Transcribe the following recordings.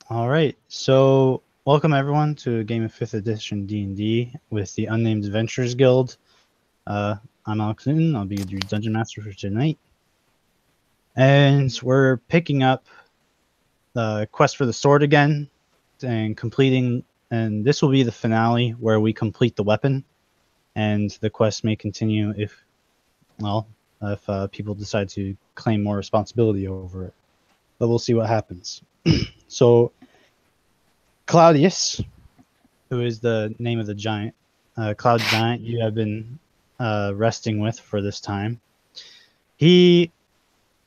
All right, so welcome everyone to a game of 5th edition D&D with the Unnamed Adventurers Guild. I'm Alex Newton. I'll be your Dungeon Master for tonight. And we're picking up the quest for the sword again and completing, and this will be the finale where we complete the weapon. And the quest may continue if people decide to claim more responsibility over it. But we'll see what happens. So Claudius, who is the name of the giant, Cloud Giant, you have been resting with for this time. He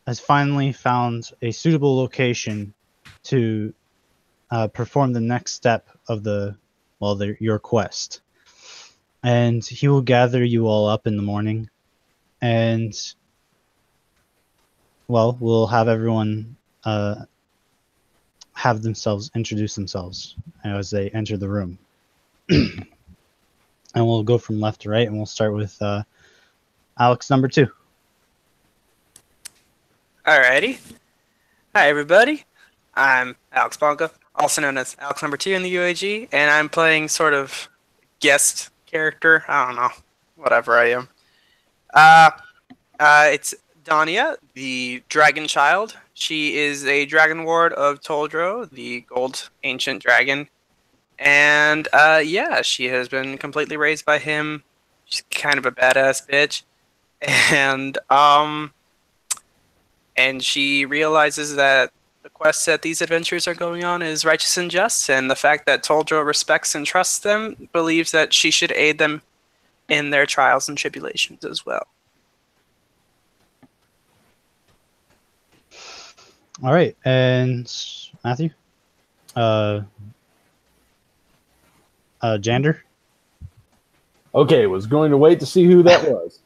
has finally found a suitable location to perform the next step of your quest. And he will gather you all up in the morning, and we'll have everyone have themselves introduce themselves as they enter the room. And we'll go from left to right, and we'll start with Alex number 2. Alrighty. Hi, everybody. I'm Alex Bonka, also known as Alex number 2 in the UAG, and I'm playing sort of guest character. I don't know. Whatever I am. It's Dania, the dragon child. She is a dragon ward of Toldro, the gold ancient dragon. And, she has been completely raised by him. She's kind of a badass bitch. And she realizes that the quest that these adventurers are going on is righteous and just, and the fact that Toldro respects and trusts them, believes that she should aid them in their trials and tribulations as well. All right, and Matthew, Jander. Okay, was going to wait to see who that was.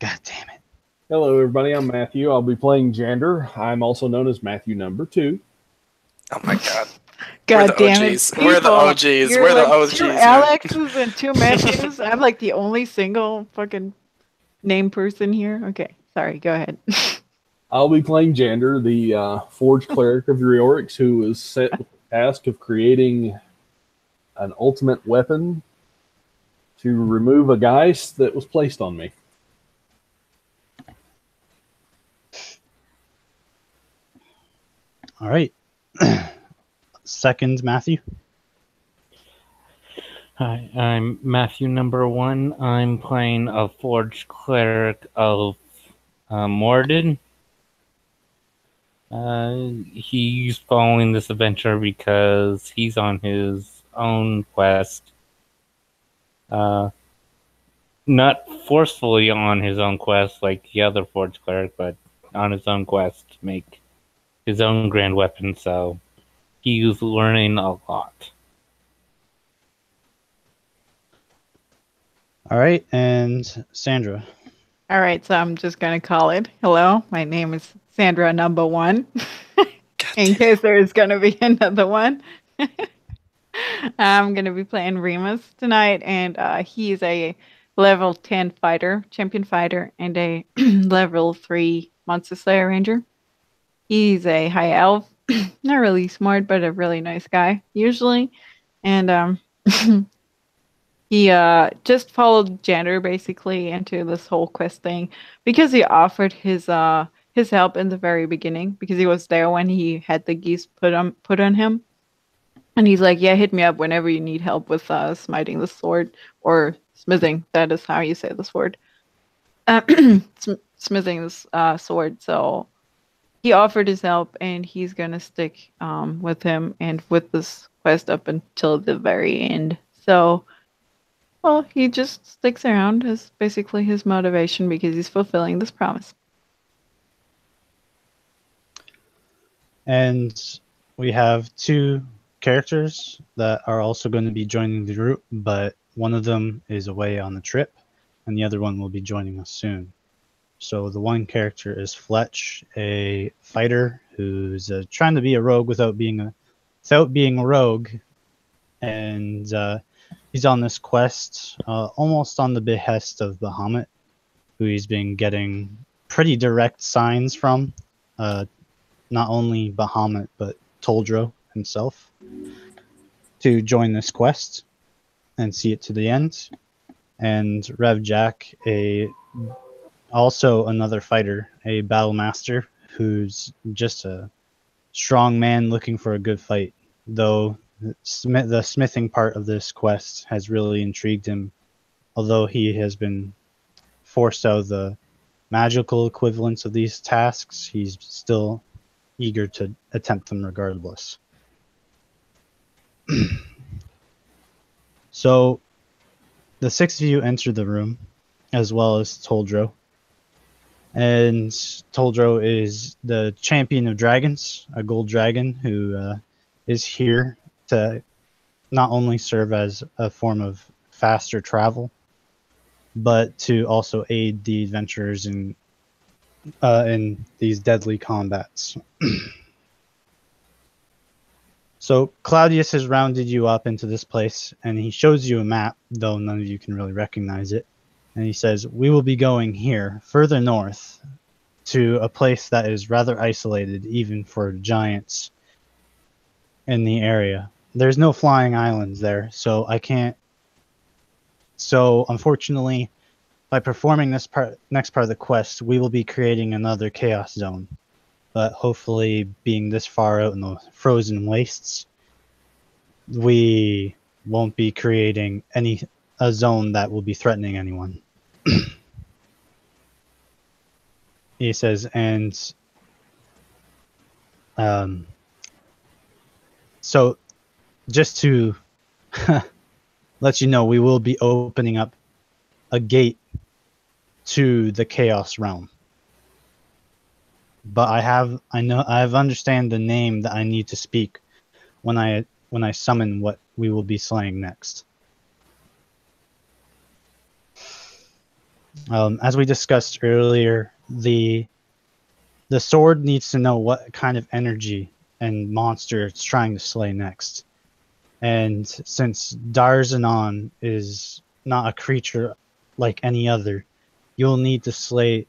God damn it! Hello, everybody. I'm Matthew. I'll be playing Jander. I'm also known as Matthew number 2. Oh my god! God damn it! We're the OGs. We're the OGs. Two Alexes and 2 Matthews. I'm like the only single fucking name person here. Okay, sorry. Go ahead. I'll be playing Jander, the forged cleric of Riorix, who was set with the task of creating an ultimate weapon to remove a geist that was placed on me. All right. Second, Matthew. Hi, I'm Matthew number 1. I'm playing a forged cleric of Morden. He's following this adventure because he's on his own quest. Not forcefully on his own quest like the other forged cleric, but on his own quest to make his own grand weapon, so he's learning a lot. All right, and Sandra. All right, so I'm just gonna call it. Hello, my name is Sandra number 1. In case there is gonna be another one. I'm gonna be playing Remus tonight, and he's a level 10 fighter, champion fighter, and a level 3 monster slayer ranger. He's a high elf, not really smart, but a really nice guy usually, and he just followed Jander basically into this whole quest thing because he offered his help in the very beginning because he was there when he had the geese put on him, and he's like, yeah, hit me up whenever you need help with smiting the sword or smithing. That is how you say the sword. Smithing this sword. So he offered his help, and he's gonna stick with him and with this quest up until the very end. So, well, he just sticks around as basically his motivation because he's fulfilling this promise. And we have 2 characters that are also going to be joining the group, but one of them is away on the trip, and the other one will be joining us soon. So the one character is Fletch, a fighter who's trying to be a rogue without being a rogue, and he's on this quest almost on the behest of Bahamut, who he's been getting pretty direct signs from, not only Bahamut but Toldro himself to join this quest and see it to the end. And Rev Jack, also another fighter, a battle master who's just a strong man looking for a good fight. Though the smithing part of this quest has really intrigued him, although he has been forced out of the magical equivalents of these tasks, he's still eager to attempt them regardless. So the six of you enter the room, as well as Toldro. And Toldro is the champion of dragons, a gold dragon who is here to not only serve as a form of faster travel, but to also aid the adventurers in these deadly combats. So Claudius has rounded you up into this place, and he shows you a map, though none of you can really recognize it. And he says, we will be going here, further north, to a place that is rather isolated, even for giants in the area. There's no flying islands there, so I can't... So, unfortunately, by performing this next part of the quest, we will be creating another chaos zone. But hopefully, being this far out in the frozen wastes, we won't be creating a zone that will be threatening anyone. He says, and so just to let you know, we will be opening up a gate to the Chaos Realm. But I understand the name that I need to speak when I summon what we will be slaying next. As we discussed earlier, the sword needs to know what kind of energy and monster it's trying to slay next. And since Darzanon is not a creature like any other, you'll need to slay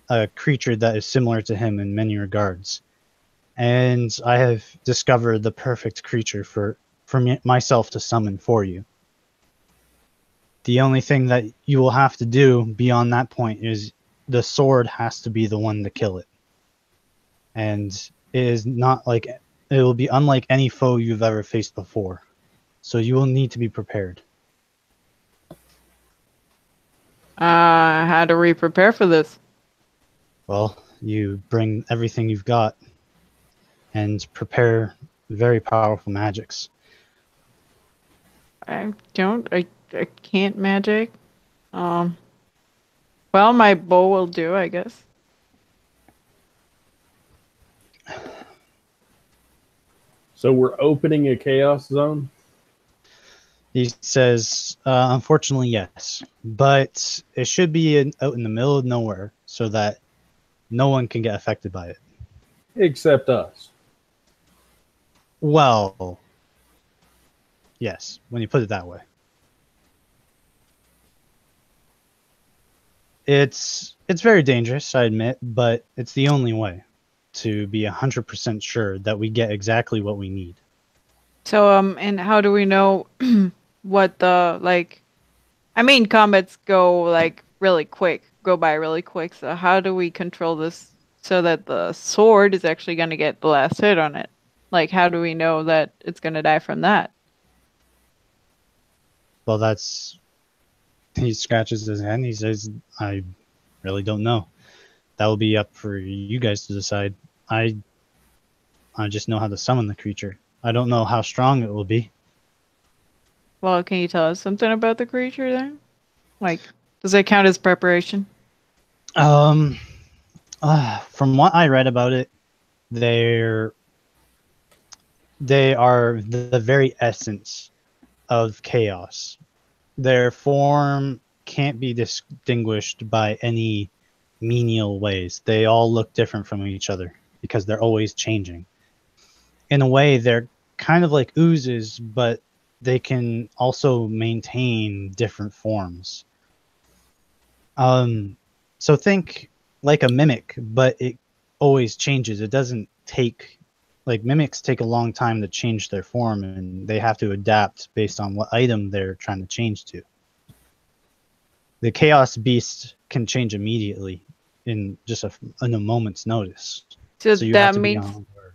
a creature that is similar to him in many regards. And I have discovered the perfect creature for myself to summon for you. The only thing that you will have to do beyond that point is the sword has to be the one to kill it. And it is not like... it will be unlike any foe you've ever faced before. So you will need to be prepared. How do we prepare for this? Well, you bring everything you've got and prepare very powerful magics. I can't magic. Well, my bow will do, I guess. So we're opening a chaos zone? He says, unfortunately, yes. But it should be out in the middle of nowhere so that no one can get affected by it. Except us. Well, yes, when you put it that way. It's very dangerous, I admit, but it's the only way to be 100% sure that we get exactly what we need. So, and how do we know what combats go by really quick. So how do we control this so that the sword is actually going to get the last hit on it? Like, how do we know that it's going to die from that? Well, he scratches his head and he says, I really don't know. That will be up for you guys to decide. I just know how to summon the creature. I don't know how strong it will be. Well, can you tell us something about the creature then? Like, does that count as preparation? From what I read about it, they are the very essence of chaos. Their form can't be distinguished by any menial ways. They all look different from each other because they're always changing. In a way, they're kind of like oozes, but they can also maintain different forms. So think like a mimic, but it always changes. It doesn't take like mimics take a long time to change their form, and they have to adapt based on what item they're trying to change to. The Chaos Beast can change immediately in just in a moment's notice. So So you have that to be means on guard.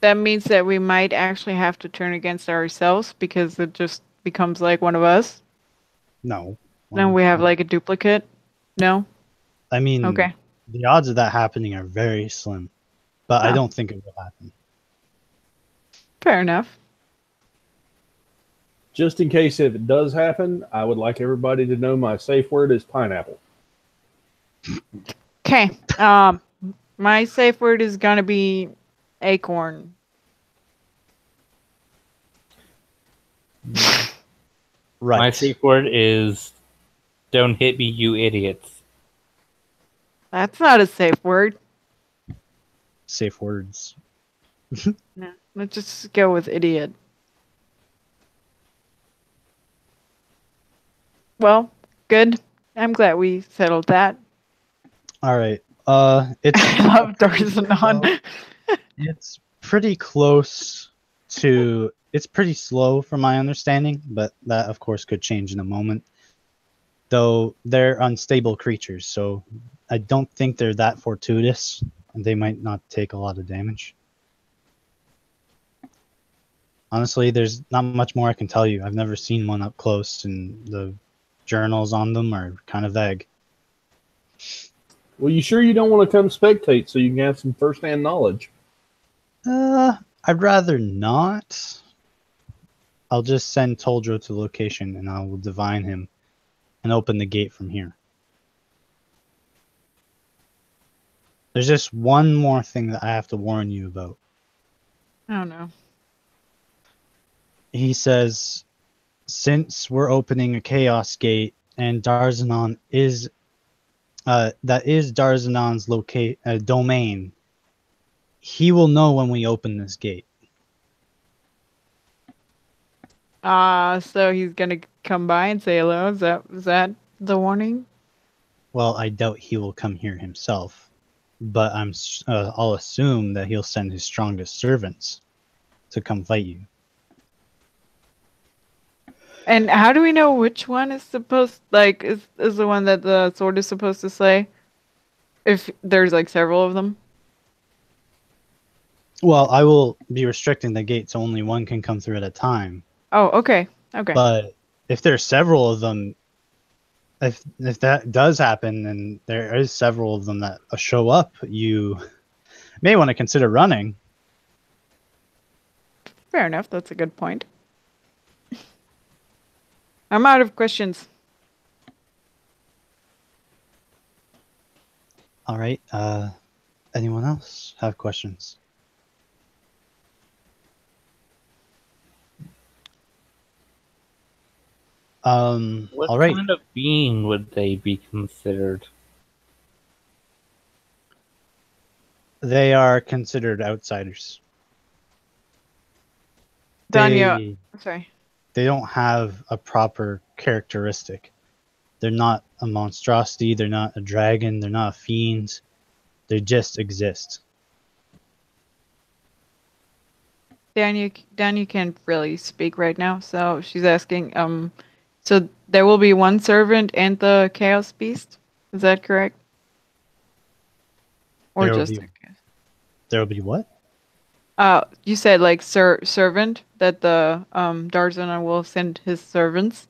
that means that we might actually have to turn against ourselves because it just becomes like one of us. No. Then we have like a duplicate. No. I mean, Okay. the odds of that happening are very slim, but I Oh. don't think it will happen. Fair enough. Just in case if it does happen, I would like everybody to know my safe word is pineapple. Okay. My safe word is gonna be acorn. Right. My safe word is "Don't hit me, you idiots." That's not a safe word. Safe words. No. Let's just go with idiot. Well, good. I'm glad we settled that. All right. It's I love Darzanon. it's pretty close to. It's pretty slow from my understanding, but that of course could change in a moment. Though they're unstable creatures, so I don't think they're that fortuitous, and they might not take a lot of damage. Honestly, there's not much more I can tell you. I've never seen one up close, and the journals on them are kind of vague. Well, you sure you don't want to come spectate so you can have some first-hand knowledge? I'd rather not. I'll just send Toldro to the location, and I will divine him and open the gate from here. There's just one more thing that I have to warn you about. Oh no. He says, since we're opening a chaos gate and Darzanon is that is Darzanon's domain, he will know when we open this gate. So he's gonna come by and say hello. Is that the warning? Well, I doubt he will come here himself, but I'll assume that he'll send his strongest servants to come fight you. And how do we know which one is supposed is the one that the sword is supposed to slay? If there's like several of them? Well, I will be restricting the gate so only one can come through at a time. Oh, okay. Okay. But if there's several of them, if that does happen and there is several of them that show up, you may want to consider running. Fair enough. That's a good point. I'm out of questions. All right. Anyone else have questions? What all right. kind of being would they be considered? They are considered outsiders. Danya, sorry. They don't have a proper characteristic. They're not a monstrosity. They're not a dragon. They're not a fiend. They just exist. Danya can't really speak right now, so she's asking. So there will be one servant and the Chaos Beast. Is that correct? Or There will just be- There will be what? you said like servant that the Darzana will send his servants,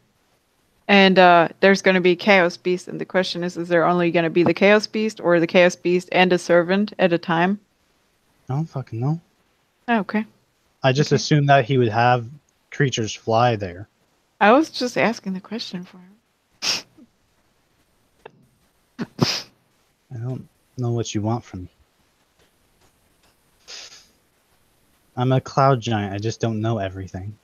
and there's going to be Chaos Beast, and the question is there only going to be the Chaos Beast or the Chaos Beast and a servant at a time? I don't fucking know. Oh, okay. I just assumed that he would have creatures fly there. I was just asking the question for him. I don't know what you want from me. I'm a cloud giant. I just don't know everything.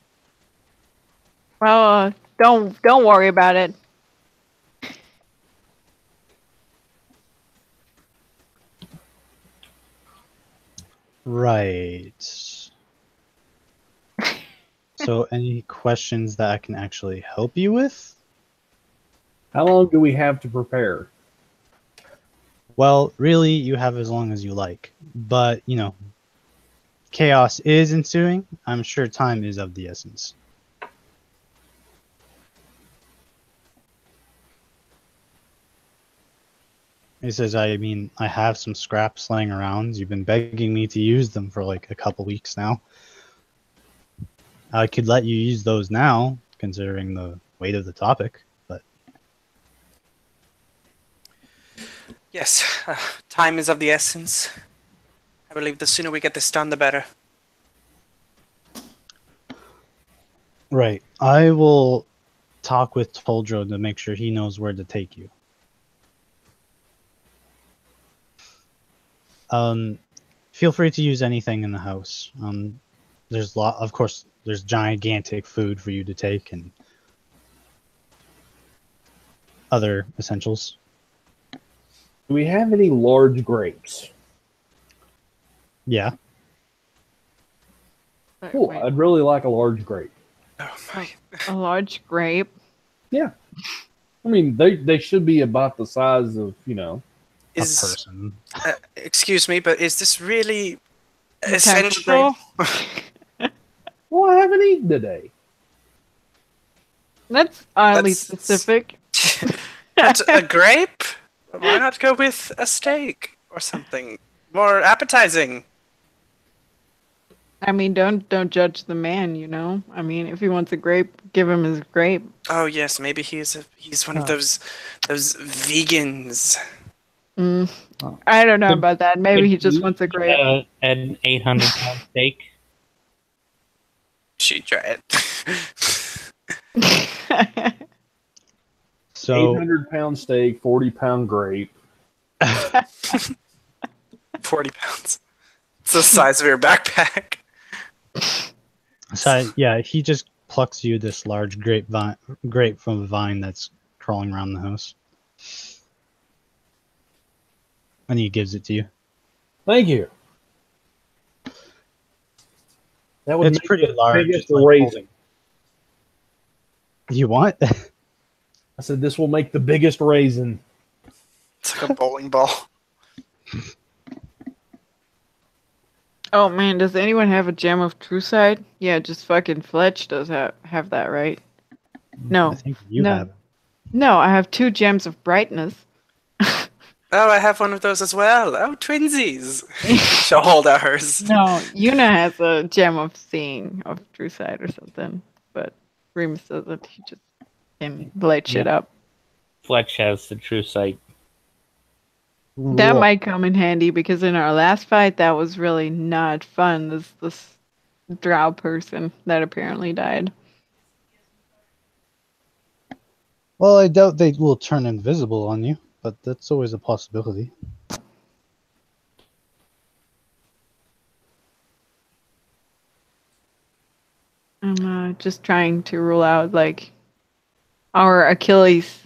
Well, don't worry about it. Right. So, any questions that I can actually help you with? How long do we have to prepare? Well, really, you have as long as you like. But, chaos is ensuing, I'm sure time is of the essence. He says, I mean, I have some scraps laying around. You've been begging me to use them for like a couple weeks now. I could let you use those now, considering the weight of the topic, but Yes, time is of the essence. I believe the sooner we get this done, the better. right. I will talk with Toldro to make sure he knows where to take you. Feel free to use anything in the house. There's of course, there's gigantic food for you to take and other essentials. Do we have any large grapes? Yeah. Cool. Wait, I'd really like a large grape. Oh my. a large grape. Yeah. I mean, they should be about the size of, A person. Excuse me, but is this really Potential essential? Well, I haven't eaten today. That's oddly That's- specific. That's a grape? Why not go with a steak or something more appetizing? I mean, don't judge the man. You know. I mean, if he wants a grape, give him his grape. Oh yes, maybe he's one of those vegans. I don't know about that. Maybe he just wants a grape. An 800-pound steak. She tried. So 800-pound steak, 40-pound grape. 40 pounds. It's the size of your backpack. So yeah, he just plucks you this large grape from a vine that's crawling around the house, and he gives it to you. Thank you. That would It's make pretty the large. biggest It's like raisin. holding- You want? I said this will make the biggest raisin. It's like a bowling ball. Oh man, does anyone have a gem of true sight? Yeah, just fucking Fletch does have that, right? No, I think you no. have. no, I have 2 gems of brightness. Oh, I have one of those as well. Oh, twinsies. She'll hold out hers. No, Yuna has a gem of seeing of true sight or something, but Remus doesn't. He just can light shit up. Fletch has the true sight. That might come in handy because in our last fight, that was really not fun. This drow person that apparently died. Well, I doubt they will turn invisible on you, but that's always a possibility. I'm just trying to rule out like our Achilles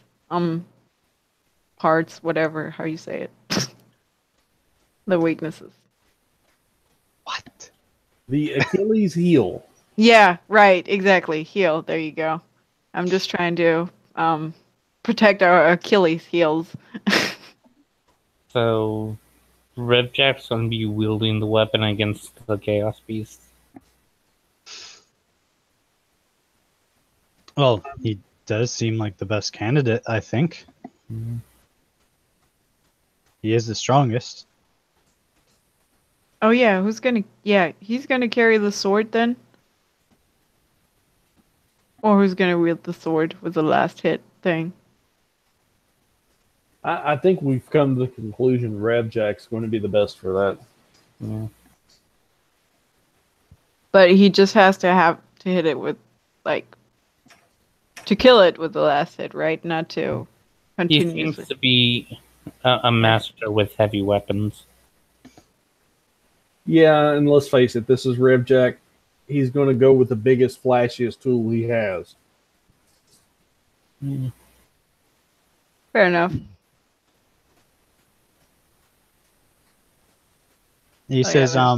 parts, whatever how you say it, the weaknesses. What? The Achilles heel. Yeah, right, exactly. Heel. There you go. I'm just trying to protect our Achilles heels. So, Revjack's going to be wielding the weapon against the Chaos Beast. Well, he does seem like the best candidate, I think. He is the strongest. Oh yeah, he's gonna carry the sword then? Or who's gonna wield the sword with the last hit thing? I think we've come to the conclusion Revjack's going to be the best for that. Yeah. But he just has to have to hit it with like to kill it with the last hit, right? Not to He continuously. seems to be a master with heavy weapons. Yeah, and let's face it, this is Revjack. He's going to go with the biggest, flashiest tool he has. Fair enough. He Oh, says, yeah,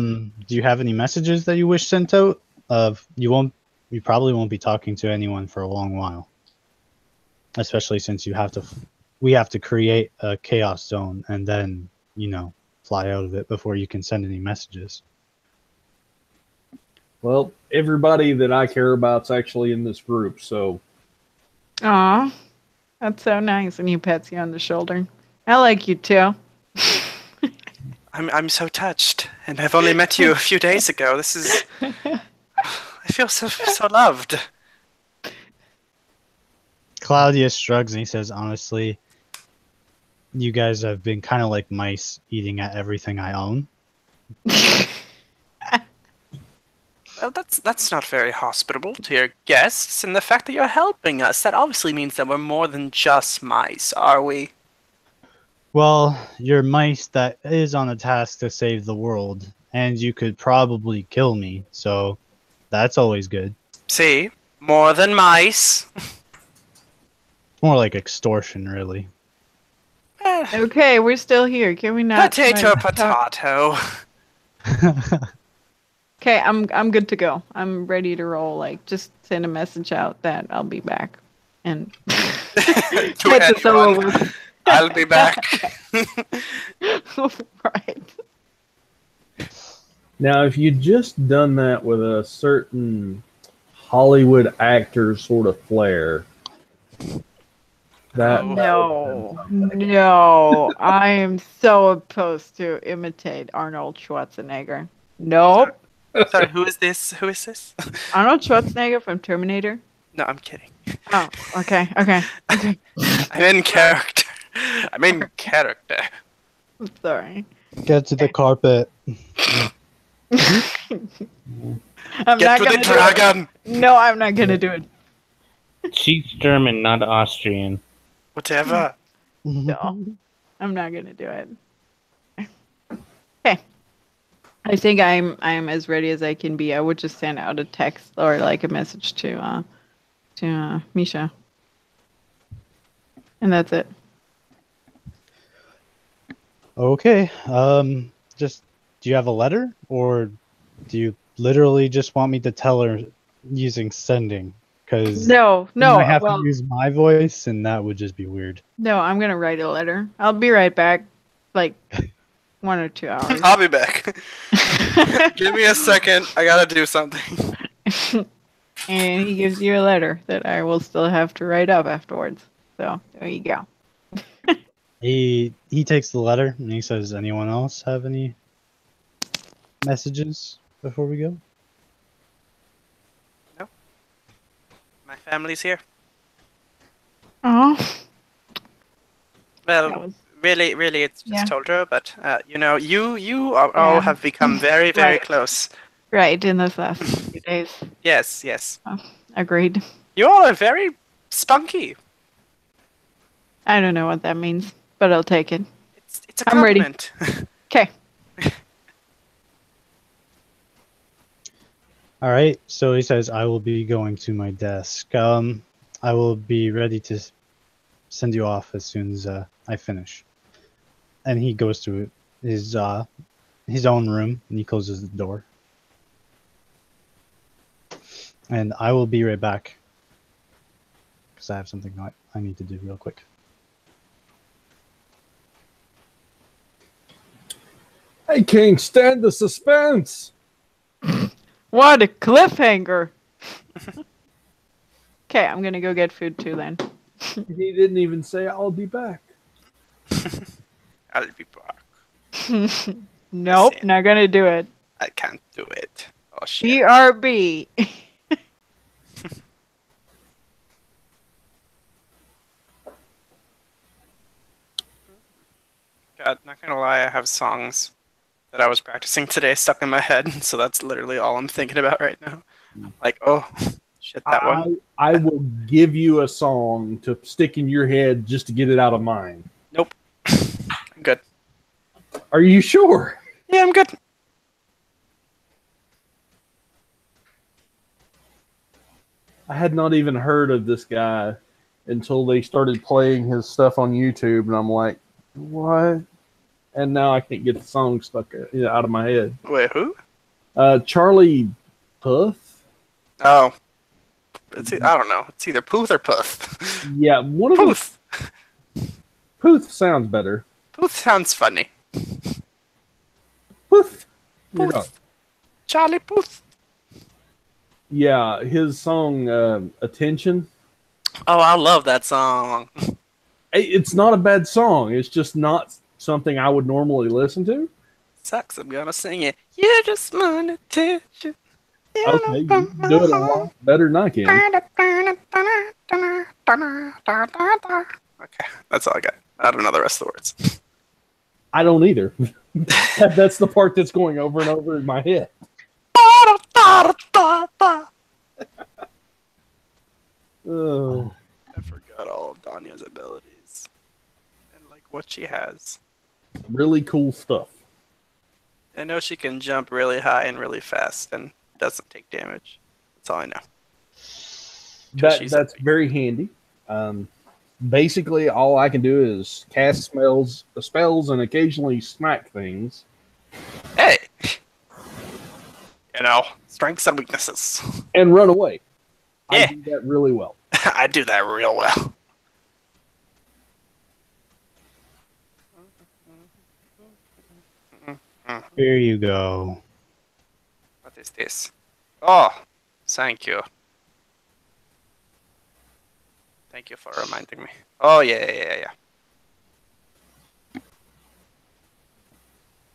do you have any messages that you wish sent out? You probably won't be talking to anyone for a long while. Especially since we have to create a chaos zone and then, fly out of it before you can send any messages. Well, everybody that I care about's actually in this group, so Aw, that's so nice. And he pats you on the shoulder. I like you too. I'm so touched, and I've only met you a few days ago. This is. I feel so loved. Claudius shrugs and he says, honestly, you guys have been kind of like mice eating at everything I own. Well, that's not very hospitable to your guests, and the fact that you're helping us, that obviously means that we're more than just mice, are we? Well, you're mice that is on a task to save the world, and you could probably kill me, so that's always good. See? More than mice. More like extortion, really. Okay, we're still here. Can we not? Potato, not talk? potato. Okay, I'm good to go. I'm ready to roll. Like, just send a message out that I'll be back, and To get this over anyone, with. I'll be back. Right. now if you'd just done that with a certain Hollywood actor sort of flair, that No, I am so opposed to imitate Arnold Schwarzenegger. Nope. Sorry, who is this? Who is this? Arnold Schwarzenegger from Terminator. No, I'm kidding. Oh, okay. I'm in character. I'm in character. Sorry. Get to the carpet. I'm Get not to gonna the do dragon. it. No, I'm not gonna do it. She's German, not Austrian. Whatever. No, I'm not gonna do it. Okay. I think I'm as ready as I can be. I would just send out a text or like a message to Misha, and that's it. Okay. Just do you have a letter, or do you literally just want me to tell her using sending? Because No. I have Well, to use my voice, and that would just be weird. no. I'm gonna write a letter. I'll be right back. Like 1 or 2 hours. I'll be back. Give me a second. I gotta do something. And he gives you a letter that I will still have to write up afterwards. So there you go. He takes the letter and he says, "Anyone else have any messages before we go?" My family's here. Oh, Well, really, it's just Yeah. Toldro, but you all Yeah. have become very, very Right. close. right. In this last few days. Yes. Agreed. You all are very spunky. I don't know what that means, but I'll take it. It's a I'm ready. compliment. Okay. All right. So he says, "I will be going to my desk. I will be ready to send you off as soon as I finish." And he goes to his own room and he closes the door. And I will be right back because I have something I need to do real quick. I can't stand the suspense. What a cliffhanger. Okay, I'm gonna go get food too then. He didn't even say I'll be back. I'll be back. Nope, Listen. not gonna do it. I can't do it. Oh shit. BRB. God, not gonna lie, I have songs that I was practicing today stuck in my head, so that's literally all I'm thinking about right now. Like, oh, shit, that one. I will give you a song to stick in your head just to get it out of mine. Nope. I'm good. Are you sure? Yeah, I'm good. I had not even heard of this guy until they started playing his stuff on YouTube, and I'm like, what? And now I can't get the song stuck out of my head. Wait, who? Charlie Puth? Oh. I don't know. It's either Pooth or Puth. Yeah, one of them. Pooth. Puth sounds better. Pooth sounds funny. Puth. You're Puth. right. Charlie Puth. Yeah, his song "Attention." Oh, I love that song. It's not a bad song. It's just not something I would normally listen to. Sucks. I'm gonna sing it. You just want attention. Okay, you can do it a lot better than I can. Okay, that's all I got. I don't know the rest of the words. I don't either. That's the part that's going over and over in my head. Oh, I forgot all of Danya's abilities and like what she has. really cool stuff. I know she can jump really high and really fast and doesn't take damage. That's all I know. That's very handy. Basically, all I can do is cast spells, and occasionally smack things. Hey! You know, strengths and weaknesses. And run away. Yeah. I do that really well. I do that real well. Here you go. What is this? Oh, thank you. Thank you for reminding me. Oh, yeah.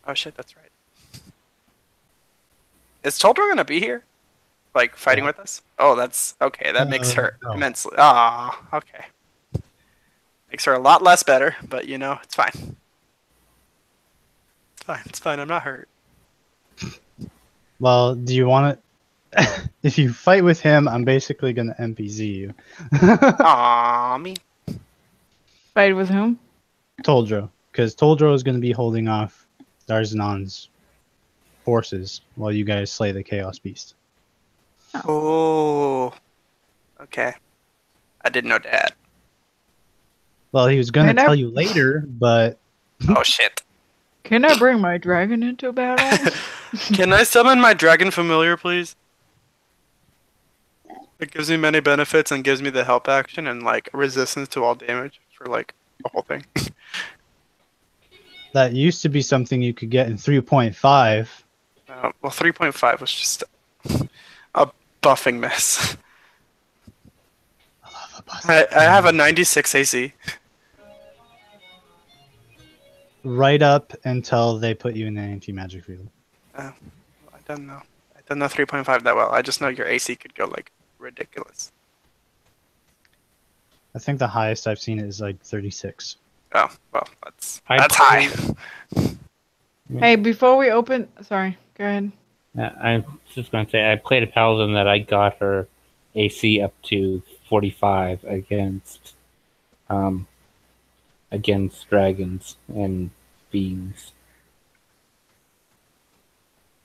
Oh, shit, that's right. Is Toldra gonna be here? Like, fighting with us? Oh, that's... Okay, that makes her no. immensely... Ah, okay. Makes her a lot less better, but, you know, it's fine. It's fine, I'm not hurt. Well, do you want it? If you fight with him, I'm basically gonna NPC you. Aw, me. Fight with whom? Toldro, because Toldro is gonna be holding off Darzanon's forces while you guys slay the Chaos Beast. Oh. Okay. I didn't know that. Well, he was gonna Can I- tell you later, but Oh, shit. Can I bring my dragon into battle? Can I summon my dragon familiar, please? It gives me many benefits and gives me the help action and like resistance to all damage for like the whole thing. that used to be something you could get in 3.5. Well, 3.5 was just a buffing mess. I love a bus. I have a 96 AC. Right up until they put you in an anti-magic field. I don't know. I don't know 3.5 that well. I just know your AC could go like ridiculous. I think the highest I've seen is like 36. Oh, well, that's I high. Hey, before we open... Sorry, go ahead. I'm just going to say I played a paladin that I got her AC up to 45 against dragons and beings.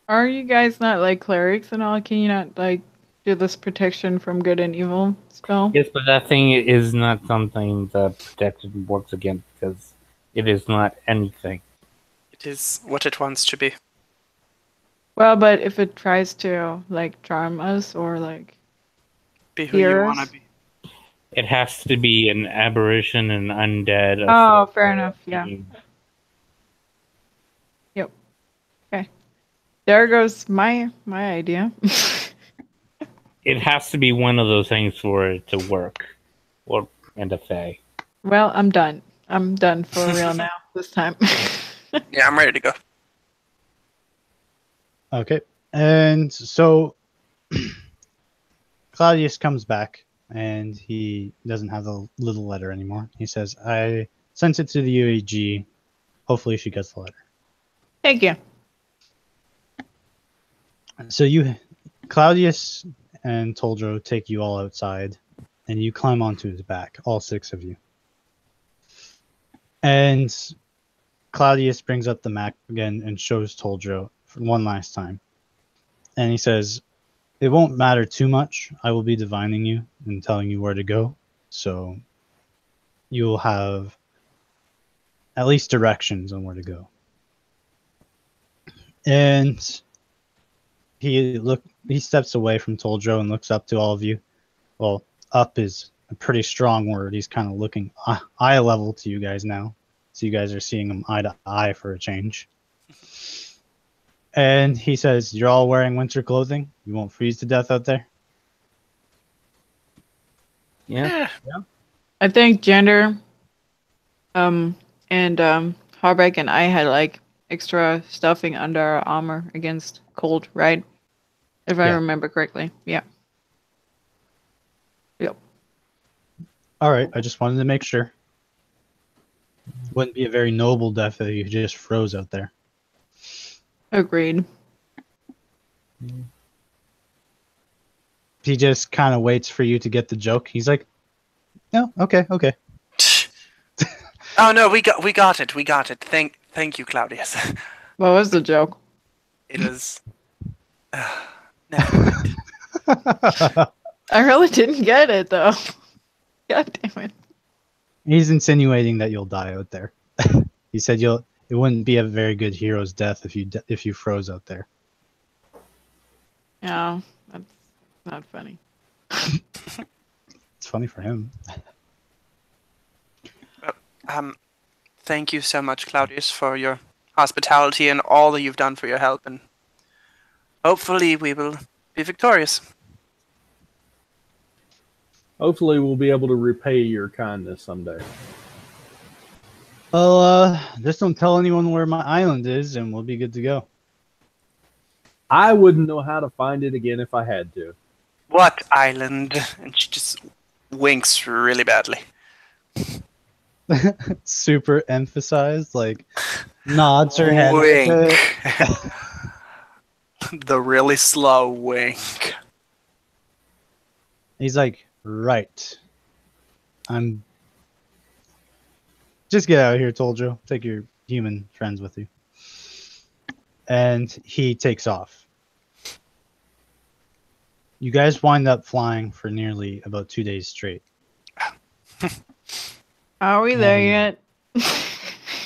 Are you guys not like clerics and all? Can you not like do this protection from good and evil spell? Yes, but that thing is not something the protection works against because it is not anything. It is what it wants to be. Well, but if it tries to like charm us or like Be who you Hear want us? to be. It has to be an aberration, an undead. Oh, fair enough. Yeah. There goes my idea. It has to be one of those things for it to work, and a fey. Well, I'm done. I'm done for real now this time. Yeah, I'm ready to go. Okay. And so Claudius comes back and he doesn't have the little letter anymore. He says, I sent it to the UAG. Hopefully she gets the letter. Thank you. So Claudius and Toldro take you all outside and you climb onto his back, all 6 of you. And Claudius brings up the map again and shows Toldro for one last time. And he says, it won't matter too much. I will be divining you and telling you where to go. So you'll have at least directions on where to go. And he steps away from Toldro and looks up to all of you. Well, up is a pretty strong word. He's kind of looking eye level to you guys now. So you guys are seeing him eye to eye for a change. And he says, you're all wearing winter clothing? You won't freeze to death out there? Yeah. I think Gender, and Harbeck and I had like extra stuffing under our armor against cold, right? If I Yeah. remember correctly. Yeah. Yep. All right, I just wanted to make sure. Wouldn't be a very noble death if you just froze out there. Agreed. He just kind of waits for you to get the joke. He's like, "No, okay, okay." Oh no, we got it. We got it. Thank you, Claudius. What was the joke? It was. Never mind. I really didn't get it though. God damn it. He's insinuating that you'll die out there. He said it wouldn't be a very good hero's death if you froze out there. No, that's not funny. It's funny for him. Thank you so much, Claudius, for your hospitality and all that you've done for your help, and hopefully we will be victorious. Hopefully, we'll be able to repay your kindness someday. Well, just don't tell anyone where my island is, and we'll be good to go. I wouldn't know how to find it again if I had to. What island? And she just winks really badly. Super emphasized, like nods her head. Wink. The really slow wink. He's like, right. I'm. Just get out of here, Toldro. Take your human friends with you. And he takes off. You guys wind up flying for nearly about 2 days straight. Are we there yet?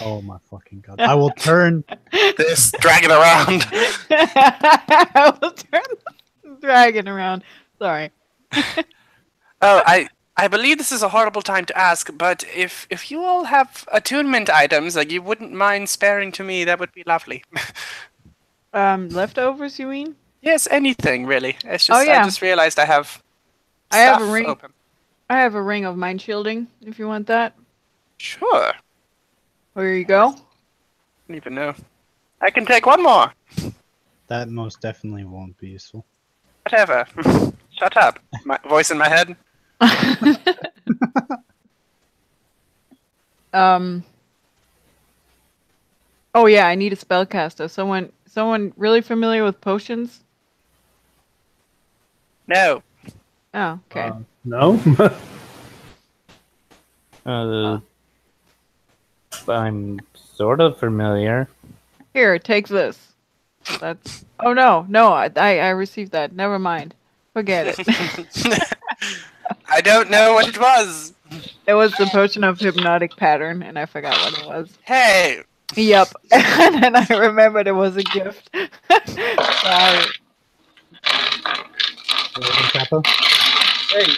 Oh my fucking god. I will turn. This dragging around. I will turn the dragon around. Sorry. Oh, I believe this is a horrible time to ask, but if you all have attunement items like you wouldn't mind sparing to me, that would be lovely. Leftovers, you mean? Yes, anything really. It's just Oh, yeah. I just realized I have I have a stuff ring. open. I have a ring of mind shielding, if you want that. Sure. There you go. I don't even know. I can take one more. That most definitely won't be useful. Whatever. Shut up. My voice in my head. Oh yeah, I need a spellcaster. Someone really familiar with potions? No. Oh, okay. No? I'm sort of familiar. Here, take this. That's. Oh no, I received that. Never mind. Forget it. I don't know what it was. It was the potion of hypnotic pattern, and I forgot what it was. Hey. Yep. And then I remembered it was a gift. Sorry. Hey,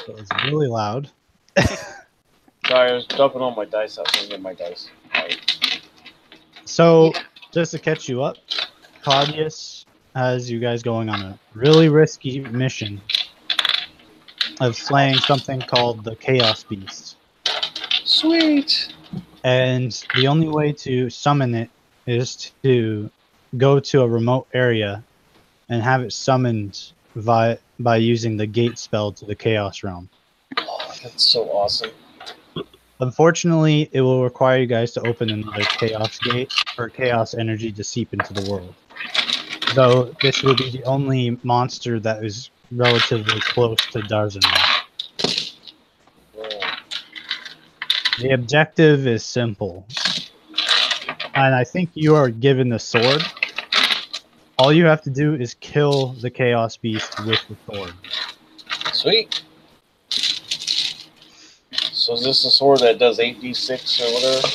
It was really loud. Sorry, I was dumping all my dice out. So I get my dice. So, just to catch you up, Claudius has you guys going on a really risky mission of slaying something called the Chaos Beast. Sweet. And the only way to summon it is to go to a remote area and have it summoned by using the gate spell to the Chaos Realm. Oh, that's so awesome. Unfortunately, it will require you guys to open another Chaos Gate for Chaos energy to seep into the world. Though this will be the only monster that is relatively close to Darzanar. Yeah. The objective is simple. And I think you are given the sword. All you have to do is kill the Chaos Beast with the sword. Sweet. So is this a sword that does 8d6 or whatever?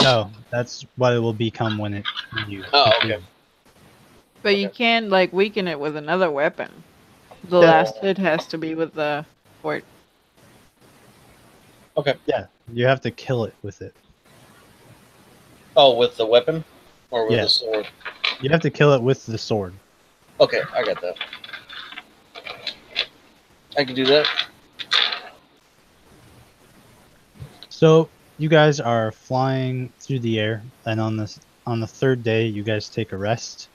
No, that's what it will become when you Oh, okay. But you can't like weaken it with another weapon. The Yeah. last hit has to be with the sword. Okay. Yeah, you have to kill it with it. Oh, with the weapon? Or with Yeah. the sword? You have to kill it with the sword. Okay, I got that. I can do that. So you guys are flying through the air, and on the third day, you guys take a rest,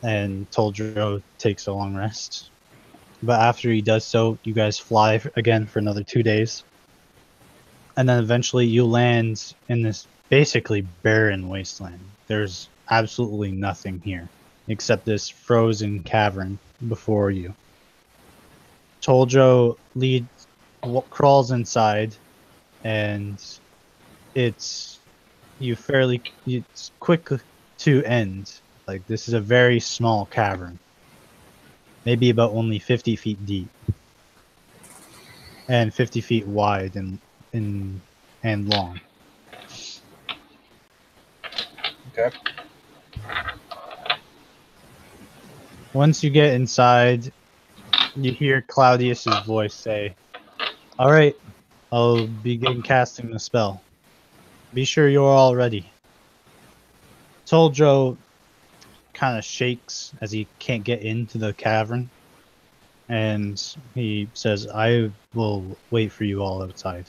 and Toldro takes a long rest. But after he does so, you guys fly again for another 2 days, and then eventually you land in this basically barren wasteland. There's absolutely nothing here except this frozen cavern before you. Toldro crawls inside, and it's quick to end. Like, this is a very small cavern, maybe about only 50 feet deep and 50 feet wide and long. Okay. Once you get inside, you hear Claudius's voice say, "All right, I'll begin casting the spell. Be sure you're all ready." Toldro kind of shakes as he can't get into the cavern, and he says, "I will wait for you all outside."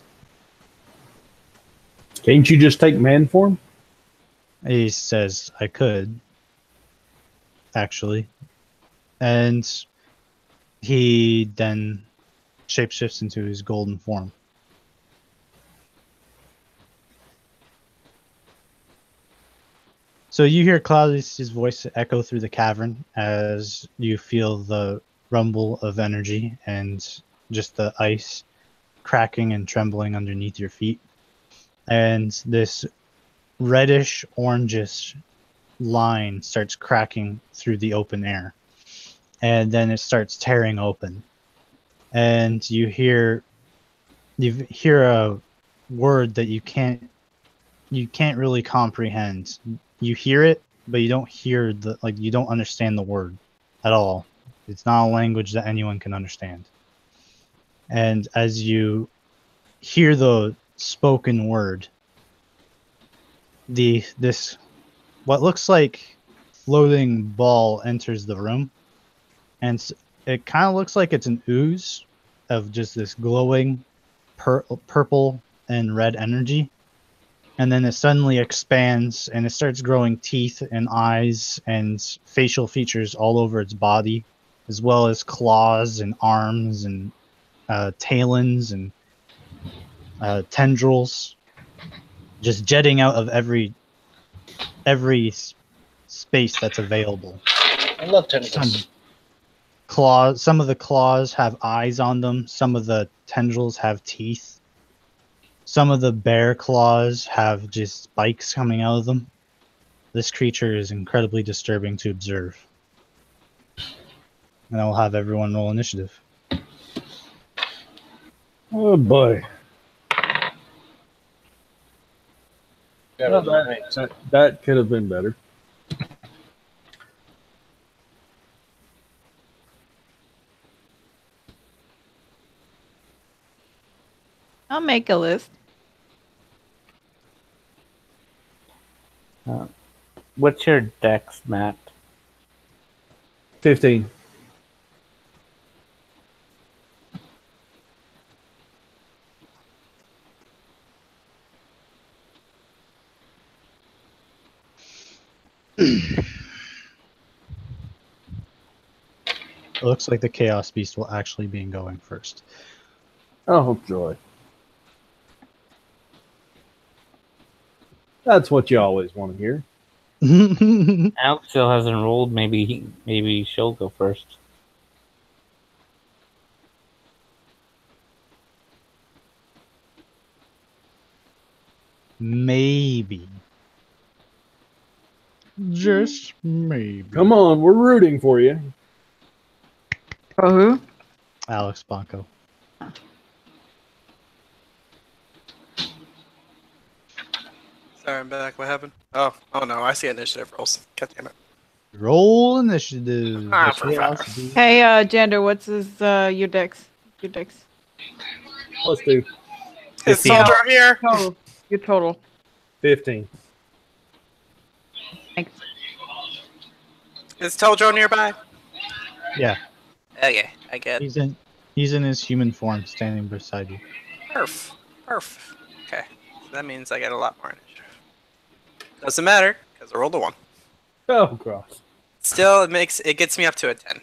Can't you just take man form? He says, "I could, actually." And he then shapeshifts into his golden form. So you hear Claudius's voice echo through the cavern as you feel the rumble of energy and just the ice cracking and trembling underneath your feet. And this reddish orangish line starts cracking through the open air. And then it starts tearing open. And you hear a word that you can't really comprehend. You hear it, but you don't hear you don't understand the word at all. It's not a language that anyone can understand. And as you hear the spoken word, this what looks like floating ball enters the room, and it kind of looks like it's an ooze of just this glowing purple and red energy. And then it suddenly expands, and it starts growing teeth and eyes and facial features all over its body, as well as claws and arms and talons and tendrils, just jetting out of every space that's available. I love tentacles. Some of the claws have eyes on them. Some of the tendrils have teeth. Some of the bear claws have just spikes coming out of them. This creature is incredibly disturbing to observe. And I will have everyone roll initiative. Oh boy. Yeah, Well, right. that could have been better. I'll make a list. What's your dex, Matt? 15. It looks like the Chaos Beast will actually be going first. Oh joy. That's what you always want to hear. Alex still hasn't rolled. Maybe she'll go first. Maybe. Just maybe. Come on, we're rooting for you. For who? Alex Blanco. Sorry, I'm back. What happened? Oh no, I see initiative rolls. God damn it. Roll initiative. Ah, The for Chaos fuck. Beast. Hey, Jander, what's your dex? Your dex. Let's do Is 15. Soldier here? Total. Your total. 15. Thanks. Is Tojo nearby? Yeah, Okay, I get it. he's in his human form, standing beside you. Perf. Okay. So that means I get a lot more initiative. Doesn't matter, because I rolled a 1. Oh, gosh. Still, it gets me up to a 10.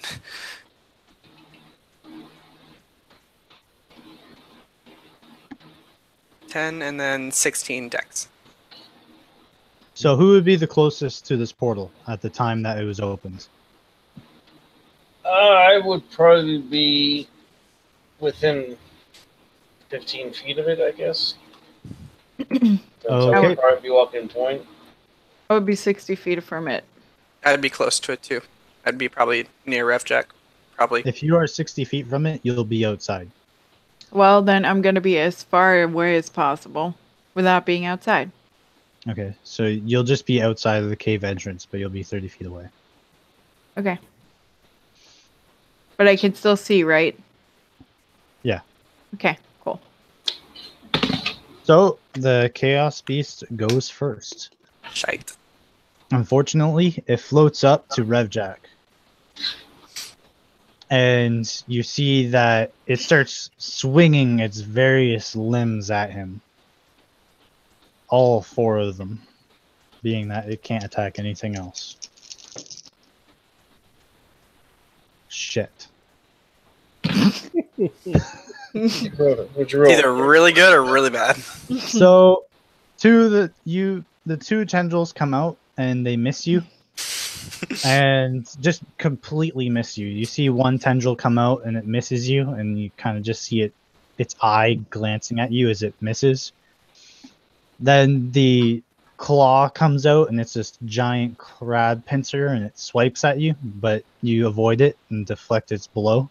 Ten and then 16 dex. So who would be the closest to this portal at the time that it was opened? I would probably be within 15 feet of it, I guess. So I Okay. would probably be walking point. I would be 60 feet from it. I'd be close to it too. I'd be probably near Revjack. Probably. If you are 60 feet from it, you'll be outside. Well, then I'm going to be as far away as possible without being outside. Okay, so you'll just be outside of the cave entrance, but you'll be 30 feet away. Okay. But I can still see, right? Yeah. Okay, cool. So the Chaos Beast goes first. Shite. Unfortunately, it floats up to Revjack. And you see that it starts swinging its various limbs at him. All 4 of them, being that it can't attack anything else. Shit. What'd you roll? Either really good or really bad. So, the 2 tendrils come out and they miss you. And just completely miss you. You see one tendril come out and it misses you, and you kind of just see its eye glancing at you as it misses. Then the claw comes out and it's this giant crab pincer and it swipes at you, but you avoid it and deflect its blow.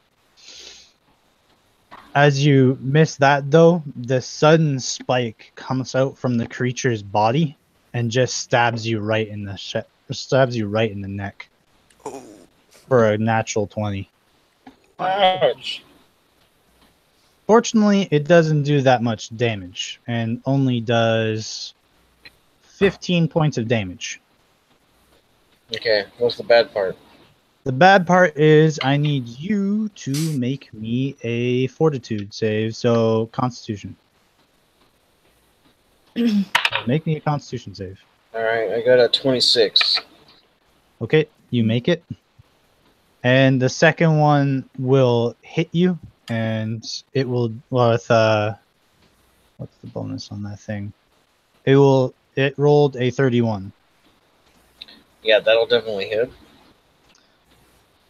As you miss that though, the sudden spike comes out from the creature's body and just stabs you right in the neck Ooh. for a natural 20. Ouch. Fortunately, it doesn't do that much damage and only does 15 points of damage. Okay, what's the bad part? The bad part is I need you to make me a fortitude save, so Constitution. Make me a Constitution save. Alright, I got a 26. Okay, you make it. And the second one will hit you, and it will, well, with, what's the bonus on that thing? It rolled a 31. Yeah, that'll definitely hit.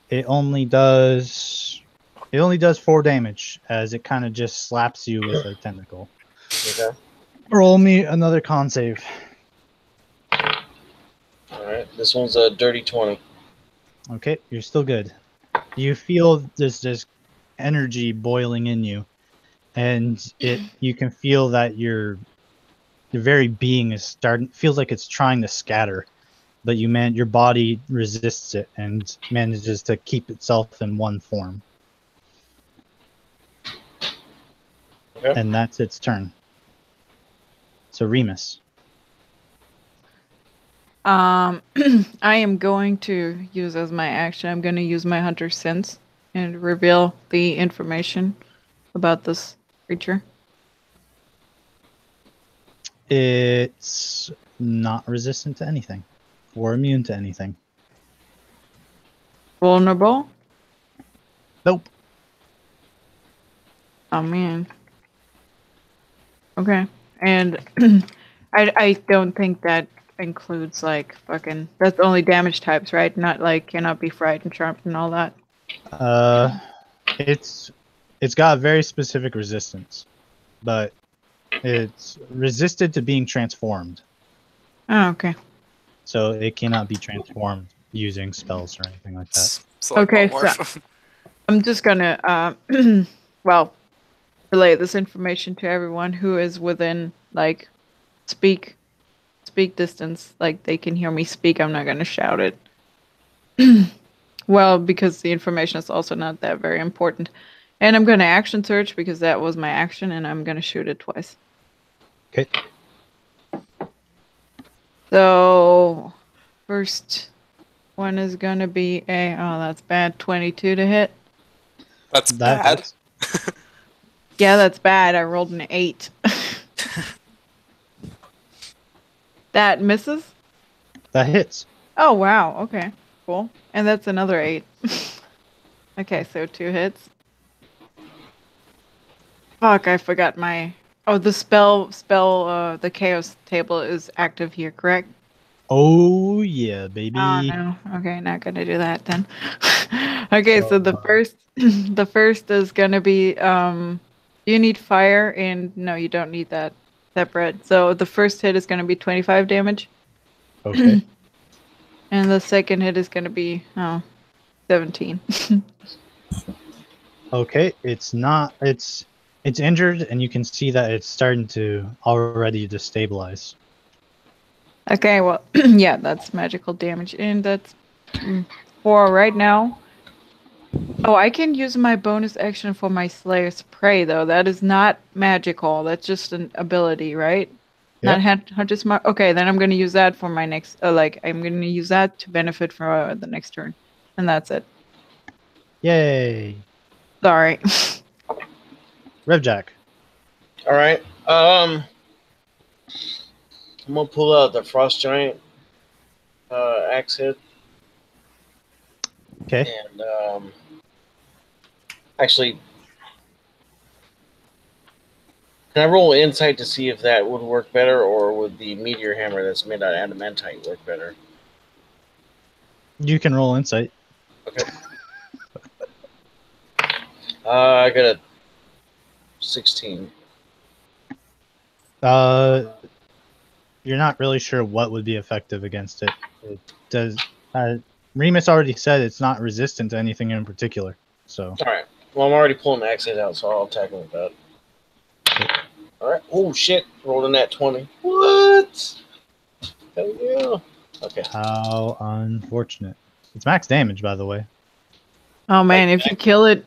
It only does 4 damage, as it kind of just slaps you with a tentacle. Okay. Roll me another con save. Alright, this one's a dirty 20. Okay, you're still good. You feel this energy boiling in you, and you can feel that your very being feels like it's trying to scatter, but your body resists it and manages to keep itself in one form. Okay. And that's its turn. So Remus. I am going to use as my action, I'm going to use my Hunter's Sense and reveal the information about this creature. It's not resistant to anything or immune to anything. Vulnerable? Nope. Oh, man. Okay. And I don't think that includes like fucking, that's only damage types, right? Not like cannot be frightened, charmed, and all that. It's got a very specific resistance, but it's resisted to being transformed. Oh, okay. So it cannot be transformed using spells or anything like that. Okay, so I'm just gonna well, relay this information to everyone who is within like speak distance, like they can hear me speak. I'm not gonna shout it. Well, because the information is also not that very important. And I'm gonna action search because that was my action, and I'm gonna shoot it twice. Okay. So first one is gonna be that's bad, 22 to hit. That's bad. That's Yeah, that's bad. I rolled an 8. That misses? That hits. Oh, wow. Okay, cool. And that's another 8. Okay, so 2 hits. Fuck, I forgot my... Oh, the the chaos table is active here, correct? Oh yeah, Oh, baby. no. Okay, not gonna do that then. Okay, so the first... the first is gonna be, you need fire, and no, you don't need that bread. So the first hit is gonna be 25 damage. Okay. And the second hit is gonna be, 17. Okay. It's not. It's injured, and you can see that it's starting to already destabilize. Okay, well, yeah, that's magical damage, and that's 4 right now. Oh, I can use my bonus action for my Slayer's Prey, though. That is not magical. That's just an ability, right? Yeah. Not Hunter's Mark. Okay, then I'm gonna use that for my next. I'm gonna use that to benefit for the next turn, and that's it. Yay. Sorry. Revjack. All right. I'm gonna pull out the Frost Giant axe head, Okay. and actually, can I roll insight to see if that would work better, or would the meteor hammer that's made out of adamantite work better? You can roll insight. Okay. I got a 16. You're not really sure what would be effective against it. It does. Remus already said it's not resistant to anything in particular. So. All right. Well, I'm already pulling the axe head out, so I'll attack him with that. All right. Oh shit! Rolled a nat 20. What? Hell yeah. Okay. How unfortunate. It's max damage, by the way. Oh man, if you kill it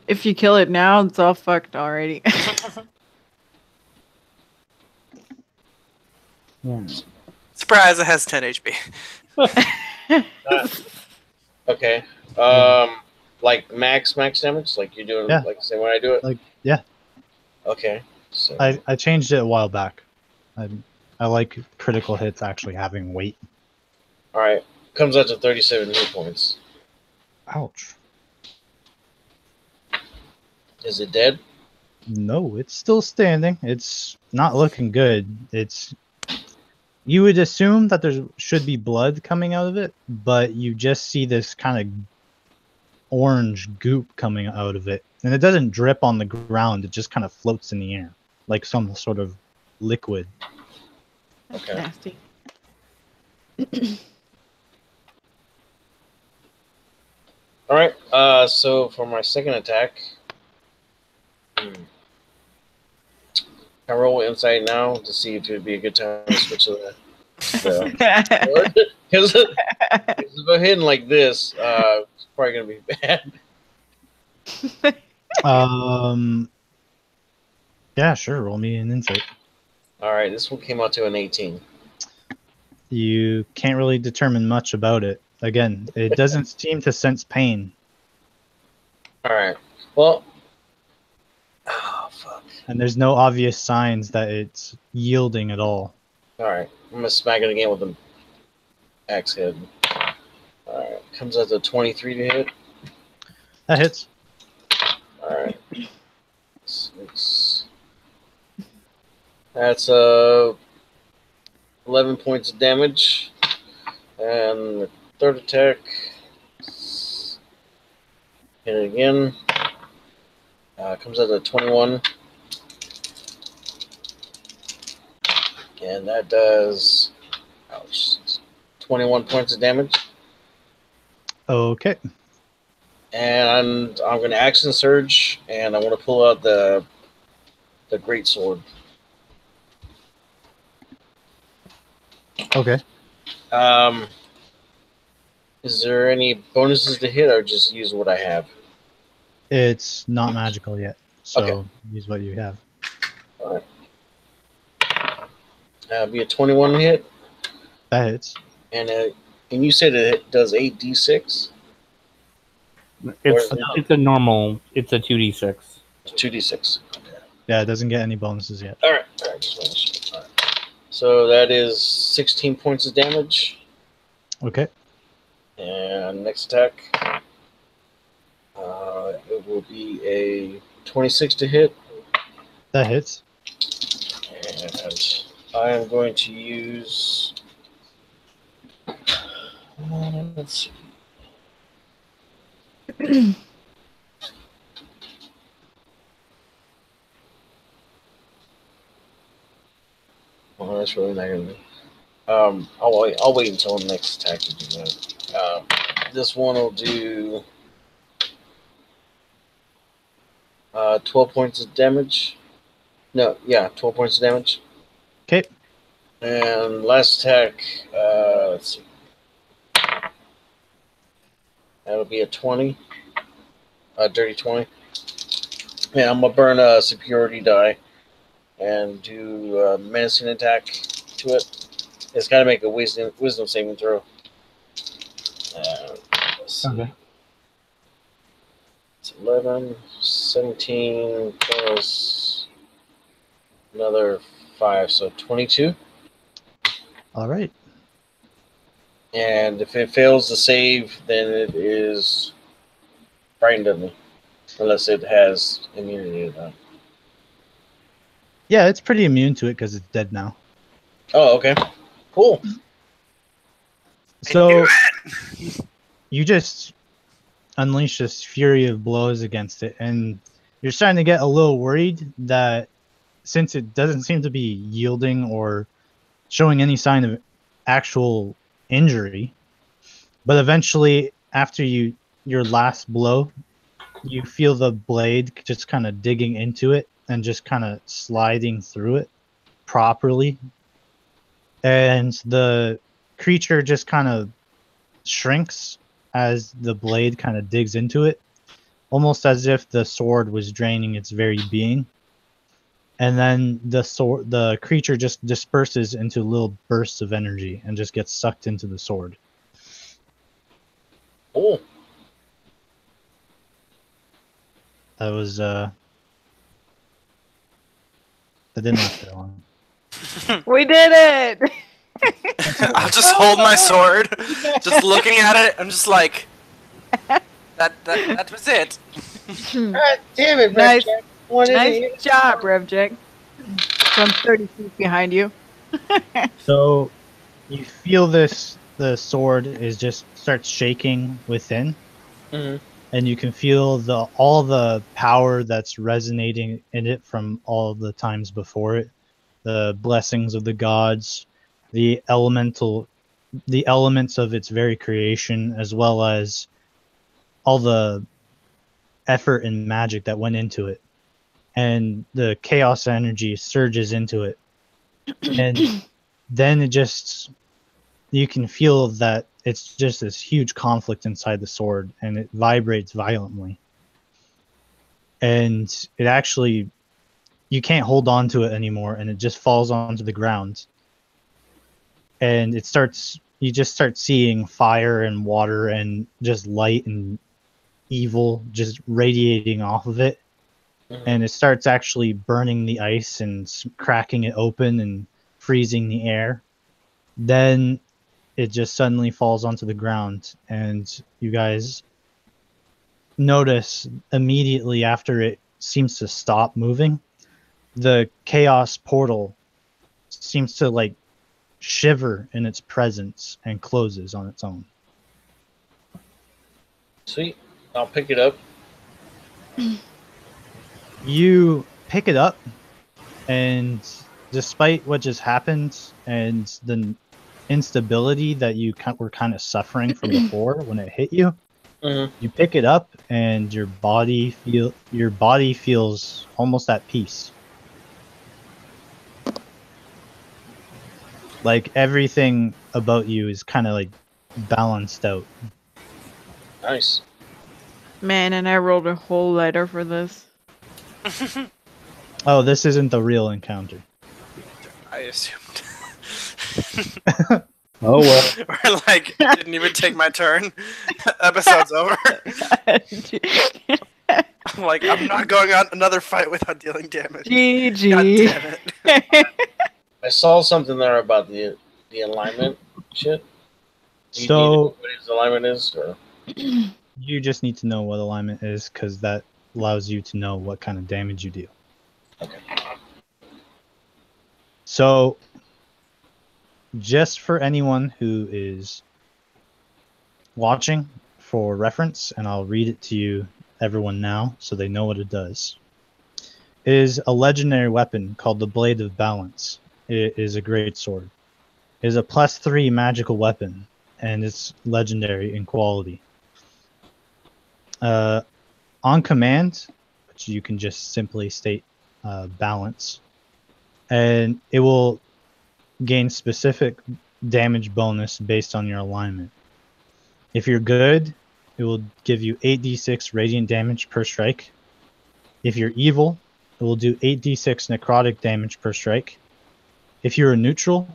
now, it's all fucked already. Surprise! It has 10 HP. Okay. Like max damage, like you're doing, Yeah. like say when I do it. Like, yeah. Okay. So. I changed it a while back. I like critical hits actually having weight. All right. Comes out to 37 hit points. Ouch. Is it dead? No, it's still standing. It's not looking good. You would assume that there should be blood coming out of it, but you just see this kind of orange goop coming out of it. And it doesn't drip on the ground, it just kind of floats in the air like some sort of liquid. Okay. Nasty. All right. So for my second attack, I roll insight now to see if it would be a good time to switch to the because if I'm hitting like this, it's probably gonna be bad. Yeah, sure. Roll me an insight. All right, this one came out to an 18. You can't really determine much about it. Again, it doesn't seem to sense pain. All right. Well. Oh fuck. And there's no obvious signs that it's yielding at all. All right, I'm gonna smack it again with an axe head. All right, comes out to 23 to hit. That hits. All right. That's 11 points of damage, and the third attack. Hit it again. Comes out to 21. And that does 21 points of damage. Okay. And I'm going to action surge, and I want to pull out the great sword. Okay. Is there any bonuses to hit, or just use what I have? It's not magical yet, so Okay. use what you have. All right. Be a 21 hit, That hits. and you said it does 8d6. It's a normal. It's a 2d6. 2d6. Okay. Yeah, it doesn't get any bonuses yet. All right. Just wanna check. All right. So that is 16 points of damage. Okay. And next attack, it will be a 26 to hit. That hits. And I am going to use. Let's see. Well, that's really not going to be. I'll wait until the next attack to do that. This one will do 12 points of damage. No, yeah, 12 points of damage. Okay. And last attack, let's see. That'll be a 20. A dirty 20. Yeah, I'm going to burn a superiority die and do a menacing attack to it. It's got to make a wisdom saving throw. Okay. It's 11, 17 plus another 5, so 22. All right. And if it fails to save, then it is frightened of me. Unless it has immunity to that. Yeah, it's pretty immune to it because it's dead now. Oh, okay. Cool. So you just unleash this fury of blows against it, and you're starting to get a little worried that since it doesn't seem to be yielding or showing any sign of actual injury, but eventually after your last blow, you feel the blade just kind of digging into it and just kind of sliding through it properly. And the creature just kind of shrinks as the blade kind of digs into it, almost as if the sword was draining its very being. And then the creature just disperses into little bursts of energy and just gets sucked into the sword. Oh. That was that didn't last that long. We did it! I'll just hold my sword, just looking at it. I'm just like, that was it. God damn it, Nice. Jack. Nice job, Revjek. From 30 feet behind you. So you feel the sword is just starts shaking within, and you can feel all the power that's resonating in it from all the times before it, the blessings of the gods, the elements of its very creation, as well as all the effort and magic that went into it. And the chaos energy surges into it. And then you can feel that it's just this huge conflict inside the sword, and it vibrates violently. And it actually, you can't hold on to it anymore, and it just falls onto the ground. And you just start seeing fire and water and just light and evil just radiating off of it. And it starts actually burning the ice and cracking it open and freezing the air. Then it just suddenly falls onto the ground, and you guys notice immediately after it seems to stop moving, the chaos portal seems to like shiver in its presence and closes on its own. Sweet. I'll pick it up. You pick it up, and despite what just happened and the instability that you were kind of suffering from before when it hit you, you pick it up, and your body feels almost at peace. Like everything about you is kind of like balanced out. Nice. Man, and I rolled a whole letter for this. Oh, this isn't the real encounter. I assumed. Oh well. Or like, didn't even take my turn. Episode's over. I'm like, I'm not going on another fight without dealing damage. God GG. damn it. I saw something there about the alignment shit. Do you need to know So what his alignment is, or you just need to know what alignment is, because that allows you to know what kind of damage you deal. okay? So, just for anyone who is watching for reference, and I'll read it to you, everyone now, so they know what it does. It is a legendary weapon called the Blade of Balance. It is a great sword. It is a +3 magical weapon, and it's legendary in quality. On command, which you can just simply state balance, and it will gain specific damage bonus based on your alignment. If you're good, it will give you 8d6 radiant damage per strike. If you're evil, it will do 8d6 necrotic damage per strike. If you're a neutral,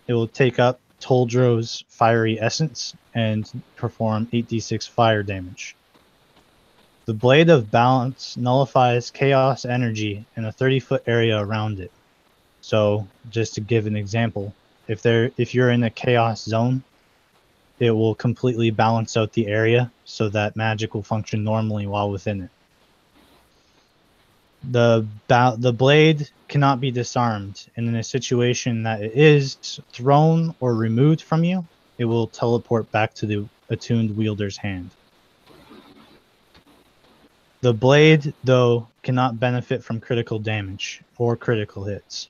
it will take up Toldro's fiery essence and perform 8d6 fire damage. The Blade of Balance nullifies chaos energy in a 30-foot area around it. So, just to give an example, if you're in a chaos zone, it will completely balance out the area so that magic will function normally while within it. The blade cannot be disarmed, and in a situation that it is thrown or removed from you, it will teleport back to the attuned wielder's hand. The blade, though, cannot benefit from critical damage or critical hits.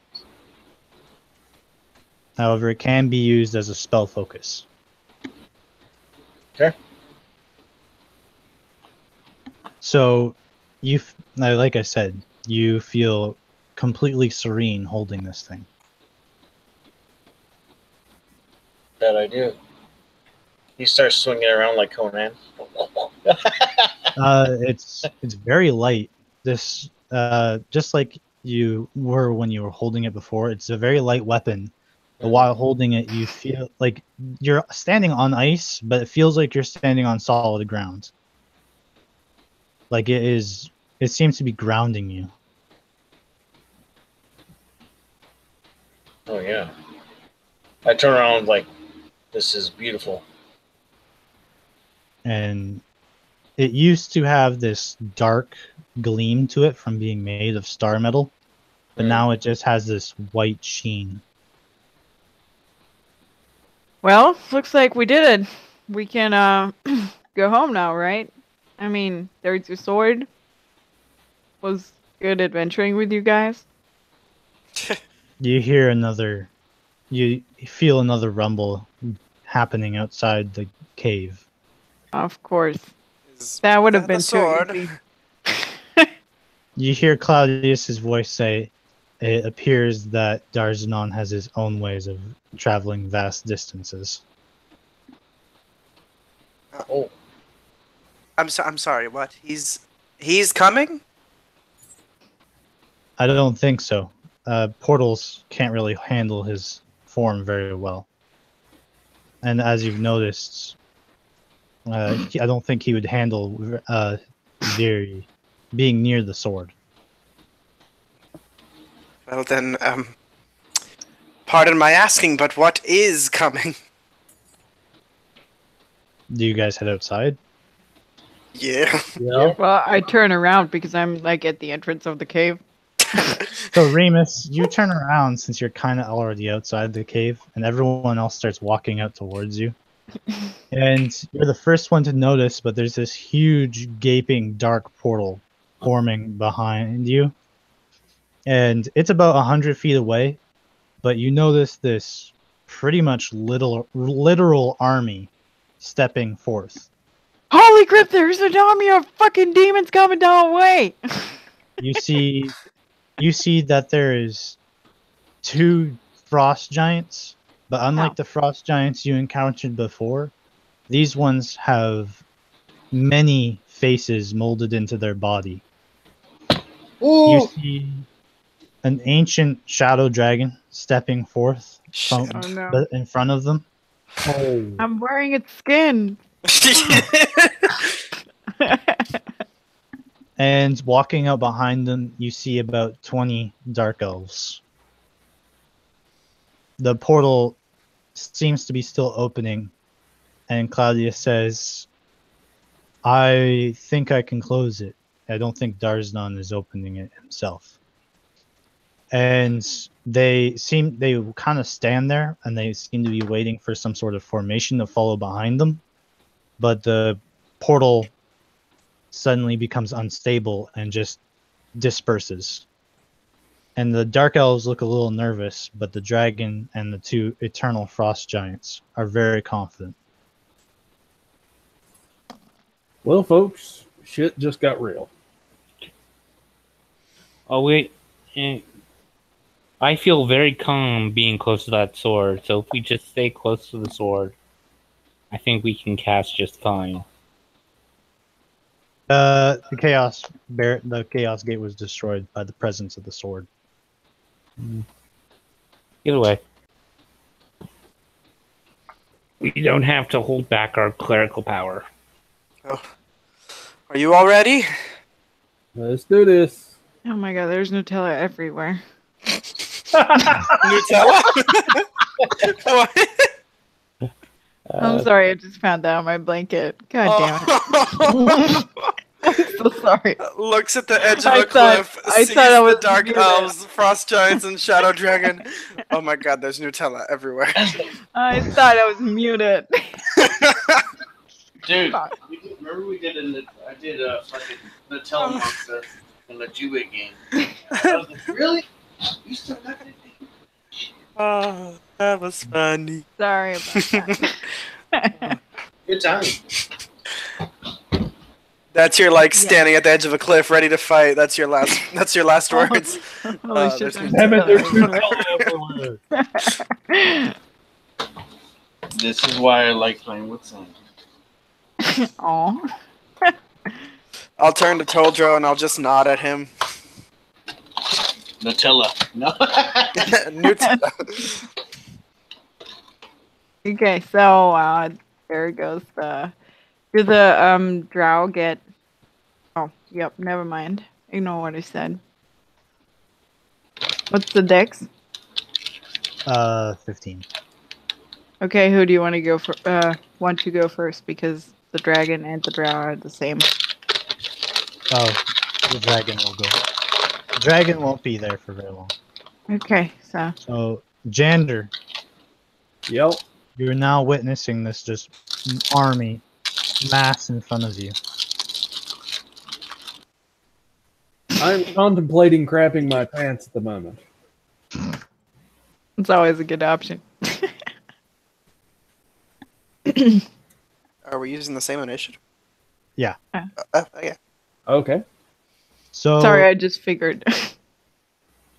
However, it can be used as a spell focus. Okay. So, like I said, you feel completely serene holding this thing. That I do. He starts swinging around like Conan. It's very light. This just like you were when you were holding it before. It's a very light weapon. But while holding it, you feel like you're standing on ice, but it feels like you're standing on solid ground. Like it seems to be grounding you. Oh yeah. I turn around like, this is beautiful. And it used to have this dark gleam to it from being made of star metal, but now it just has this white sheen. Well, looks like we did it. We can go home now, right? I mean, there's your sword. Was good adventuring with you guys. You feel another rumble happening outside the cave. Of course. That would have been the sword? too easy. You hear Claudius's voice say, "It appears that Darzanon has his own ways of traveling vast distances." Oh. I'm sorry. What? He's coming? I don't think so. Portals can't really handle his form very well. And as you've noticed, I don't think he would handle being near the sword. Well then, pardon my asking, but what is coming? Do you guys head outside? Yeah. Yeah. Well, I turn around because I'm like at the entrance of the cave. So Remus, you turn around since you're kind of already outside the cave, and everyone else starts walking out towards you. And you're the first one to notice, but there's this huge, gaping, dark portal forming behind you. And it's about 100 feet away, but you notice this pretty much literal army stepping forth. Holy crap, there's an army of fucking demons coming down the way! You see that there is 2 frost giants, but unlike the frost giants you encountered before, these ones have many faces molded into their body. Ooh. You see an ancient shadow dragon stepping forth Shit. Oh, no. in front of them. Oh. I'm wearing its skin. And walking out behind them, you see about 20 dark elves. the portal seems to be still opening, and Claudia says, I think I can close it. I don't think Darznan is opening it himself. And they kind of stand there, and they seem to be waiting for some sort of formation to follow behind them. But the portal suddenly becomes unstable and just disperses. And the Dark Elves look a little nervous, but the dragon and the two eternal frost giants are very confident. Well, folks, shit just got real. Oh wait, I feel very calm being close to that sword. So if we just stay close to the sword, I think we can cast just fine. The chaos gate was destroyed by the presence of the sword. Either way, we don't have to hold back our clerical power. Oh. Are you all ready? Let's do this. Oh my god, there's Nutella everywhere. Nutella? What? I'm sorry, I just found that on my blanket. God damn it. I'm so sorry. Looks at the edge of I a cliff, I sees thought I the was dark muted. elves, frost giants, and shadow dragon. Oh my god, there's Nutella everywhere. I thought I was muted. Dude, remember I did a fucking Nutella monster in the Jubei game. I was like, really? You still got that thing? Oh, that was funny. Sorry about that. Good time. That's your standing at the edge of a cliff, ready to fight. That's your last. That's your last words. Holy shit, there's there's Damn it, there's Nutella Nutella everywhere. This is why I like playing with Sam. Aw. I'll turn to Toldro and I'll just nod at him. Nutella. No. Nutella. Okay, so there goes the. Do the drow get? Oh, yep. Never mind. Ignore what I said. What's the dex? 15. Okay, who do you want to go for? Want to go first because the dragon and the drow are the same. Oh, the dragon will go. The dragon won't be there for very long. Okay, so So, Jander, Yep. you're now witnessing this just army mass in front of you. I'm contemplating crapping my pants at the moment. it's always a good option. Are we using the same initiative? Yeah. Yeah. Okay. So, Sorry, I just figured.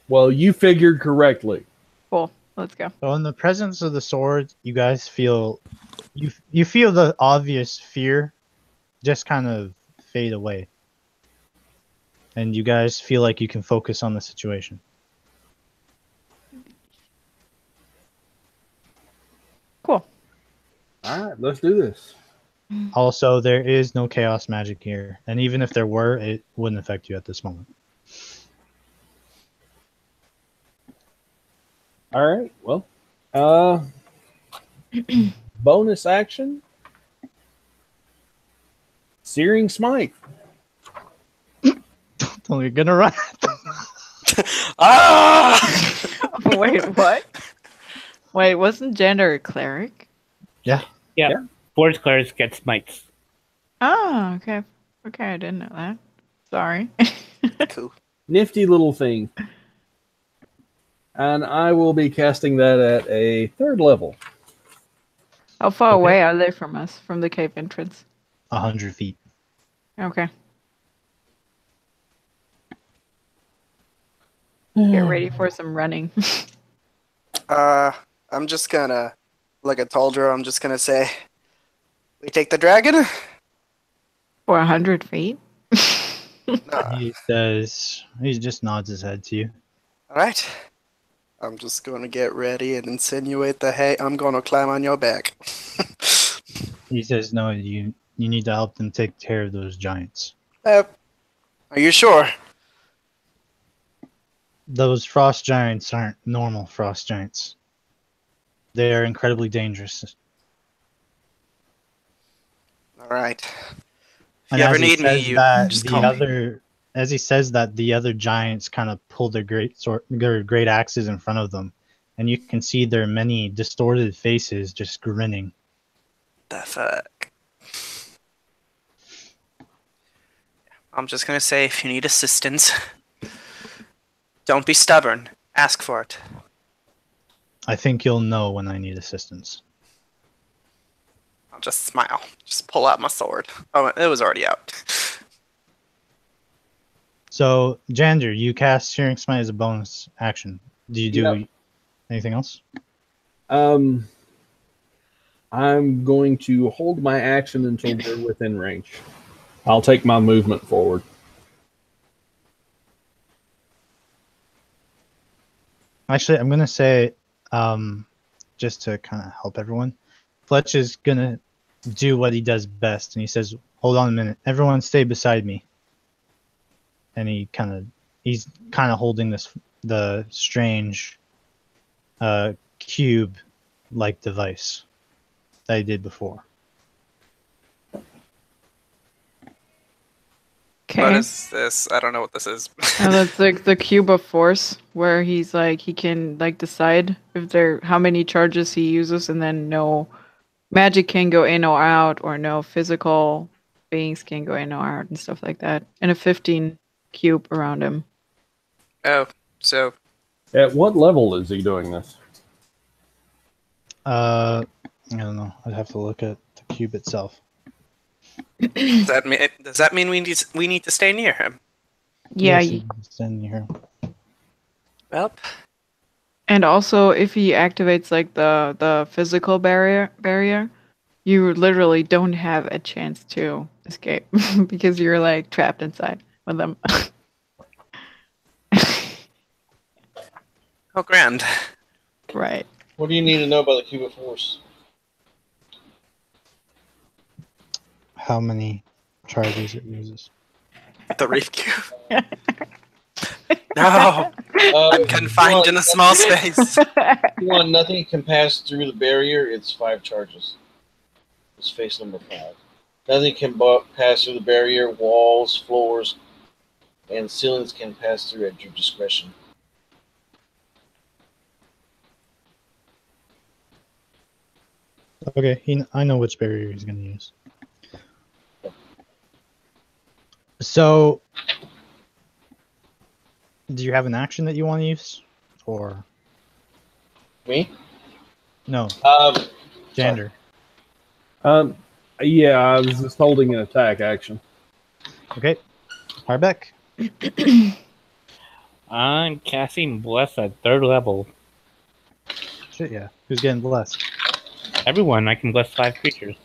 Well, you figured correctly. Cool. Let's go. so in the presence of the sword, you guys feel you feel the obvious fear just kind of fade away. And you guys feel like you can focus on the situation. Cool. All right, let's do this. Also, there is no chaos magic here, and even if there were, it wouldn't affect you at this moment. All right. Well, bonus action. Searing Smite. So you're gonna run. Ah! Wait, what? Wait, wasn't Jander a cleric? Yeah. Forge clerics get smites. Oh, okay. Okay, I didn't know that. Sorry. Cool. Nifty little thing. And I will be casting that at a 3rd level. How far Okay. away are they from us, from the cave entrance? 100 feet. Okay. Get ready for some running. I'm just gonna look at Toldro. I'm just gonna say, we take the dragon. For 100 feet? He says, he just nods his head to you. All right. I'm just gonna get ready and insinuate the hey, I'm gonna climb on your back. He says, no, you need to help them take care of those giants. Are you sure? Those frost giants aren't normal frost giants. They are incredibly dangerous. All right. If And you ever as he need me, says you that, just the call me. other, as he says that, the other giants kind of pull their great axes in front of them, and you can see their many distorted faces just grinning. The fuck. I'm just gonna say, if you need assistance, don't be stubborn. Ask for it. I think you'll know when I need assistance. I'll just smile. Just pull out my sword. Oh, it was already out. So, Jander, you cast Shearing Smite as a bonus action. Do you do anything else? I'm going to hold my action until they're within range. I'll take my movement forward. Actually, I'm going to say, just to kind of help everyone, Fletch is going to do what he does best. And he says, hold on a minute. Everyone stay beside me. And he's kind of holding the strange cube-like device that he did before. What Okay. is this? I don't know what this is. And that's like the cube of force, where he's like he can like decide if how many charges he uses, and then no magic can go in or out, or no physical beings can go in or out, and stuff like that. And a 15 cube around him. Oh, so At what level is he doing this? I don't know. I'd have to look at the cube itself. does that mean we need to stay near him? Yeah. Yes, he's standing here. Well, And also, if he activates like the physical barrier, you literally don't have a chance to escape because you're like trapped inside with them. oh grand. Right. What do you need to know about the cube of force? How many charges it uses? The reef cube. No, I'm confined in a small space. One, nothing can pass through the barrier. It's 5 charges. It's face number 5. Nothing can pass through the barrier. Walls, floors, and ceilings can pass through at your discretion. Okay, I know which barrier he's going to use. So, do you have an action that you want to use? Or, Me? no, Jander. Yeah, I was just holding an attack action. Okay, Harbeck. I'm casting Bless at 3rd level. Shit, yeah. Who's getting blessed? Everyone, I can bless 5 creatures.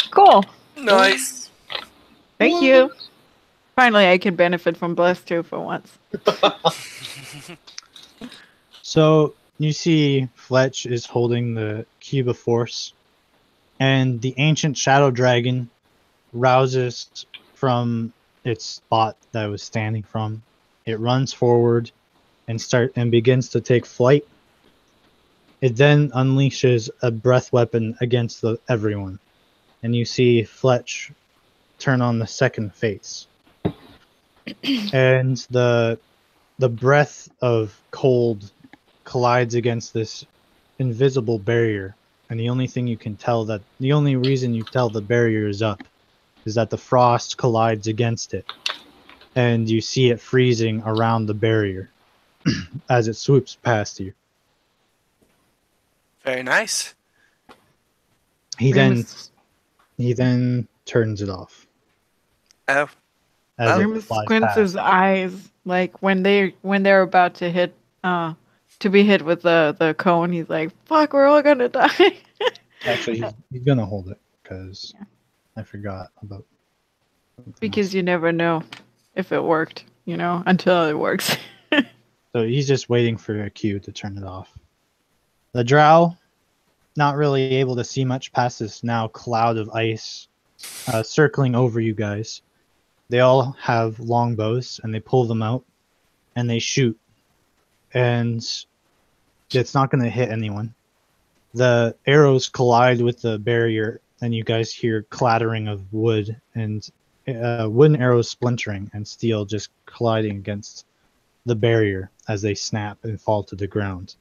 Cool. Nice. Thank you. Finally, I can benefit from Bless too for once. So, you see Fletch is holding the Cube of Force, and the ancient Shadow Dragon rouses from its spot that it was standing from. It runs forward and begins to take flight. It then unleashes a breath weapon against everyone, and you see Fletch turn on the second face. And the breath of cold collides against this invisible barrier, and the only reason you tell the barrier is up is that the frost collides against it, and you see it freezing around the barrier as it swoops past you. Very nice. He then turns it off. Oh, As it Remus flies squints past. his eyes like when they're about to hit to be hit with the cone. He's like, "Fuck, we're all gonna die." Actually, he's gonna hold it because I forgot about. Because you never know if it worked, until it works. So he's just waiting for a cue to turn it off. The drow, not really able to see much past this now cloud of ice circling over you guys. They all have long bows, and they pull them out, and they shoot. And it's not going to hit anyone. The arrows collide with the barrier, and you guys hear clattering of wood and wooden arrows splintering and steel just colliding against the barrier as they snap and fall to the ground.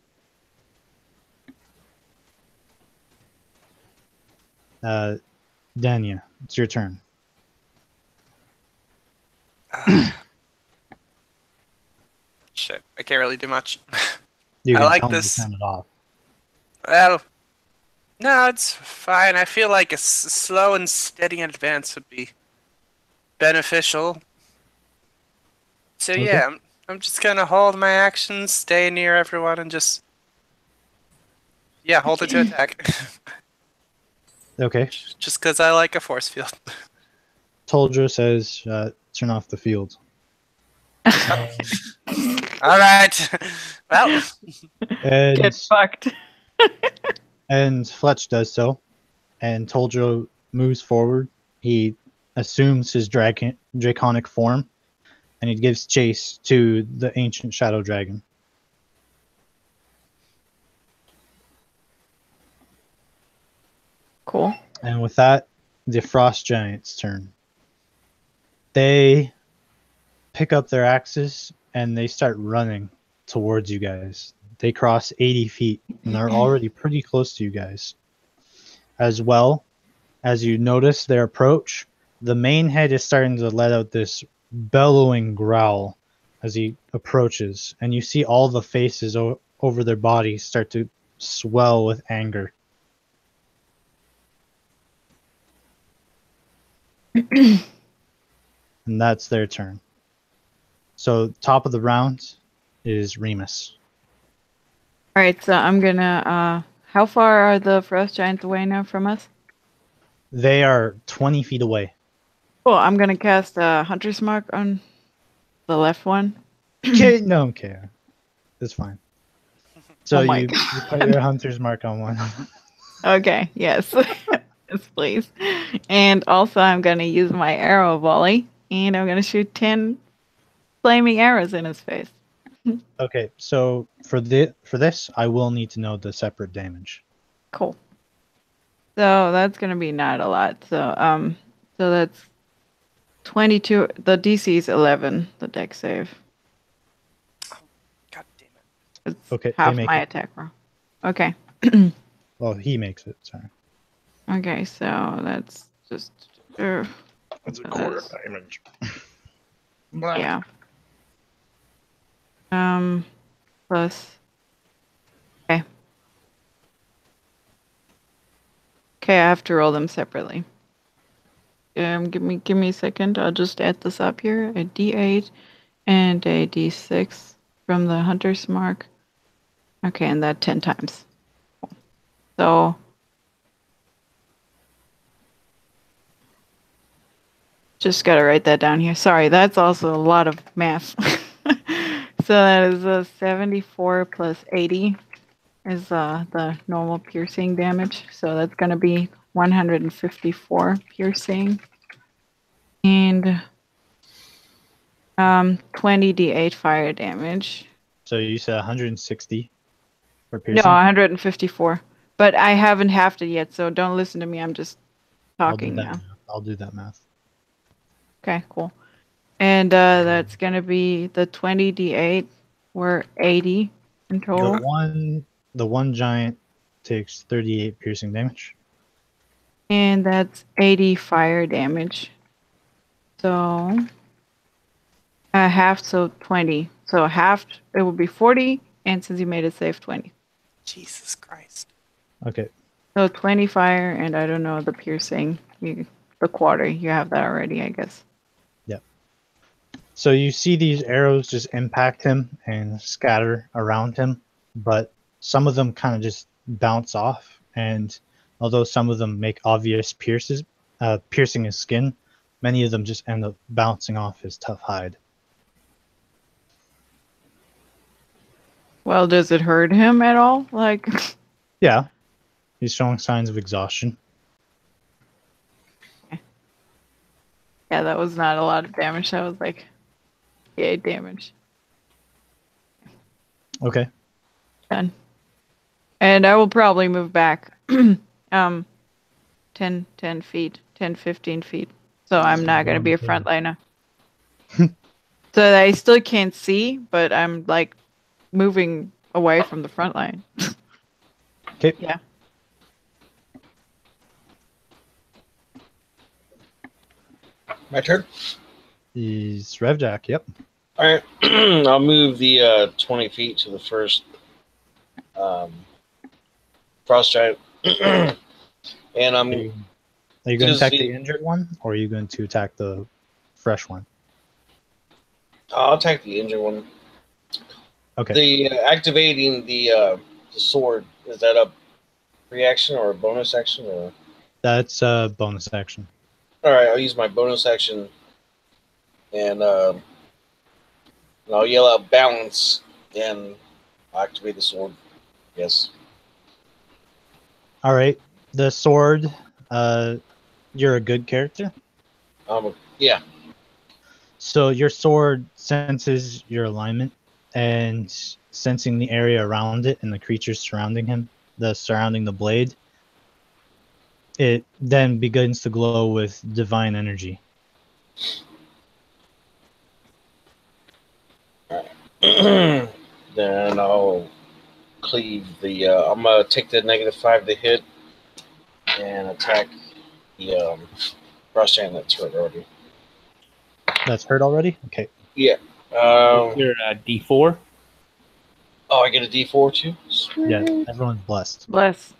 Danya, it's your turn. Shit, I can't really do much. You I can like tell me to this. turn it off. Well, no, it's fine. I feel like a slow and steady advance would be beneficial. So Okay. yeah, I'm just gonna hold my actions, stay near everyone, and just hold it to attack. Okay. Just because I like a force field. Toldro says turn off the field. All right. Well, And, Get fucked. and Fletch does so. And Toldro moves forward. He assumes his draconic form. And he gives chase to the ancient shadow dragon. Cool. And with that, the frost giant's turn. They pick up their axes and they start running towards you guys. They cross 80 feet and are already pretty close to you guys. As well, as you notice their approach, the main head is starting to let out this bellowing growl as he approaches, and you see all the faces over their bodies start to swell with anger. And that's their turn. So top of the round is Remus. All right, so I'm gonna. How far are the frost giants away now from us? They are 20 feet away. Cool. I'm gonna cast a hunter's mark on the left one. Okay, no, okay. It's fine. So Oh my you put your hunter's mark on one. Okay. Yes. Yes, please. And also, I'm gonna use my arrow volley, and I'm gonna shoot 10 flaming arrows in his face. Okay, so for this, I will need to know the separate damage. Cool. So that's gonna be not a lot. So that's 22. The DC is 11. The deck save. God damn it. It's Okay, they half make my it. attack roll. Okay. Well, he makes it. Sorry. Okay. So that's just. That's a quarter damage. Yeah. Plus. Okay. Okay, I have to roll them separately. Give me a second. I'll just add this up here. A D8 and a D6 from the hunter's mark. Okay, and that 10 times. So just gotta write that down here. Sorry, that's also a lot of math. So that is a 74 plus 80 is the normal piercing damage. So that's gonna be 154 piercing. And 20 D8 fire damage. So you said 160 for No, piercing? 154. But I haven't halved it yet, so don't listen to me. I'm just talking now. I'll do that math. Okay, cool. And that's gonna be the 20 D8 were 80 in total. The one giant takes 38 piercing damage. And that's 80 fire damage. So half, so 20. So half it would be 40, and since you made it safe, 20. Jesus Christ. Okay. So 20 fire, and I don't know the piercing. The quarter, you have that already, I guess. Yep. So you see these arrows just impact him and scatter around him, but some of them kind of just bounce off, and although some of them make obvious piercing his skin, many of them just end up bouncing off his tough hide. Well, does it hurt him at all? Like, Yeah, he's showing signs of exhaustion. yeah, that was not a lot of damage. That was like 8 damage. Okay. Done. And I will probably move back 10 feet, 10, 15 feet. So I'm not going to be a frontliner. So I still can't see, but I'm like moving away from the front line. Okay. Yeah. My turn. He's Revjack. Yep. All right, I'll move the 20 feet to the first frost giant, and I'm. Are you going to attack the injured one, or are you going to attack the fresh one? I'll attack the injured one. Okay. The activating the sword, is that a reaction or a bonus action? Or? That's a bonus action. All right, I'll use my bonus action, and I'll yell out balance, and I'll activate the sword. Yes. All right. The sword. You're a good character. Yeah. So your sword senses your alignment, and sensing the area around it and the creatures surrounding him, surrounding the blade, it then begins to glow with divine energy. Then I'll cleave the. I'm gonna take the -5 to hit, and attack the frost giant that's hurt already. That's hurt already? Okay. Yeah. You're D4. Oh, I get a D4 too. Yeah, everyone's blessed. Bless.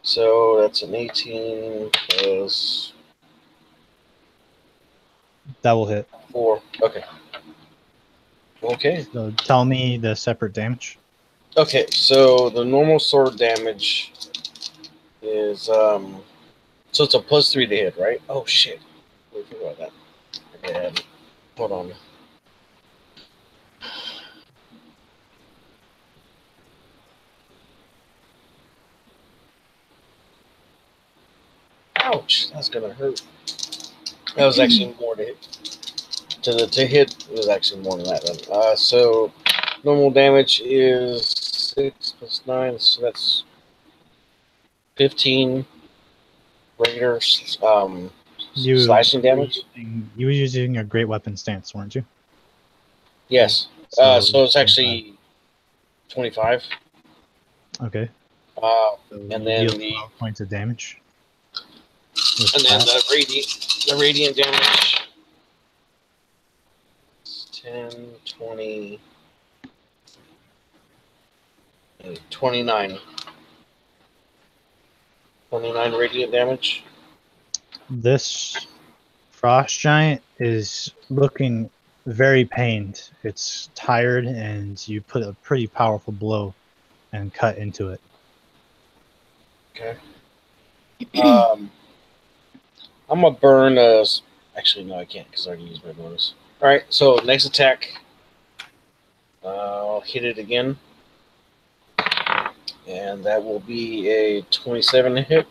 So that's an 18 plus That will hit. 4. Okay. Okay. So tell me the separate damage. Okay. So the normal sword damage is so it's a +3 to hit, right? Oh shit. Wait, think about that. Okay. Hold on. Ouch, that's gonna hurt. That was actually more to hit. To hit was actually more than that. So normal damage is 6 plus 9, so that's 15 regular slashing damage. You were using a great weapon stance, weren't you? Yes. So it's actually 25. Okay. So and then 12 points of damage. And then the radiant damage. 10, 20, 29. 29 radiant damage. This frost giant is looking very pained. It's tired, and you put a pretty powerful blow and cut into it. Okay. I'm gonna burn actually, no, I can't because I already used my bonus. All right, so next attack, I'll hit it again, and that will be a 27 to hit.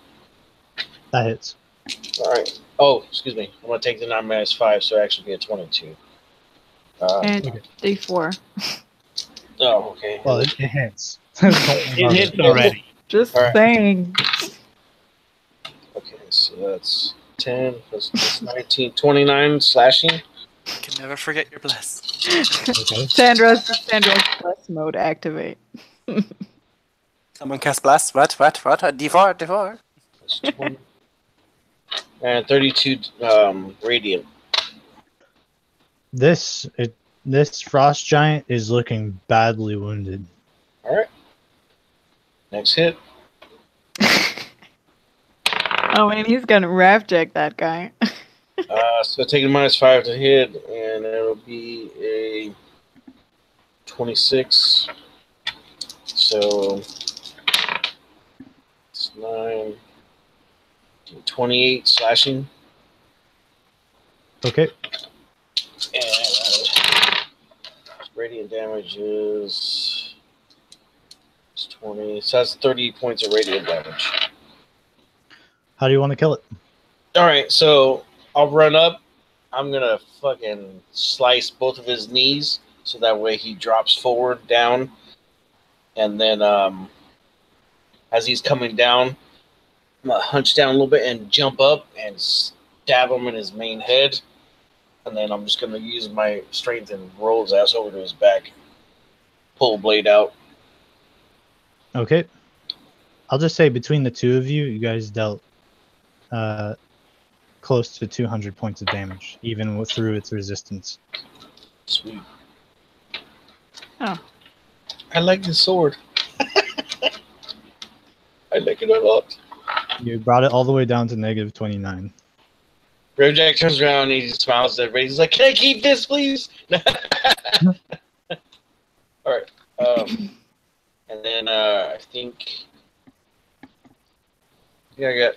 That hits. All right. Oh, excuse me. I'm gonna take the 9 minus 5, so it actually be a 22. And Okay. D4. Oh, okay. Well, it hits. It hits already. Just All right. saying. Okay, so that's 10 plus 19, 29 slashing. Can never forget your bless. Okay. Sandra's bless mode activate. Someone cast bless. What? D4. That's 20. And 32 radiant. This frost giant is looking badly wounded. All right. Next hit. Oh, and he's gonna rafjack that guy. So taking -5 to hit, and it'll be a 26. So it's 9, 28 slashing. Okay. And radiant damage is 20. So that's 30 points of radiant damage. How do you want to kill it? All right, so I'll run up. I'm gonna fucking slice both of his knees, so that way he drops forward down, and then as he's coming down, I'm gonna hunch down a little bit and jump up and stab him in his main head, and then I'm just gonna use my strength and roll his ass over to his back, pull blade out. Okay. I'll just say between the two of you, you guys dealt close to 200 points of damage, even through its resistance. Sweet. Oh. I like the sword. I like it a lot. You brought it all the way down to negative 29. Gravejack turns around and he smiles at everybody. He's like, "Can I keep this, please?" All right. And then I think. Yeah, I got.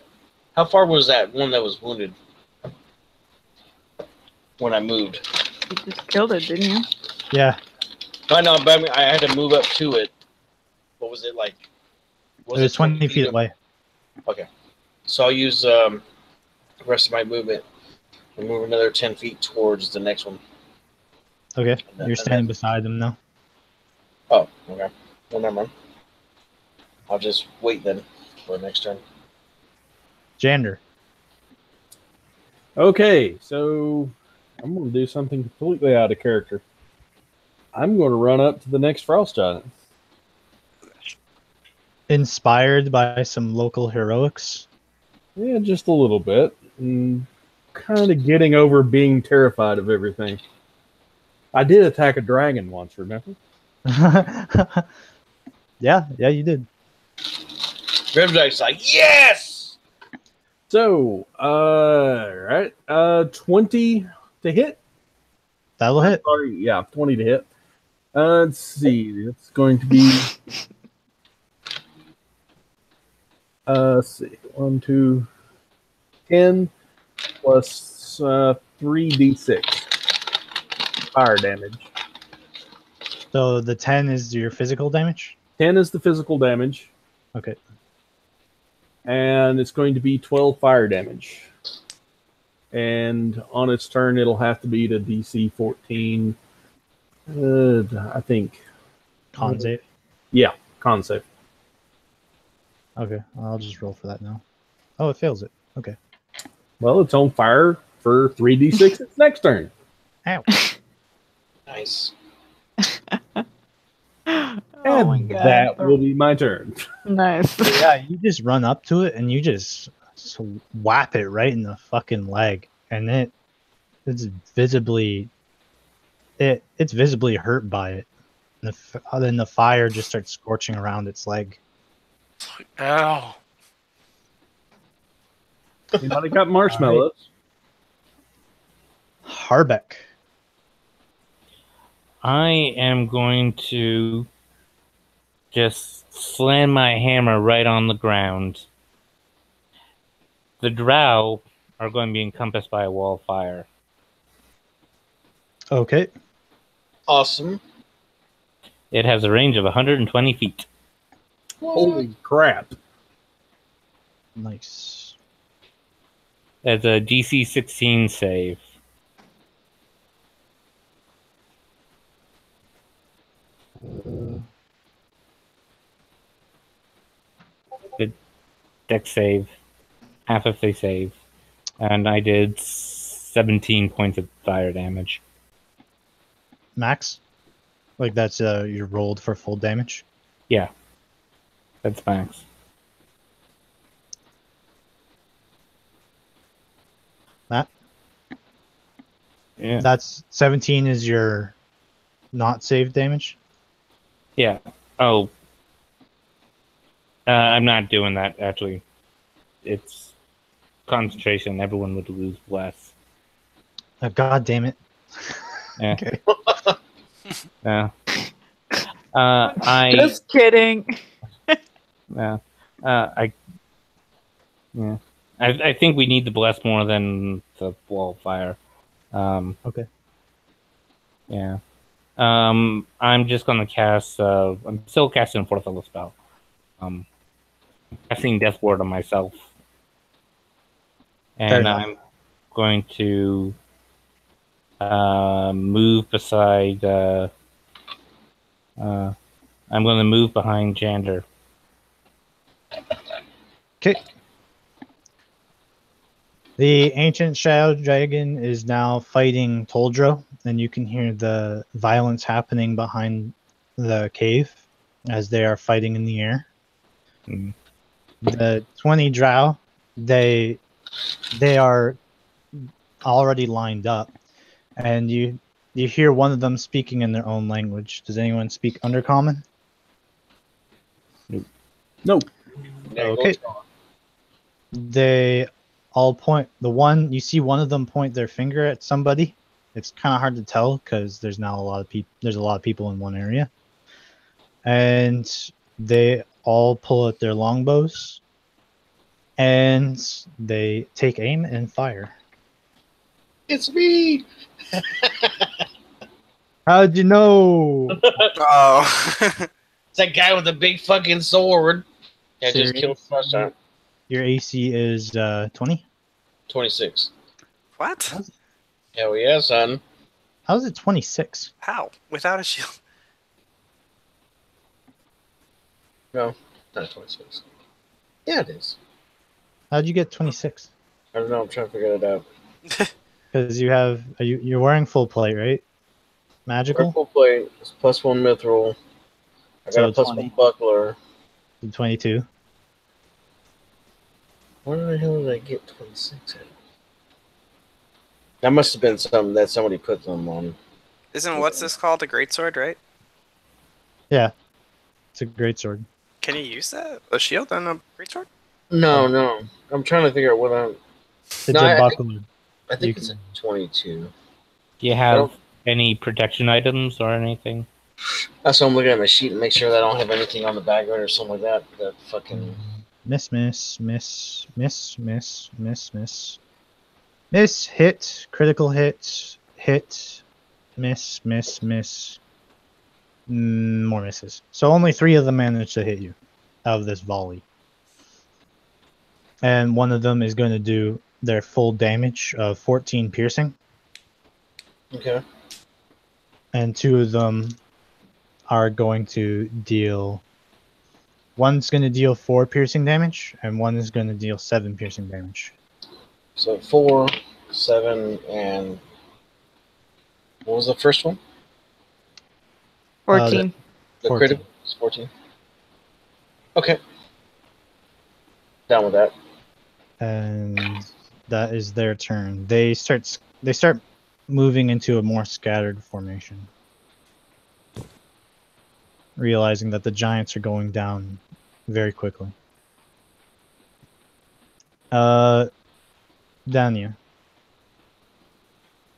How far was that one that was wounded when I moved? You just killed it, didn't you? Yeah. I know, but I mean, I had to move up to it. What was it like? It was 20 feet away. Okay. So I'll use the rest of my movement and move another 10 feet towards the next one. Okay. You're standing beside them now. Oh, okay. Well, never mind. I'll just wait then for the next turn. Jander. Okay, so I'm going to do something completely out of character. I'm going to run up to the next Frost Giant. Inspired by some local heroics. Yeah, just a little bit. And kind of getting over being terrified of everything. I did attack a dragon once, remember? Yeah, you did. Gravejack's like, yes! So, right, 20 to hit. That'll hit. Sorry, yeah, 20 to hit. Let's see, it's going to be. Let's see, 1, 2, 10 plus 3d6 fire damage. So the 10 is your physical damage? 10 is the physical damage. Okay. And it's going to be 12 fire damage. And on its turn, it'll have to beat a DC 14. I think. Con save? Yeah, con save. Okay, I'll just roll for that now. Oh, it fails it. Okay. Well, it's on fire for 3d6 its next turn. Ow. Nice. Oh my And god. that will be my turn. Nice. Yeah, you just run up to it and you just whap it right in the fucking leg, and it's visibly hurt by it. And then the fire just starts scorching around its leg. Ow. Anybody got marshmallows? Harbeck. I am going to just slam my hammer right on the ground. The drow are going to be encompassed by a wall of fire. Okay. Awesome. It has a range of 120 feet. Holy crap. Nice. That's a DC 16 save. Good deck save. Half if they save. And I did 17 points of fire damage. Max? Like that's you rolled for full damage? Yeah. That's max. Matt? Yeah. That's 17 is your not save damage? Yeah. Oh. I'm not doing that, actually. It's concentration. Everyone would lose less. God damn it. Yeah. Okay. Yeah. Just kidding. Yeah. I think we need the bless more than the wall of fire. Okay. Yeah. I'm just gonna cast. I'm still casting a fourth level spell. Casting Death Ward on myself, and I'm going to move beside I'm going to move behind Jander. Okay. The ancient shadow dragon is now fighting Toldro, and you can hear the violence happening behind the cave as they are fighting in the air. Mm. The 20 drow, they are already lined up, and you hear one of them speaking in their own language. Does anyone speak Undercommon? Nope. Okay. They all point. You see one of them point their finger at somebody. It's kind of hard to tell because there's now a lot of people. There's a lot of people in one area, and they all pull out their longbows, and they take aim and fire. It's me. How'd you know? Oh. It's that guy with the big fucking sword. I So just killed the first time. Your AC is 20. 26. What? Hell yeah, son. How's it 26? How? Without a shield? No, not 26. Yeah, it is. How'd you get 26? I don't know. I'm trying to figure it out. Because you're wearing full plate, right? Magical. Full plate. It's +1 mithril. I got So a +1 20. buckler. 22. Where the hell did I get 26 at? That must have been something that somebody put them on. Isn't what's this called? A greatsword, right? Yeah, it's a great sword. Can you use that? A shield and a greatsword? No, no. I'm trying to figure out what I'm. It's No, a buckler. I think You it's can- a 22. Do you have any protection items or anything? That's why I'm looking at my sheet and make sure that I don't have anything on the back of it or something like that. That fucking. Miss, hit, critical hit, miss. More misses. So only 3 of them managed to hit you out of this volley. And one of them is going to do their full damage of 14 piercing. Okay. And 2 of them are going to deal... One's going to deal 4 piercing damage, and one is going to deal 7 piercing damage. So 4, 7, and. What was the first one? 14. The 14. critical is 14. Okay. Down with that. And that is their turn. They start moving into a more scattered formation, realizing that the giants are going down very quickly. Dania.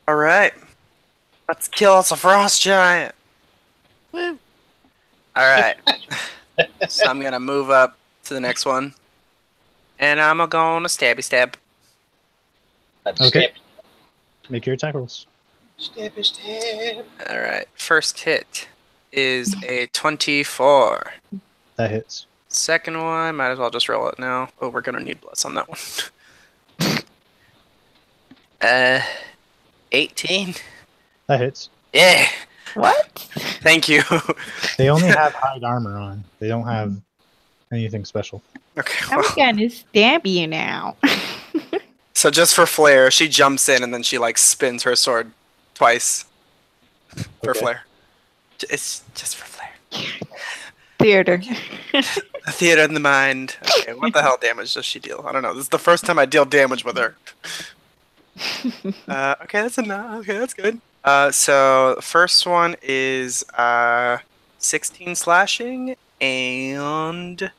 Alright. Let's kill us a frost giant. Woo. Alright. So I'm gonna move up to the next one. And I'm gonna stabby stab. Okay. Make your attack rolls. Stab. Alright. First hit is a 24. That hits. Second one, might as well just roll it now. Oh, we're gonna need bless on that one. 18. That hits. Yeah. What? Thank you. They only have hide armor on. They don't have anything special. Okay. I'm Well, gonna stab you now. so just for flair, she jumps in and then she like spins her sword twice for Okay. flair. It's just for flair. Theater. The theater in the mind. Okay, what the hell damage does she deal? I don't know. This is the first time I deal damage with her. Okay, that's enough. Okay, that's good. So the first one is 16 slashing and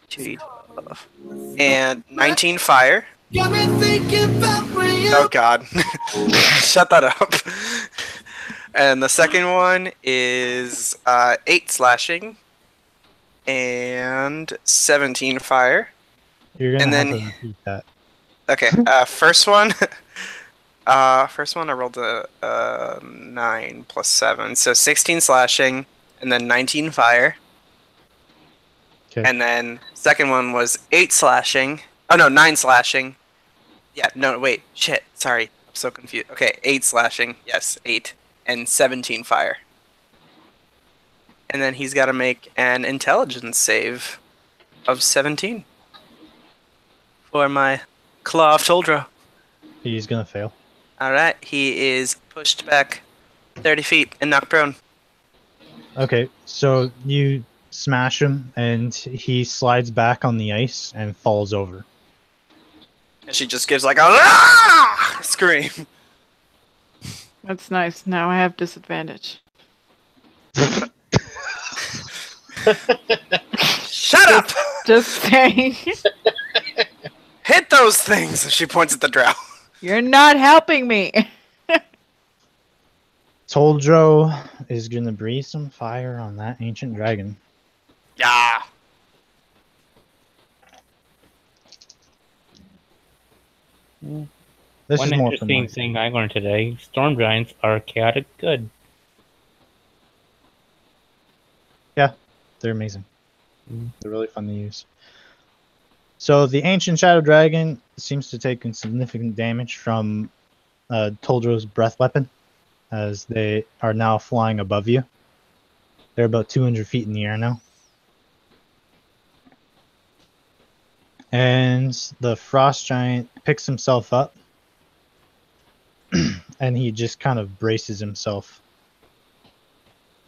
2d12 and 19 fire. Oh god. Shut that up. And the second one is 8 slashing and 17 fire. You're gonna And have then- to repeat that. Okay, first one. First one I rolled a 9 plus 7, so 16 slashing, and then 19 fire. Okay. And then second one was 8 slashing. Oh no, 9 slashing. Yeah, no, wait, shit, sorry, I'm so confused. Okay, 8 slashing, yes, 8, and 17 fire. And then he's got to make an intelligence save of 17 for my Claw of Toldro. He's gonna fail. Alright, he is pushed back 30 feet and knocked prone. Okay, so you smash him, and he slides back on the ice and falls over. And she just gives like a "Ah!" scream. That's nice. Now I have disadvantage. Shut up! Just saying. Hit those things! She points at the drow. You're not helping me. Toldro is gonna breathe some fire on that ancient dragon. Yeah. This One is more for interesting my thing I learned today: storm giants are chaotic good. They're amazing. They're really fun to use. So the ancient shadow dragon seems to take significant damage from Toldro's breath weapon, as they are now flying above you. They're about 200 feet in the air now. And the frost giant picks himself up, and he just kind of braces himself.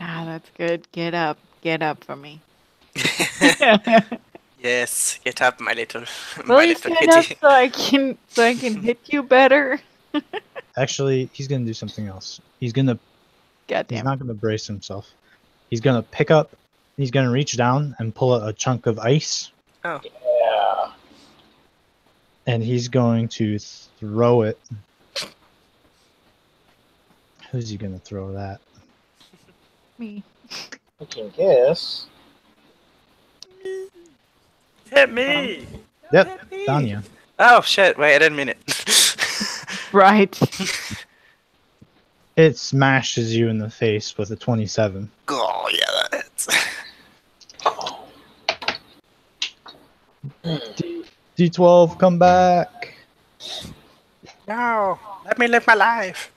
Ah, that's good. Get up for me. Yes, get up, my little Will you kitty. stand up so I can hit you better? Actually, he's gonna do something else. He's not gonna brace himself. He's gonna pick up. He's gonna reach down and pull out a chunk of ice. Oh. Yeah. And he's going to throw it. Who's he gonna throw that? Me. I can guess. Hit me! Yep, Hit me! Danya. Oh shit, wait, I didn't mean it. Right. It smashes you in the face with a 27. Oh yeah, that hits. D12, come back. No, let me live my life.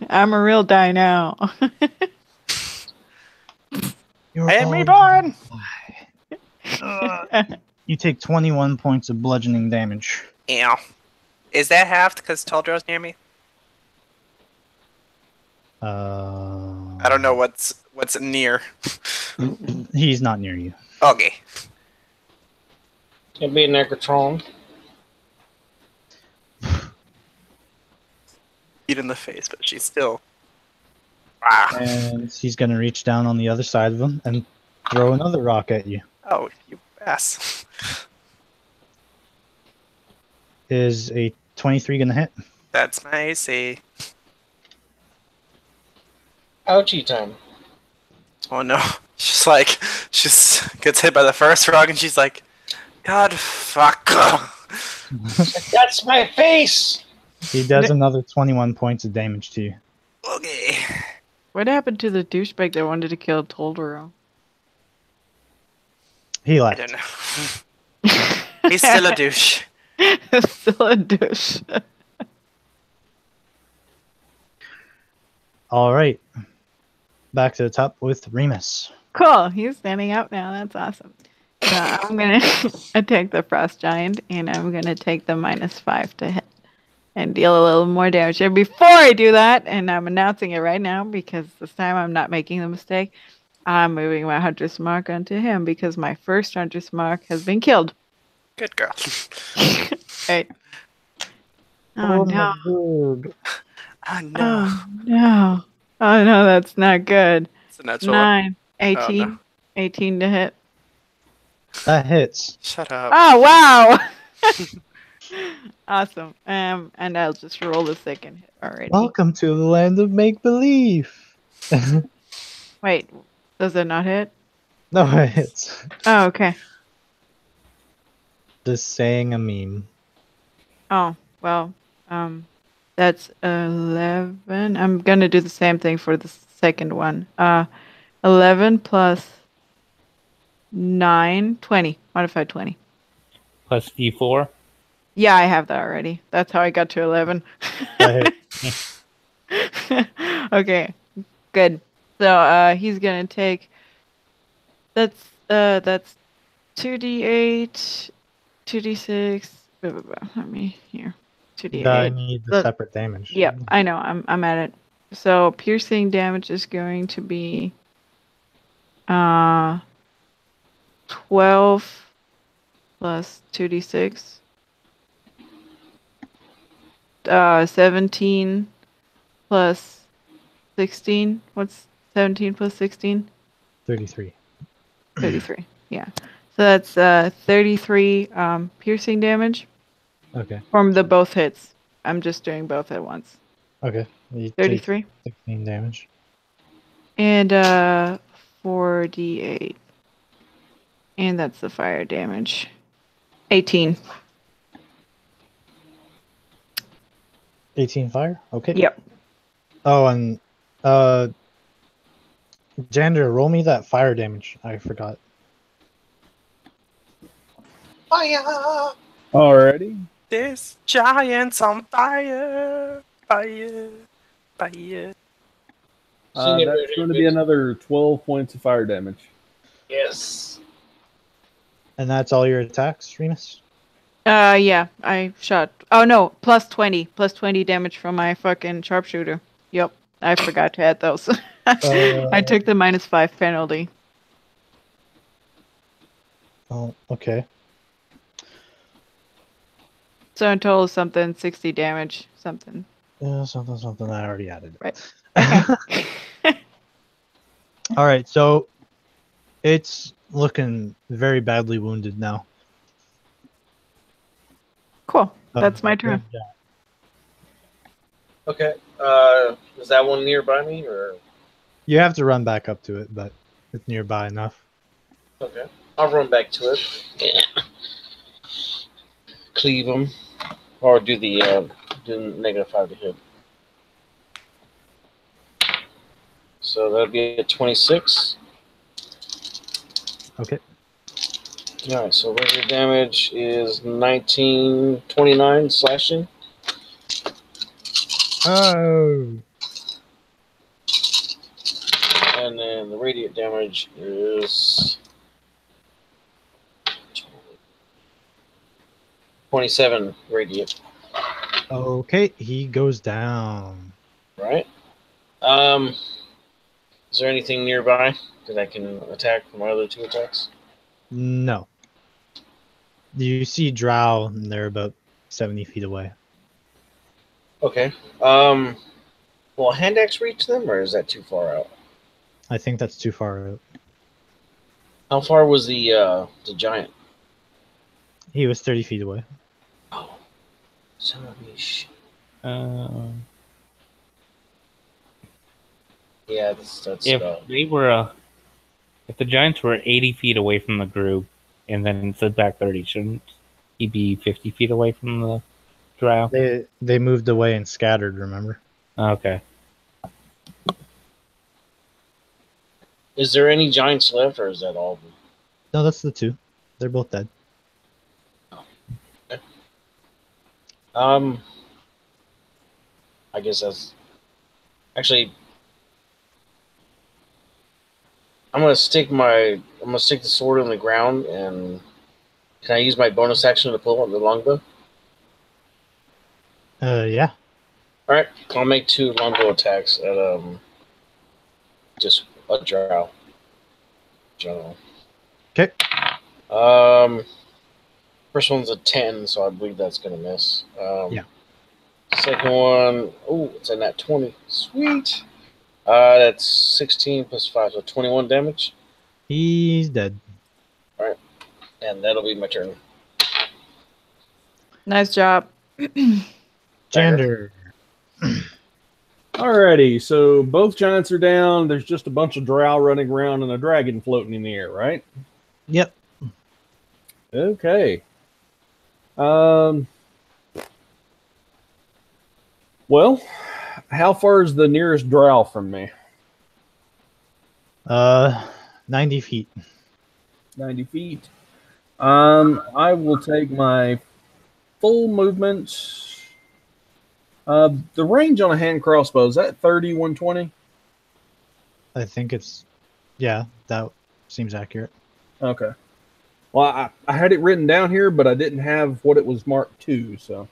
I'm a real die now. You're Hit all me, born! You take 21 points of bludgeoning damage. Ew. Is that halved because Toldro's near me? I don't know what's near. He's not near you. Okay. It'd be a Necrotron. Beat in the face, but she's still. Ah. And he's gonna reach down on the other side of him and throw another rock at you. Oh, you ass. Is a 23 gonna hit? That's my AC. Ouchie time. Oh no. She's like, she's gets hit by the first frog and she's like, God fuck. That's my face! He does another 21 points of damage to you. Okay. What happened to the douchebag that wanted to kill Toldro? He I left. don't know. He's still a douche. Still a douche. All right. Back to the top with Remus. Cool. He's standing up now. That's awesome. So I'm going to attack the frost giant, and I'm going to take the -5 to hit and deal a little more damage. And before I do that, and I'm announcing it right now because this time I'm not making the mistake, I'm moving my Hunter's Mark onto him because my first Hunter's Mark has been killed. Good girl. Right. Oh, no. Good. Oh no. Oh, no. Oh, no, that's not good. It's a natural one. 9, 18. Oh, no. 18 to hit. That hits. Shut up. Oh, wow. Awesome. And I'll just roll the second hit already. Welcome to the land of make-believe. Wait, does it not hit? No, it hits. Oh, okay. Just saying a meme. Oh, well, that's 11. I'm gonna do the same thing for the second one. 11 plus 9, 20. Modified 20. Plus D4. Yeah, I have that already. That's how I got to 11. That hit. Okay, good. So he's gonna take that's 2d8, 2d6. Let me here. I 2d8. need the Look, separate damage. yep, I know. I'm at it. So piercing damage is going to be 12 plus 2d6. 17 plus 16. What's 17 plus 16? 33. 33. Yeah. So that's 33 piercing damage Okay. from the both hits. I'm just doing both at once. Okay. You take 33. 16 damage. And 4d8. And that's the fire damage. 18. 18 fire? Okay. Yep. Oh, and Jander, roll me that fire damage. I forgot. Fire! Alrighty. This giant's on fire, fire, fire. That's going to be another 12 points of fire damage. Yes. And that's all your attacks, Remus? Yeah, I shot. Oh no, plus 20 damage from my fucking sharpshooter. Yep, I forgot to add those. I took the -5 penalty. Oh, okay. So in total, something 60 damage, something. Yeah, something. I already added. Right. Okay. All right, so it's looking very badly wounded now. Cool. That's my turn. Yeah. Okay. Is that one nearby me, or? You have to run back up to it, but it's nearby enough. Okay. I'll run back to it. Yeah. Cleave them, or do the -5 to hit. So that'd be a 26. Okay. All right. So regular damage is 1929 slashing. Oh. And then the radiant damage is 27 radiant. Okay, he goes down. Right. Is there anything nearby that I can attack for my other 2 attacks? No. You see Drow, and they're about 70 feet away. Okay. Will hand axe reach them, or is that too far out? I think that's too far out. How far was the giant? He was 30 feet away. Oh, son of a sh. Yeah, that's If they were, if the Giants were 80 feet away from the group, and then stood back 30, shouldn't he be 50 feet away from the Drow? They moved away and scattered, remember? Okay. Is there any giants left, or is that all of them? No, that's the 2. They're both dead. Okay. I guess that's actually. I'm gonna stick the sword in the ground, and can I use my bonus action to pull out the longbow? Yeah. All right, I'll make 2 longbow attacks at just a drow. General. Okay. First one's a 10, so I believe that's gonna miss. Yeah. Second one, oh, it's a nat 20. Sweet. That's 16 plus 5, so 21 damage. He's dead. All right, and that'll be my turn. Nice job. Jander. Alrighty, so both giants are down. There's just a bunch of drow running around and a dragon floating in the air, right? Yep. Okay. Well, how far is the nearest drow from me? 90 feet. 90 feet. I will take my full movement. The range on a hand crossbow, is that 30, 120? I think it's, yeah, that seems accurate. Okay. Well, I had it written down here, but I didn't have what it was marked to. So.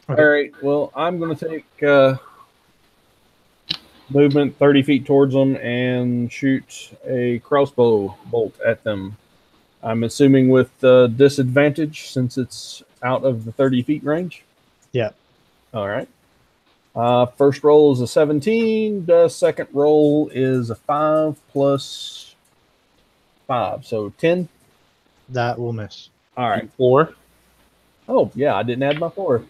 Okay. All right. Well, I'm going to take movement 30 feet towards them and shoot a crossbow bolt at them. I'm assuming with disadvantage since it's out of the 30 feet range. Yeah. All right. First roll is a 17. The second roll is a 5 plus 5, so 10. That will miss. All right. 4. Oh, yeah, I didn't add my 4.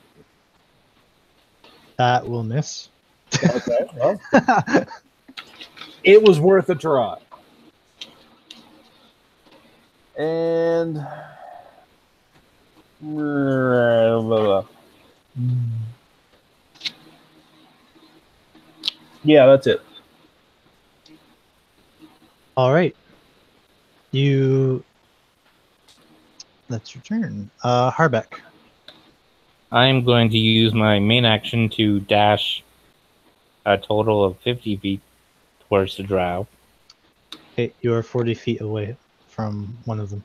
That will miss. Okay, well, it was worth a try. And yeah, that's it. All right. That's your turn. Harbeck. I'm going to use my main action to dash a total of 50 feet towards the drow. Okay, you're 40 feet away from one of them.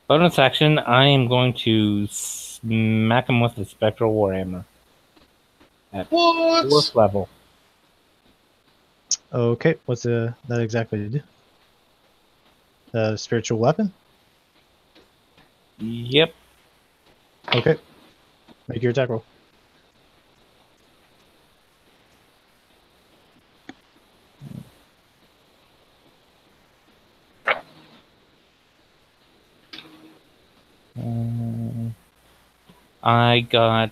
Bonus action, I am going to smack him with the Spectral Warhammer. At What? 4th level. Okay, what's that exactly do? The spiritual weapon? Yep. Okay. Make your attack roll. I got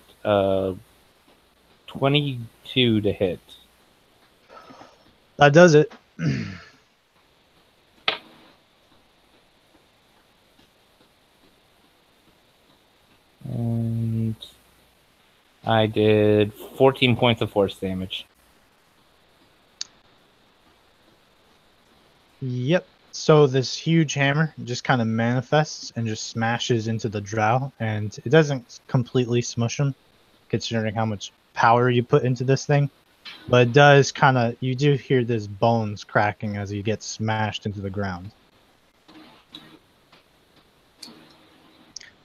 22 to hit. That does it. And I did 14 points of force damage. Yep. So this huge hammer just kind of manifests and just smashes into the drow, and it doesn't completely smush him, considering how much power you put into this thing. But it does kind of, you do hear this bones cracking as he gets smashed into the ground.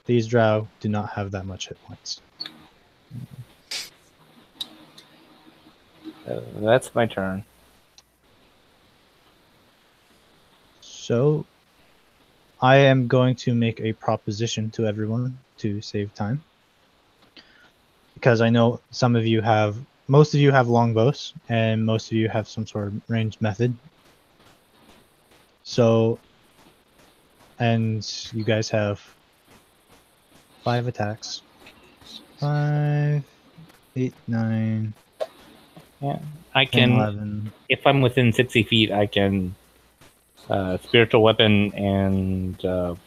These drow do not have that much hit points. That's my turn. So I am going to make a proposition to everyone to save time, because I know most of you have longbows, and most of you have some sort of ranged method. So, and you guys have 5 attacks. 5, 8, 9, Yeah, I 10, can. 11. If I'm within 60 feet, I can spiritual weapon and the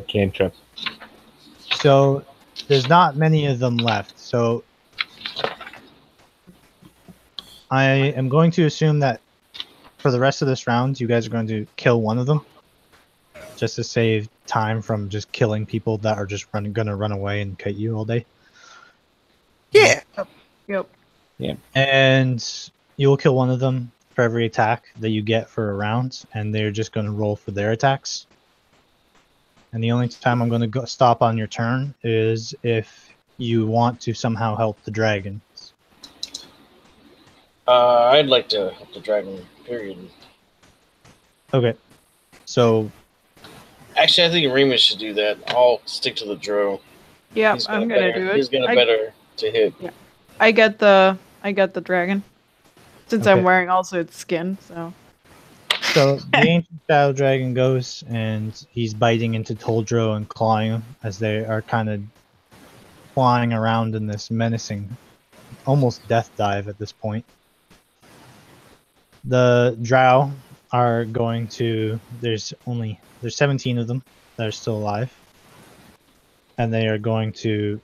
cantrip. So there's not many of them left. So I am going to assume that for the rest of this round, you guys are going to kill one of them, just to save time from just killing people that are just going to run away and kite you all day. Yeah. Yep. And you will kill one of them for every attack that you get for a round, and they're just going to roll for their attacks. And the only time I'm going to stop on your turn is if you want to somehow help the dragon. I'd like to help the dragon, period. Okay. So, Actually, I think Remus should do that. I'll stick to the Drow. Yep, He's got I'm gonna better- do it. He's got a better to hit. I get the dragon. Since I'm Okay. wearing also its skin, so So the ancient shadow dragon goes, and he's biting into Toldro and clawing him as they are kind of flying around in this menacing, almost death dive at this point. The drow are going to. There's 17 of them that are still alive, and they are going to.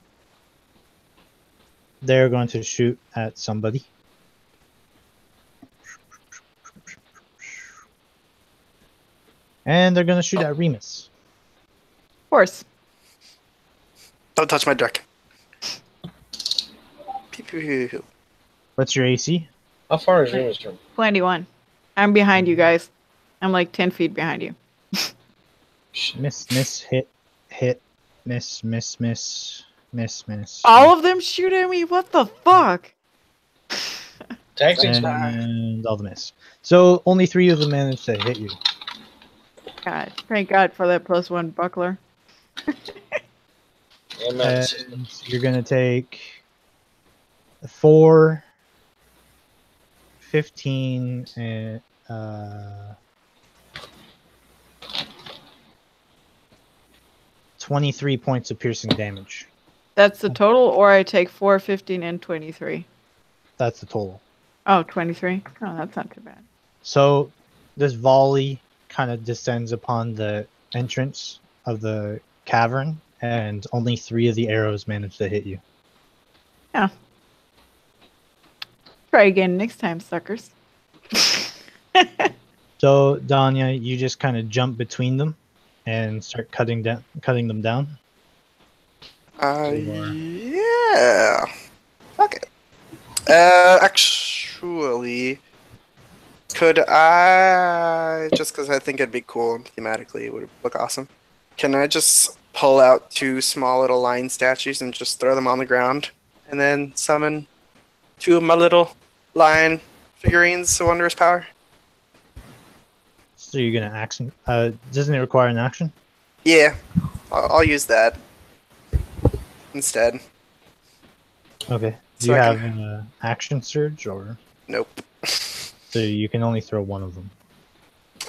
They're going to shoot at somebody. And they're going to shoot at Remus. horse. Don't touch my deck. Pew, pew, pew, pew. What's your AC? How far is Remus from? 21. I'm behind you guys. I'm like 10 feet behind you. Miss, hit, miss, miss. All of them shoot at me? What the fuck? Tactics. And all the miss. So only 3 of them managed to hit you. God, thank God for that +1 buckler. Yeah, man. And you're gonna take 4, 15, and 23 points of piercing damage. That's the total, or I take 4, 15, and 23? That's the total. Oh, 23? Oh, that's not too bad. So this volley kind of descends upon the entrance of the cavern, and only 3 of the arrows manage to hit you. Yeah. Try again next time, suckers. So Danya, you just kind of jump between them and start cutting them down. Yeah. Okay. Actually, could I, just because I think it'd be cool thematically, it would look awesome, can I just pull out 2 small little lion statues and just throw them on the ground and then summon 2 of my little lion figurines of wondrous power? So you're gonna action. Doesn't it require an action? Yeah, I'll use that instead. Okay. Do So you I have can- an action surge, or Nope. so you can only throw one of them?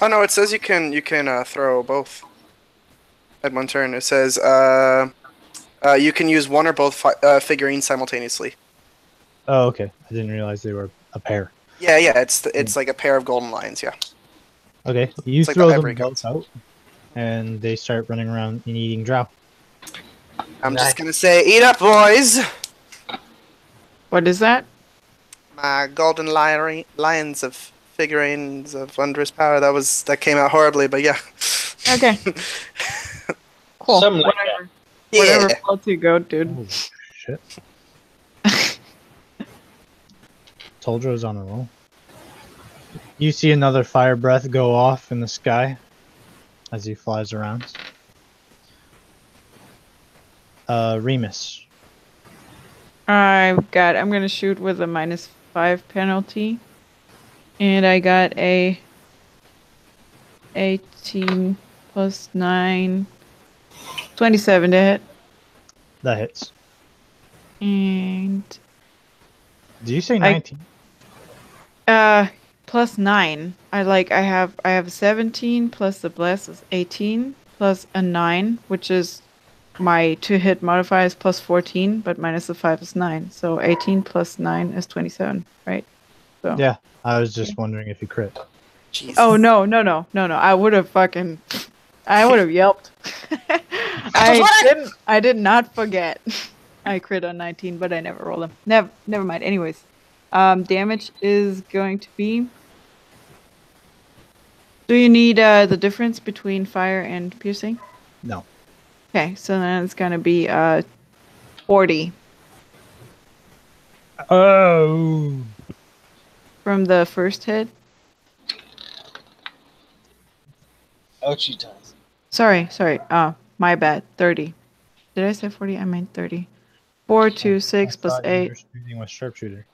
Oh no, it says you can throw both at one turn. It says you can use one or both figurines simultaneously. Oh, okay. I didn't realize they were a pair. Yeah, it's like a pair of golden lions. Yeah. Okay, you It's like throw the them hybrid both out, and they start running around and eating drow. I'm just gonna say, eat up, boys. What is that? My golden lions of figurines of wondrous power. That came out horribly, but yeah. Okay. Cool. Something like Whatever. Yeah. Whatever floats your goat, dude. Oh shit! Toldro's on a roll. You see another fire breath go off in the sky as he flies around. Remus. I'm gonna shoot with a -5 penalty. And I got a 18 plus 9, 27 to hit. That hits. And Did you say 19? plus 9. I have 17 plus the bless is 18 plus a 9, which is my 2-hit modifier is plus 14, but minus the 5 is 9. So 18 plus 9 is 27, right? So Yeah, I was just wondering if you crit. Jesus. Oh no. I would have yelped. I did not forget. I crit on 19, but I never rolled them. Never mind. Anyways, damage is going to be. Do you need the difference between fire and piercing? No. Okay, so then it's gonna be 40 Oh. from the first hit. ouchie time. Sorry. My bad. 30. Did I say 40? I meant 30. 4, 2, 6 plus 8. You're shooting with sharpshooter.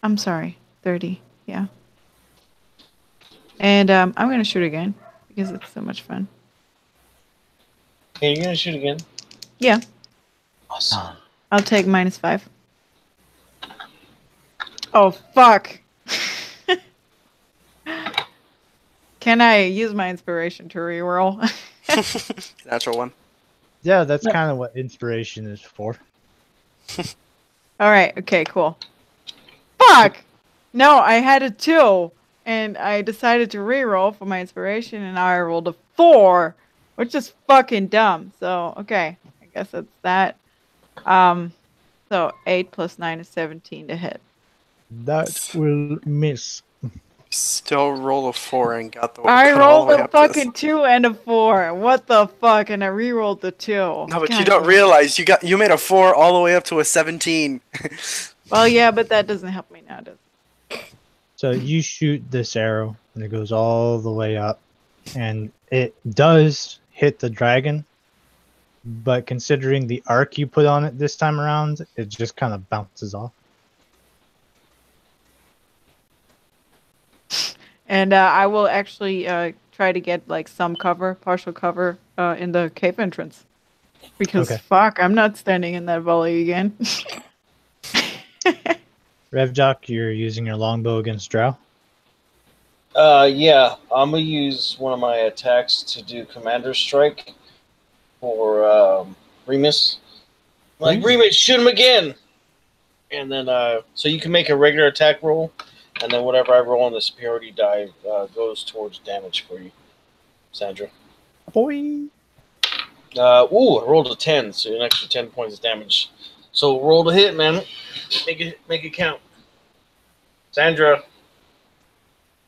I'm sorry. 30. Yeah. And I'm gonna shoot again because it's so much fun. Hey, you're gonna shoot again? Yeah. Awesome. I'll take -5. Oh fuck. Can I use my inspiration to reroll? Natural one. Yeah, that's kind of what inspiration is for. Alright, okay, cool. Fuck! No, I had a 2, and I decided to reroll for my inspiration, and I rolled a 4, which is fucking dumb. So, okay, I guess that's that. So 8 plus 9 is 17 to hit. That will miss. Still roll a 4 and got the. I cut all rolled the way a up to this. fucking 2 and a 4. What the fuck? And I rerolled the 2. No, but you God don't damn. realize you made a 4 all the way up to a 17. Well, yeah, but that doesn't help me now, does it? So you shoot this arrow, and it goes all the way up, and it does hit the dragon. But considering the arc you put on it this time around, it just kind of bounces off. And I will actually try to get like some cover, partial cover, in the cave entrance. Because Okay. fuck, I'm not standing in that volley again. Revjock, you're using your longbow against Drow. Yeah, I'm gonna use one of my attacks to do Commander Strike for Remus. Like, Remus, shoot him again! And then, so you can make a regular attack roll, and then whatever I roll on the superiority die goes towards damage for you, Sandra. Boy. I rolled a 10, so an extra 10 points of damage. So roll to hit, man. Make it count. Sandra.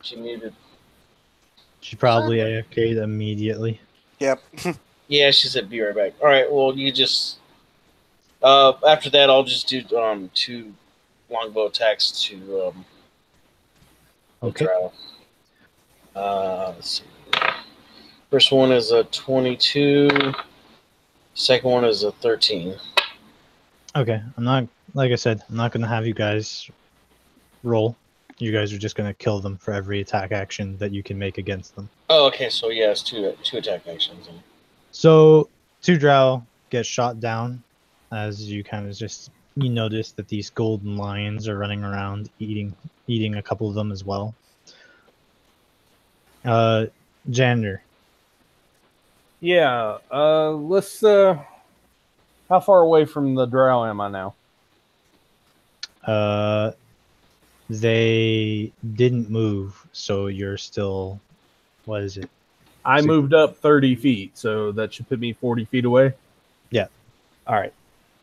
She muted. She probably AFK'd immediately. Yep. Yeah, she said be right back. All right, well, you just... after that, I'll just do 2 longbow attacks to... Okay. Let's see. First one is a 22. Second one is a 13. Okay. I'm not, like I said, I'm not going to have you guys roll. You guys are just going to kill them for every attack action that you can make against them. Oh, okay, so yeah, it's two attack actions. So 2 Drow get shot down as you kind of you notice that these golden lions are running around eating a couple of them as well. Jander. Yeah. Let's. How far away from the drow am I now? They didn't move, so you're still. What is it? I moved up 30 feet, so that should put me 40 feet away. Yeah. All right.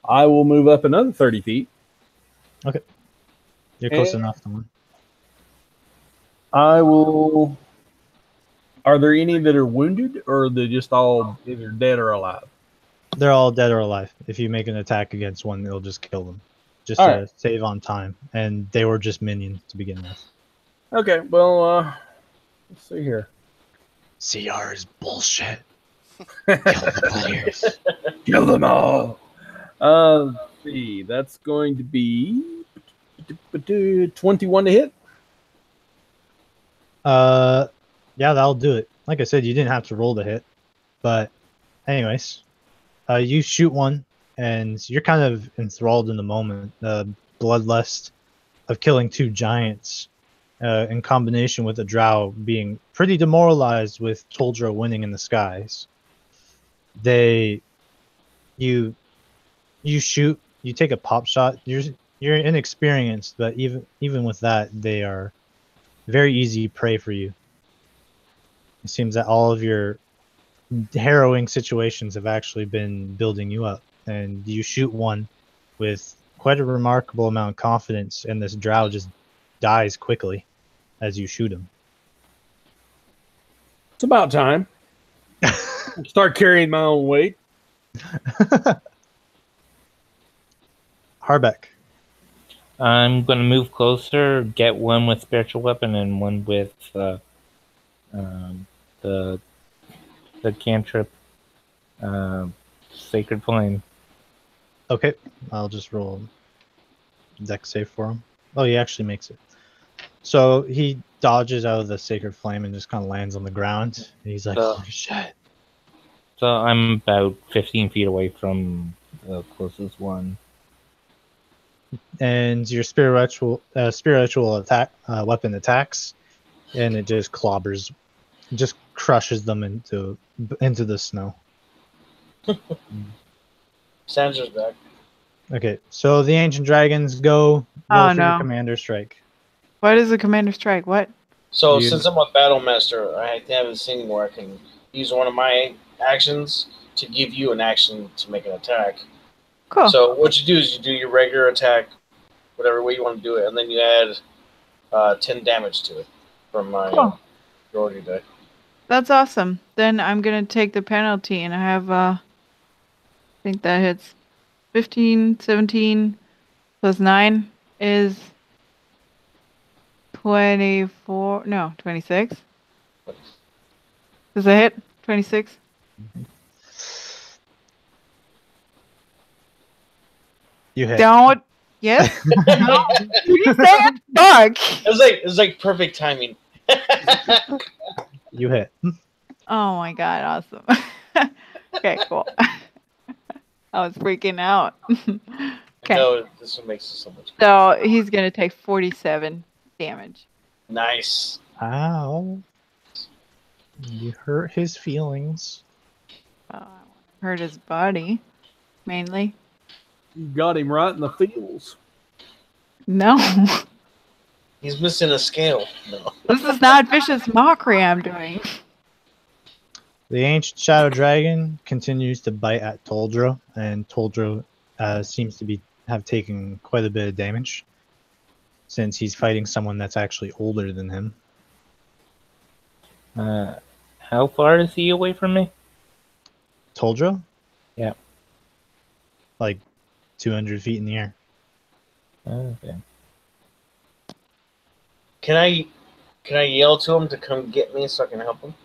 I will move up another 30 feet. Okay. You're close enough to one. I will. Are there any that are wounded, or are they just all either dead or alive? They're all dead or alive. If you make an attack against one, it'll just kill them. Just All to right. save on time. And they were just minions to begin with. Okay, well, let's see here. CR is bullshit. Kill the players. Kill them all. Let's see. That's going to be 21 to hit. Yeah, that'll do it. Like I said, you didn't have to roll the hit. But anyways, you shoot one, and you're kind of enthralled in the moment. The bloodlust of killing 2 giants, in combination with the drow being pretty demoralized with Toldro winning in the skies. You shoot, you take a pop shot. You're inexperienced, but even with that, they are very easy prey for you. It seems that all of your harrowing situations have actually been building you up, and you shoot one with quite a remarkable amount of confidence, and this drow just dies quickly as you shoot him. It's about time. Start carrying my own weight. Harbeck. I'm going to move closer, get one with spiritual weapon and one with the cantrip sacred flame. Okay, I'll just roll dex save for him. Oh, he actually makes it. So he dodges out of the sacred flame and just kind of lands on the ground. And he's like, holy shit. So I'm about 15 feet away from the closest one. And your spiritual attack weapon attacks, and it just clobbers, just crushes them into the snow. Sandra's back. Okay, so the ancient dragons go roll for your commander strike. What is a commander strike? What? So since I'm a battle master, I have this thing where I can use one of my actions to give you an action to make an attack. Cool. So what you do is you do your regular attack, whatever way you want to do it, and then you add 10 damage to it from my priority die. That's awesome. Then I'm going to take the penalty, and I have, I think that hits 15, 17, plus 9. is 24. No, 26. Does that hit? 26. You hit. Don't. Yes. No. You say it. Fuck. It was like perfect timing. You hit. Oh my god, awesome. Okay, cool. I was freaking out. Okay. No, this one makes it so much. So he's gonna take 47 damage. Nice. Ow. You hurt his feelings. Hurt his body, mainly. You got him right in the feels. No. He's missing a scale. No. This is not vicious mockery I'm doing. The ancient shadow dragon continues to bite at Toldro, and Toldro seems to have taken quite a bit of damage since he's fighting someone that's actually older than him. How far is he away from me? Toldro? Yeah. Like 200 feet in the air. Okay. Can I yell to him to come get me so I can help him?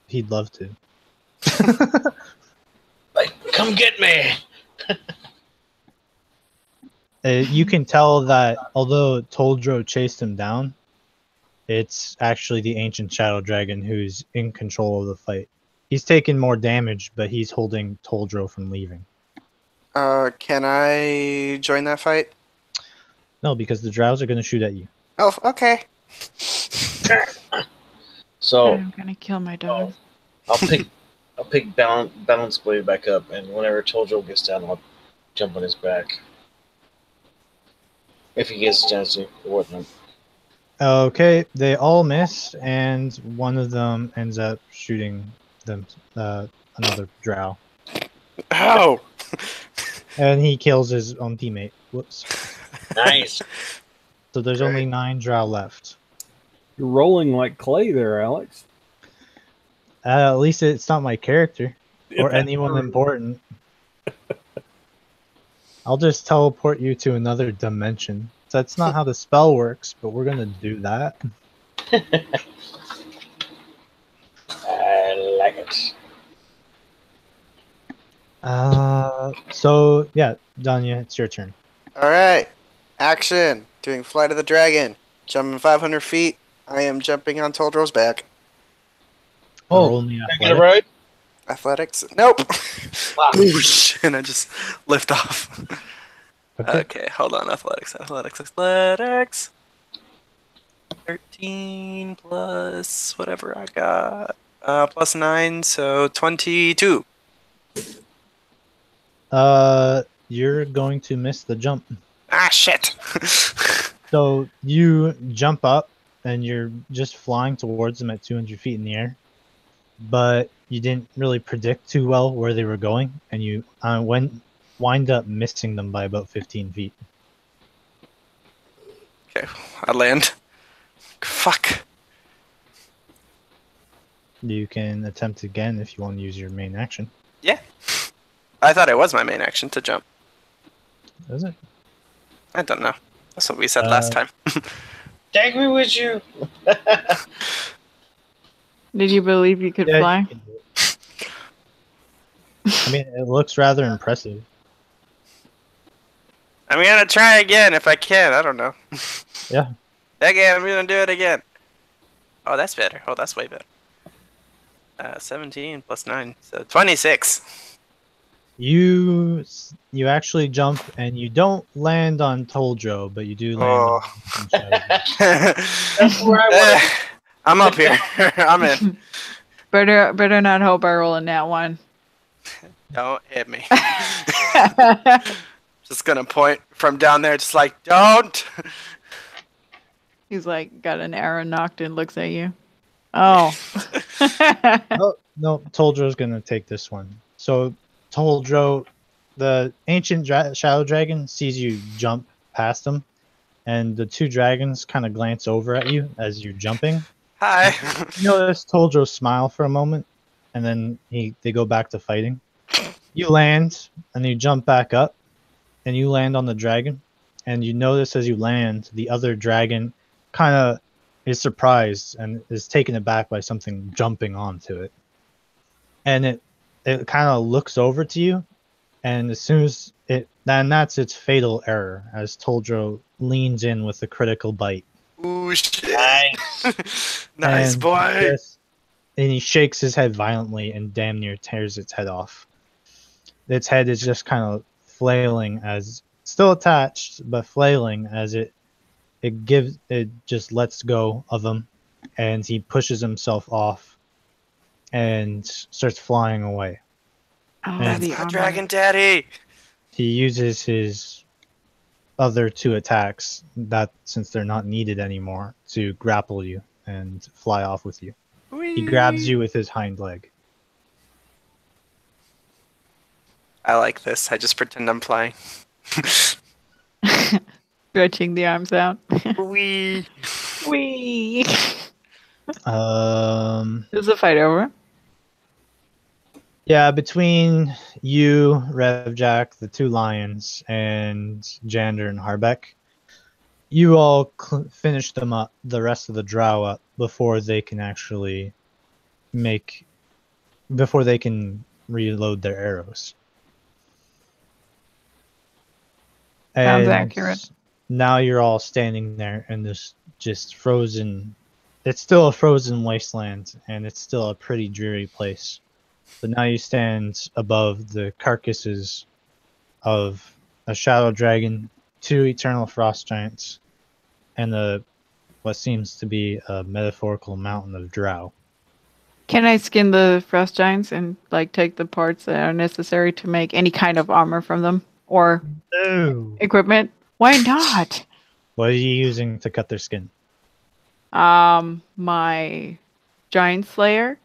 He'd love to. Like, come get me! You can tell that although Toldro chased him down, it's actually the ancient shadow dragon who's in control of the fight. He's taken more damage, but he's holding Toldro from leaving. Can I join that fight? No, because the drows are going to shoot at you. Oh, okay. So I'm gonna kill my dog. I'll pick balance blade back up, and whenever Toldro gets down, I'll jump on his back. If he gets a chance to, it wouldn't. Okay, they all miss, and one of them ends up shooting them another drow, Ow! and he kills his own teammate. Whoops. Nice. So there's only 9 drow left. You're rolling like clay there, Alex. At least it's not my character or anyone important. I'll just teleport you to another dimension. That's not how the spell works, but we're gonna do that. I like it. So yeah, Danya, it's your turn. All right. Action. Doing Flight of the Dragon. Jumping 500 feet. I am jumping on Toldro's back. Roll me Can I get a athletic. ride? Athletics. Nope. Wow. Whoosh, and I just lift off. Okay. Okay, hold on. Athletics. 13 plus whatever I got. Plus 9, so 22. You're going to miss the jump. Ah, shit. So you jump up and you're just flying towards them at 200 feet in the air, but you didn't really predict too well where they were going, and you wind up missing them by about 15 feet. Okay, I land. Fuck. You can attempt again if you want to use your main action. Yeah. I thought it was my main action to jump. Is it? I don't know. That's what we said last time. Take me with you. Did you believe you could Yeah, fly? you can do it. I mean, it looks rather impressive. I'm gonna try again if I can. I don't know. Yeah. Okay, I'm gonna do it again. Oh, that's better. Oh, that's way better. 17 plus 9, so 26. You actually jump and you don't land on Toldro, but you do land on Shadow. That's where I I'm up here. I'm in. Better not hope I roll in that one. Don't hit me. Just gonna point from down there, just like, don't. He's like got an arrow knocked and looks at you. Oh. No, Toldro's gonna take this one. So Toldro, the ancient shadow dragon, sees you jump past him, and the 2 dragons kind of glance over at you as you're jumping. Hi. You notice Toldro smile for a moment, and then they go back to fighting. You land, and you jump back up, and you land on the dragon, and you notice as you land, the other dragon kind of is surprised and is taken aback by something jumping onto it. And it kind of looks over to you, and as soon as that's its fatal error, as Toldro leans in with a critical bite. Ooh, shit. Nice. Nice, And boy. and he shakes his head violently and damn near tears its head off. Its head is just kind of flailing, as still attached, but flailing as it just lets go of him, and he pushes himself off and starts flying away. Oh, And That's the my armor. dragon daddy. He uses his other 2 attacks, that since they're not needed anymore, to grapple you and fly off with you. He grabs you with his hind leg. I like this. I just pretend I'm flying. Stretching the arms out. Wee. Wee. Is the fight over? Yeah, between you, Revjack, the 2 lions, and Jander and Harbeck, you all finish them up, the rest of the drow up, before they can actually before they can reload their arrows. Sounds And accurate. now you're all standing there in this just frozen. It's still a frozen wasteland, and it's still a pretty dreary place. But now you stand above the carcasses of a shadow dragon, 2 eternal frost giants, and what seems to be a metaphorical mountain of drow. Can I skin the frost giants and like take the parts that are necessary to make any kind of armor from them or No. equipment? Why not? What are you using to cut their skin? My giant slayer,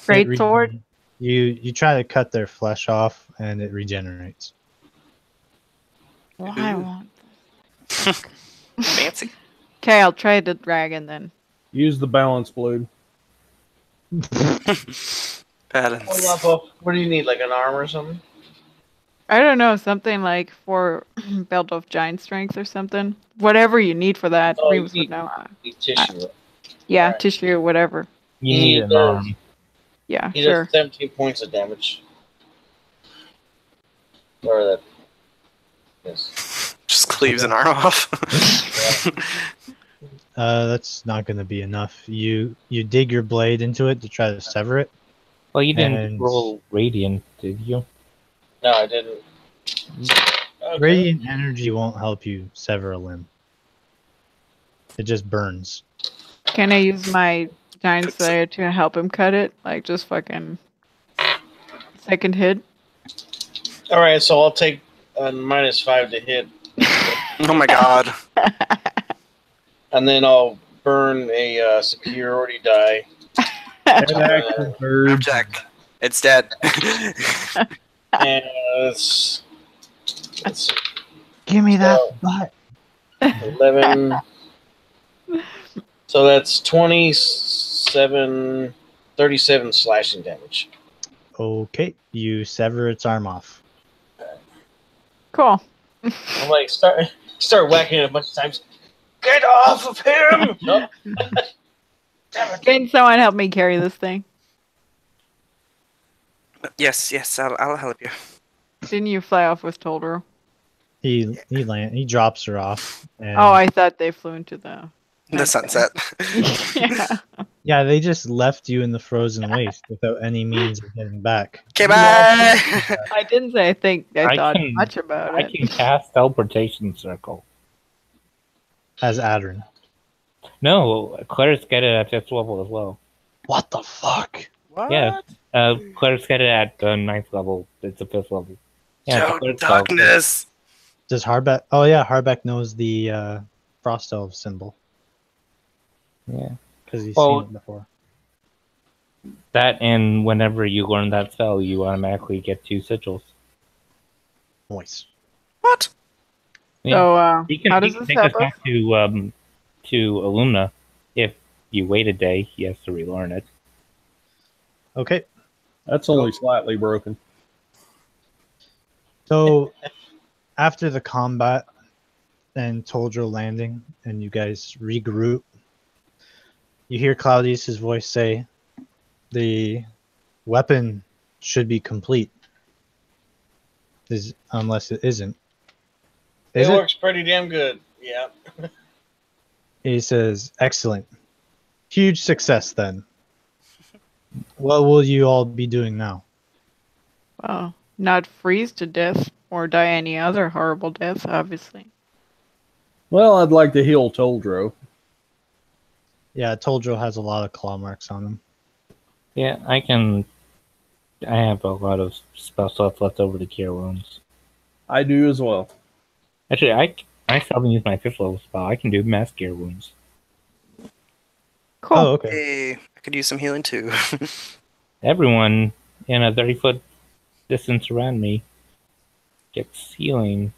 great sword. You try to cut their flesh off, and it regenerates. Well, I want. Fancy. Okay, I'll try the dragon then. Use the balance blade. Balance. What do you need, like an arm or something? I don't know, something like for belt of giant strength or something. Whatever you need for that. Oh, Remus you would know. need tissue. Yeah, Alright. tissue, whatever. You need an arm. Yeah, He sure. does 17 points of damage. Or that. Yes. Just cleaves an arm off. That's not going to be enough. You dig your blade into it to try to sever it. Well, you didn't And- roll radiant, did you? No, I didn't. Okay. Radiant energy won't help you sever a limb. It just burns. Can I use my giant slayer to help him cut it? Like just fucking second hit? Alright, so I'll take -5 to hit. Oh my god. And then I'll burn a superiority die. Jack. It's dead. And let's see, Give me that So- butt. 11. So that's 37 slashing damage. Okay, you sever its arm off. Cool. I'm like, start whacking it a bunch of times. Get off of him! Nope. Damn it. Can someone help me carry this thing? Yes, I'll help you. Didn't you fly off with Toldro? He drops her off. And Oh, I thought they flew into the... The sunset. Yeah. yeah, they just left you in the frozen waste without any means of getting back. Okay, bye. I didn't say I think I I thought can- much about I it. can cast teleportation circle. As Adrin. No, clerics get it at this level as well. What the fuck? What? Yeah. Clerics get it at the 9th level. It's the 5th level. Yeah, Joe clerics level. Darkness. Does Harbeck? Oh yeah, Harbeck knows the Frost Elf symbol Yeah. because he's Well- seen it before. That, and whenever you learn that spell, you automatically get 2 sigils. Voice. What? Yeah. So, You can, how you does can this take help us us? back to Illumina. If you wait a day, he has to relearn it. Okay, That's only slightly broken. so after the combat and Toldro landing, and you guys regroup, you hear Claudius's voice say, "The weapon should be complete, unless it isn't." It works pretty damn good. Yeah. He says, "Excellent. Huge success then. What will you all be doing now?" Well, not freeze to death or die any other horrible death, obviously. Well, I'd like to heal Toldro. Yeah, Toldro has a lot of claw marks on him. Yeah, I have a lot of spell slots left over to cure wounds. I do as well. Actually, I seldom use my 5th level spell. I can do mass cure wounds. Cool. Oh, okay. Hey, I could use some healing too. Everyone in a 30-foot distance around me gets healing.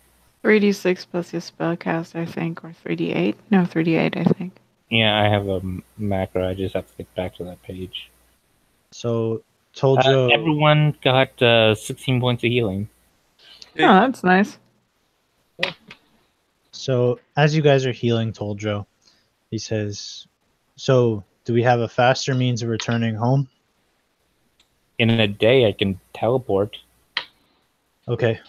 3d6 plus your spell cast, I think, or 3d8. No, 3d8, I think. Yeah, I have a macro. I just have to get back to that page. So Toldro, Everyone got 16 points of healing. Oh, that's nice. so as you guys are healing Toldro, he says, "So, do we have a faster means of returning home?" In a day, I can teleport. Okay.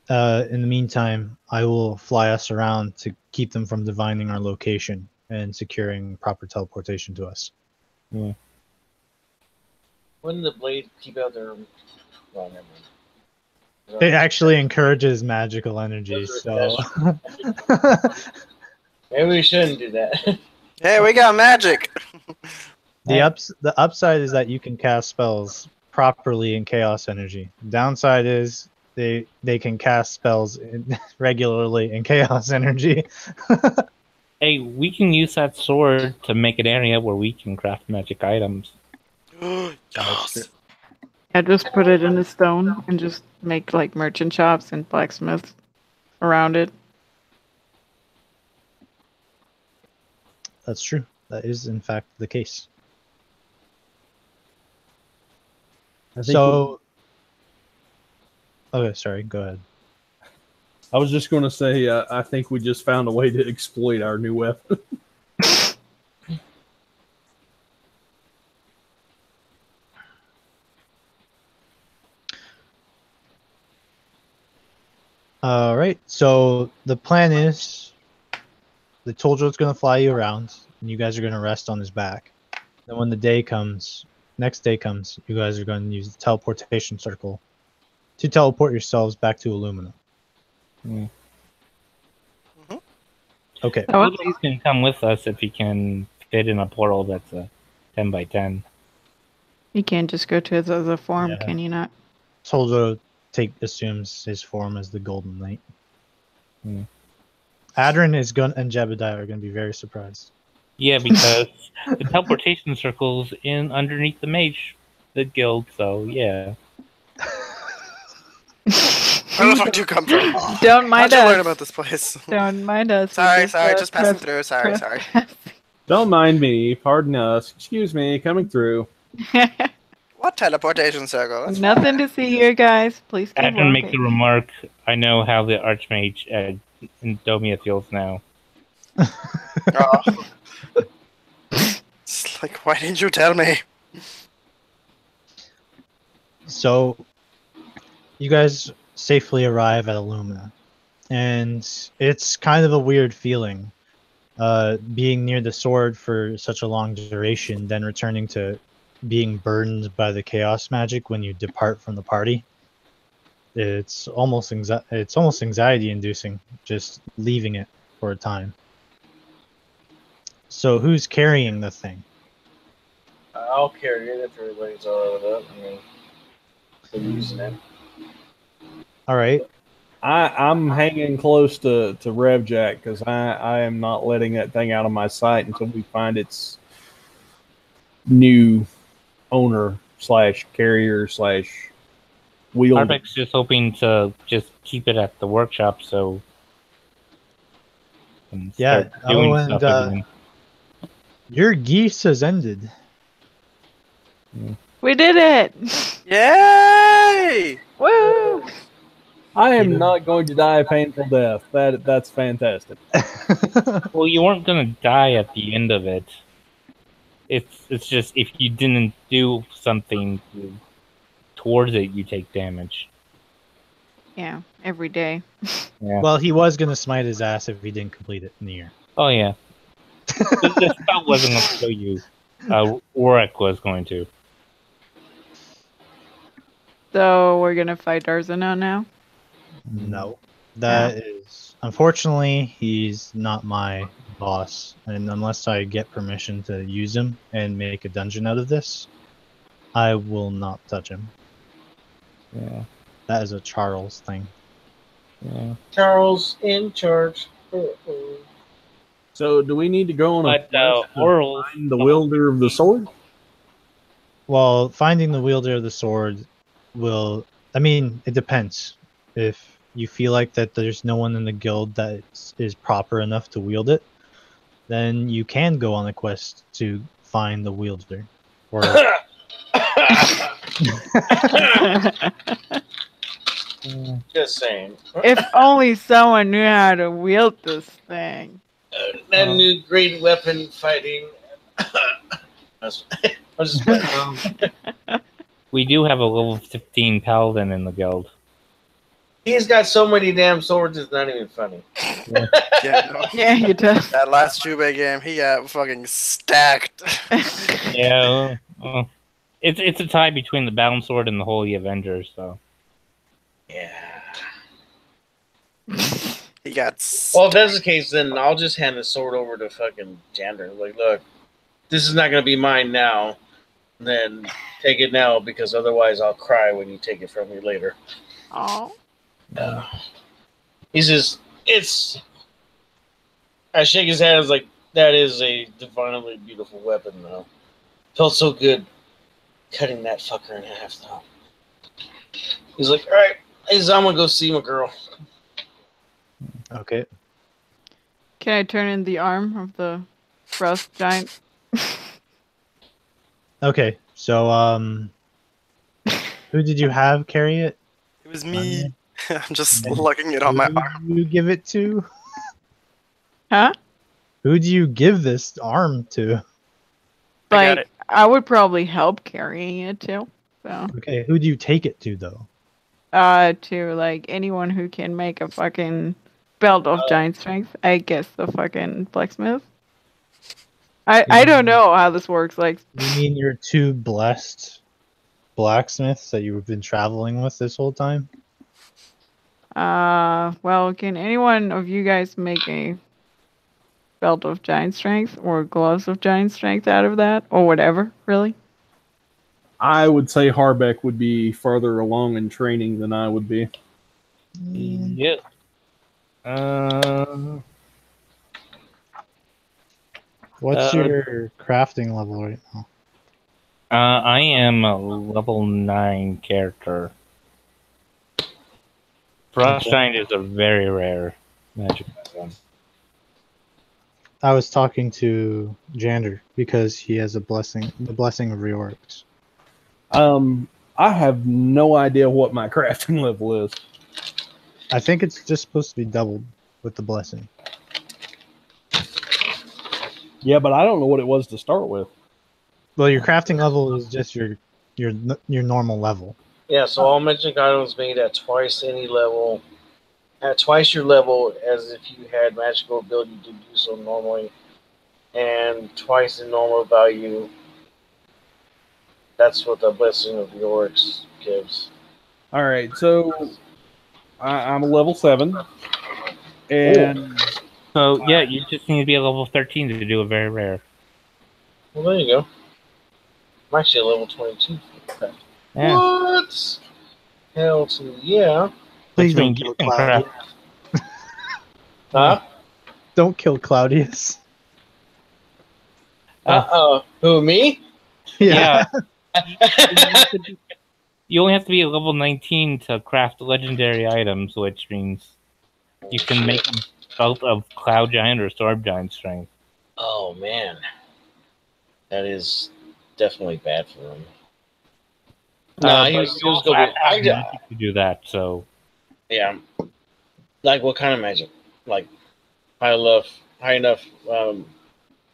In the meantime, I will fly us around to keep them from divining our location and securing proper teleportation to us. Yeah. Wouldn't the blade keep out their... Well, never mind. It actually encourages magical energy, so Maybe we shouldn't do that. Hey, we got magic. the upside is that you can cast spells properly in chaos energy. Downside is they can cast spells regularly in chaos energy. Hey, we can use that sword to make an area where we can craft magic items. Yes. Yeah, just put it in a stone and just make like merchant shops and blacksmiths around it. That's true. That is in fact the case. So, okay, sorry. Go ahead. I was just going to say, I think we just found a way to exploit our new weapon. All right. So the plan is, the Toldro's going to fly you around, and you guys are going to rest on his back. Then when the next day comes, you guys are going to use the teleportation circle to teleport yourselves back to Illumina. Yeah. Okay. Oh, He can come with us if he can fit in a portal that's a 10 by 10. You can't just go to his other form, Yeah. can you not? Toldro assumes his form as the Golden Knight. Hmm. Adrin and Jebediah are going to be very surprised. Yeah, because the teleportation circle's in underneath the guild, so yeah. Where the fuck do you come from? Don't mind How'd you learn us. about this place? Don't mind us. Sorry, We just passing press- through. Sorry. Don't mind me. Pardon us. Excuse me. Coming through. What teleportation circle? That's Nothing to see here, guys. Please keep Adrian makes the walking. remark, I know how the Archmage in Domia feels now. Oh. It's like, why didn't you tell me? So, you guys safely arrive at Illumina, and it's kind of a weird feeling, being near the sword for such a long duration, then returning to being burdened by the chaos magic when you depart from the party. It's almost anxiety-inducing just leaving it for a time. So, who's carrying the thing? I'll carry it if everybody's all right with that. I mean, they're using it. All right. I'm hanging close to Revjack because I am not letting that thing out of my sight until we find its new owner / carrier / wielder. Arvic's just hoping to just keep it at the workshop, so and Yeah, start doing and stuff again. your geese has ended. We did it! Yay! Woo! I am not going to die a painful death. That's fantastic. Well, you weren't gonna die at the end of it. It's just if you didn't do something towards it, you take damage. Yeah, every day. Yeah. Well, he was gonna smite his ass if he didn't complete it in the year. Oh yeah. The spell wasn't going to kill you. Warwick was going to. So we're gonna fight Arzano now. No, that is unfortunately he's not my boss, and unless I get permission to use him and make a dungeon out of this, I will not touch him. Yeah. That is a Charles thing. Yeah. Charles in charge. So, do we need to go on a But quest to Oral, find the wielder of the sword? Well, finding the wielder of the sword will. I mean, it depends. If you feel like that there's no one in the guild that is proper enough to wield it, then you can go on a quest to find the wielder. Or Just saying. If only someone knew how to wield this thing. That new great weapon fighting. That's, I was just we do have a level 15 paladin in the guild. He's got so many damn swords, it's not even funny. Yeah, no. Yeah, you do. That last Jubei game, he got fucking stacked. Yeah. It's a tie between the Bound Sword and the Holy Avengers, so. Yeah. He got. Well, if that's the case, then I'll just hand the sword over to fucking Jander. Like, look, this is not going to be mine now. Then take it now, because otherwise I'll cry when you take it from me later. Oh. He's just, it's. I shake his hand. I was like, that is a divinely beautiful weapon, though. Felt so good cutting that fucker in half, though. He's like, all right, I'm gonna go see my girl. okay, Can I turn in the arm of the frost giant? okay. So, who did you have carry it? It was me. I'm just lugging it on my arm. Who do you give it to? Huh? Who do you give this arm to? I got Like, it. I would probably help carrying it too. So, Okay, who do you take it to though? to like anyone who can make a fucking belt of giant strength. I guess the fucking blacksmith. I don't know how this works. Like, You mean your two blessed blacksmiths that you've been traveling with this whole time? well, can anyone of you guys make a belt of giant strength or gloves of giant strength out of that or whatever? Really? I would say Harbeck would be farther along in training than I would be. Yeah. What's your crafting level right now? I am a level 9 character. Frost Giant is a very rare magic item. I was talking to Jander because he has the blessing of reorgs. I have no idea what my crafting level is. I think it's just supposed to be doubled with the blessing. Yeah, but I don't know what it was to start with. Well, your crafting level is just your normal level. Yeah, so all magic items made at twice any level, at twice your level, as if you had magical ability to do so normally, and twice the normal value. That's what the blessing of the orcs gives. All right, so I'm a level 7, and So, yeah, you just need to be a level 13 to do a very rare. Well, there you go. I'm actually a level 22. Okay. Yeah. What? Hell to yeah. Please Which don't means kill you can Claudius. craft. Huh? Don't kill Claudius. Who, me? Yeah. You only have to be a level 19 to craft legendary items, which means you can make a belt of Cloud Giant or Storm Giant strength. Oh, man. That is definitely bad for him. Nah, he But was you going also to have be. magic to do that, so Yeah. Like what kind of magic? Like high enough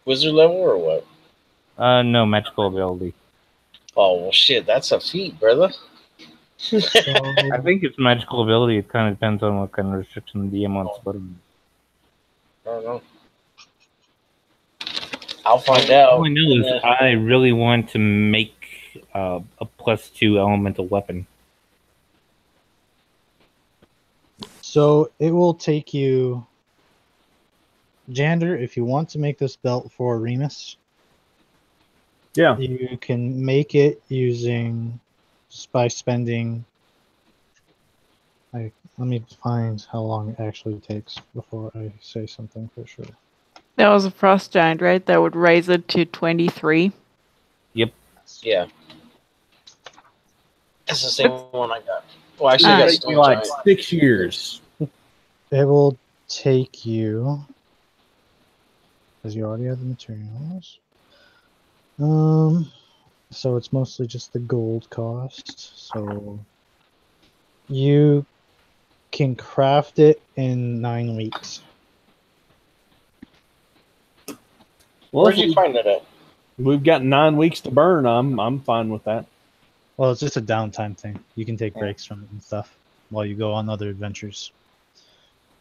wizard level or what? No magical ability. Oh well, shit, that's a feat, brother. I think it's magical ability. It kind of depends on what kind of restriction the DM wants to put on. I don't know. I'll find All out. I know and is then- I really want to make a +2 elemental weapon. So it will take you, Jander, if you want to make this belt for Remus, Yeah. you can make it using just by spending. Let me find how long it actually takes before I say something for sure. That was a frost giant, right? That would raise it to 23. Yep. Yeah. That's the same one I got. Well, actually, It'll I got take me Stone like Giant. 6 years. It will take you, because you already have the materials. So it's mostly just the gold cost. So you can craft it in 9 weeks. Well, Where'd if you find it at? we've got 9 weeks to burn, I'm fine with that. Well, it's just a downtime thing. You can take Yeah. breaks from it and stuff while you go on other adventures.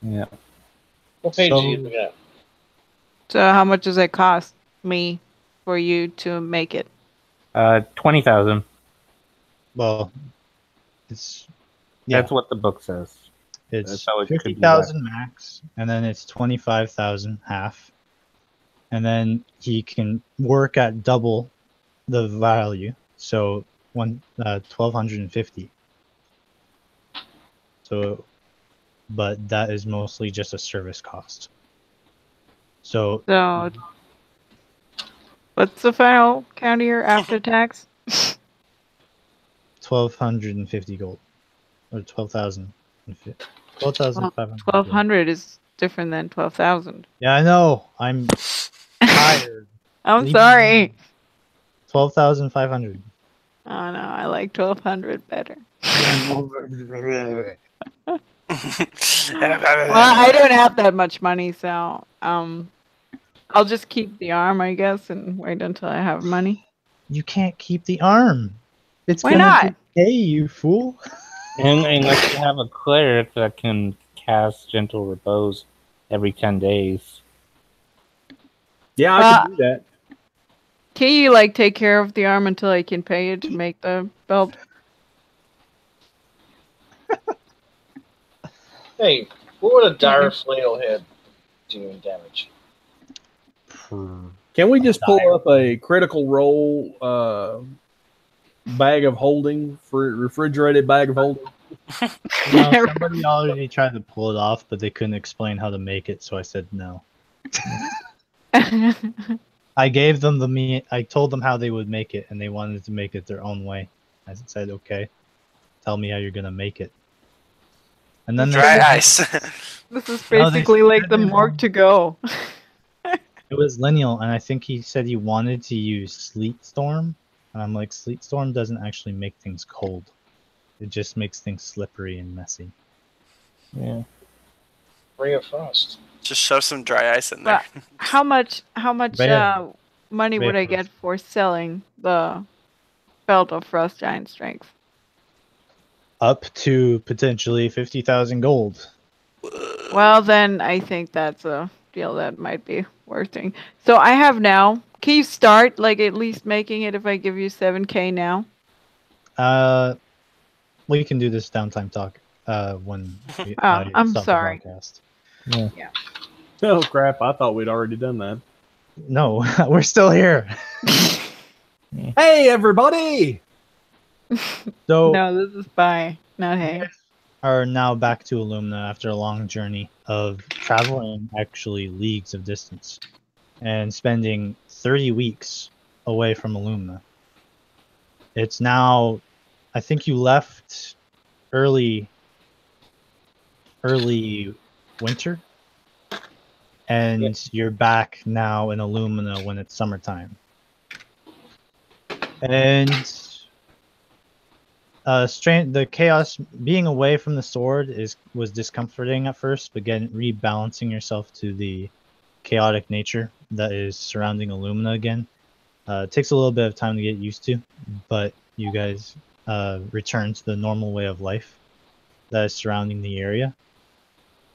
Yeah. What page So- are you looking at? So how much does it cost me for you to make it? 20,000. Well, it's That's what the book says. it's So it could be 50,000 max, and then it's 25,000 half, and then he can work at double the value. So 1,250. So, but that is mostly just a service cost. So So what's the final count here after tax? 1,250 gold, or 12,000. 12,500. 1,200 is different than 12,000. Yeah, I know. I'm tired. I'm Leave me sorry. 12,500. Oh no, I like 1,200 better. Well, I don't have that much money, so I'll just keep the arm, I guess, and wait until I have money. You can't keep the arm. It's Why gonna not? decay, you fool. And unless you have a cleric that can cast Gentle Repose every 10 days. Yeah, I Well, can do that. Can you like take care of the arm until I can pay you to make the belt? Hey, what would a dire flail head do in damage? Can we just pull up a critical role bag of holding for refrigerated bag of holding? No, somebody already tried to pull it off, but they couldn't explain how to make it, so I said no. I gave them I told them how they would make it, and they wanted to make it their own way. I said, okay, tell me how you're gonna make it. And then Dry ice. This is No, they basically like said the they morgue to go. it was lineal, and I think he said he wanted to use Sleet Storm, and I'm like, Sleet Storm doesn't actually make things cold. It just makes things slippery and messy. Yeah. Ray of Frost. Just shove some dry ice in there. But how much Rhea. money would Rhea I get for selling the belt of Frost Giant Strength? Up to potentially 50,000 gold. Well, then I think that's a deal that might be worth doing. So I have now. Can you start like at least making it if I give you 7K now? We can do this downtime talk when I'm stop the sorry. broadcast. Oh crap! I thought we'd already done that. No, we're still here. Hey everybody! So No, this is bye, not hey. are now back to Illumina after a long journey of traveling actually leagues of distance and spending 30 weeks away from Illumina. It's now, I think you left early winter, and you're back now in Illumina when it's summertime. And The chaos being away from the sword was discomforting at first, but again, rebalancing yourself to the chaotic nature that is surrounding Illumina again. It takes a little bit of time to get used to, but you guys return to the normal way of life that is surrounding the area.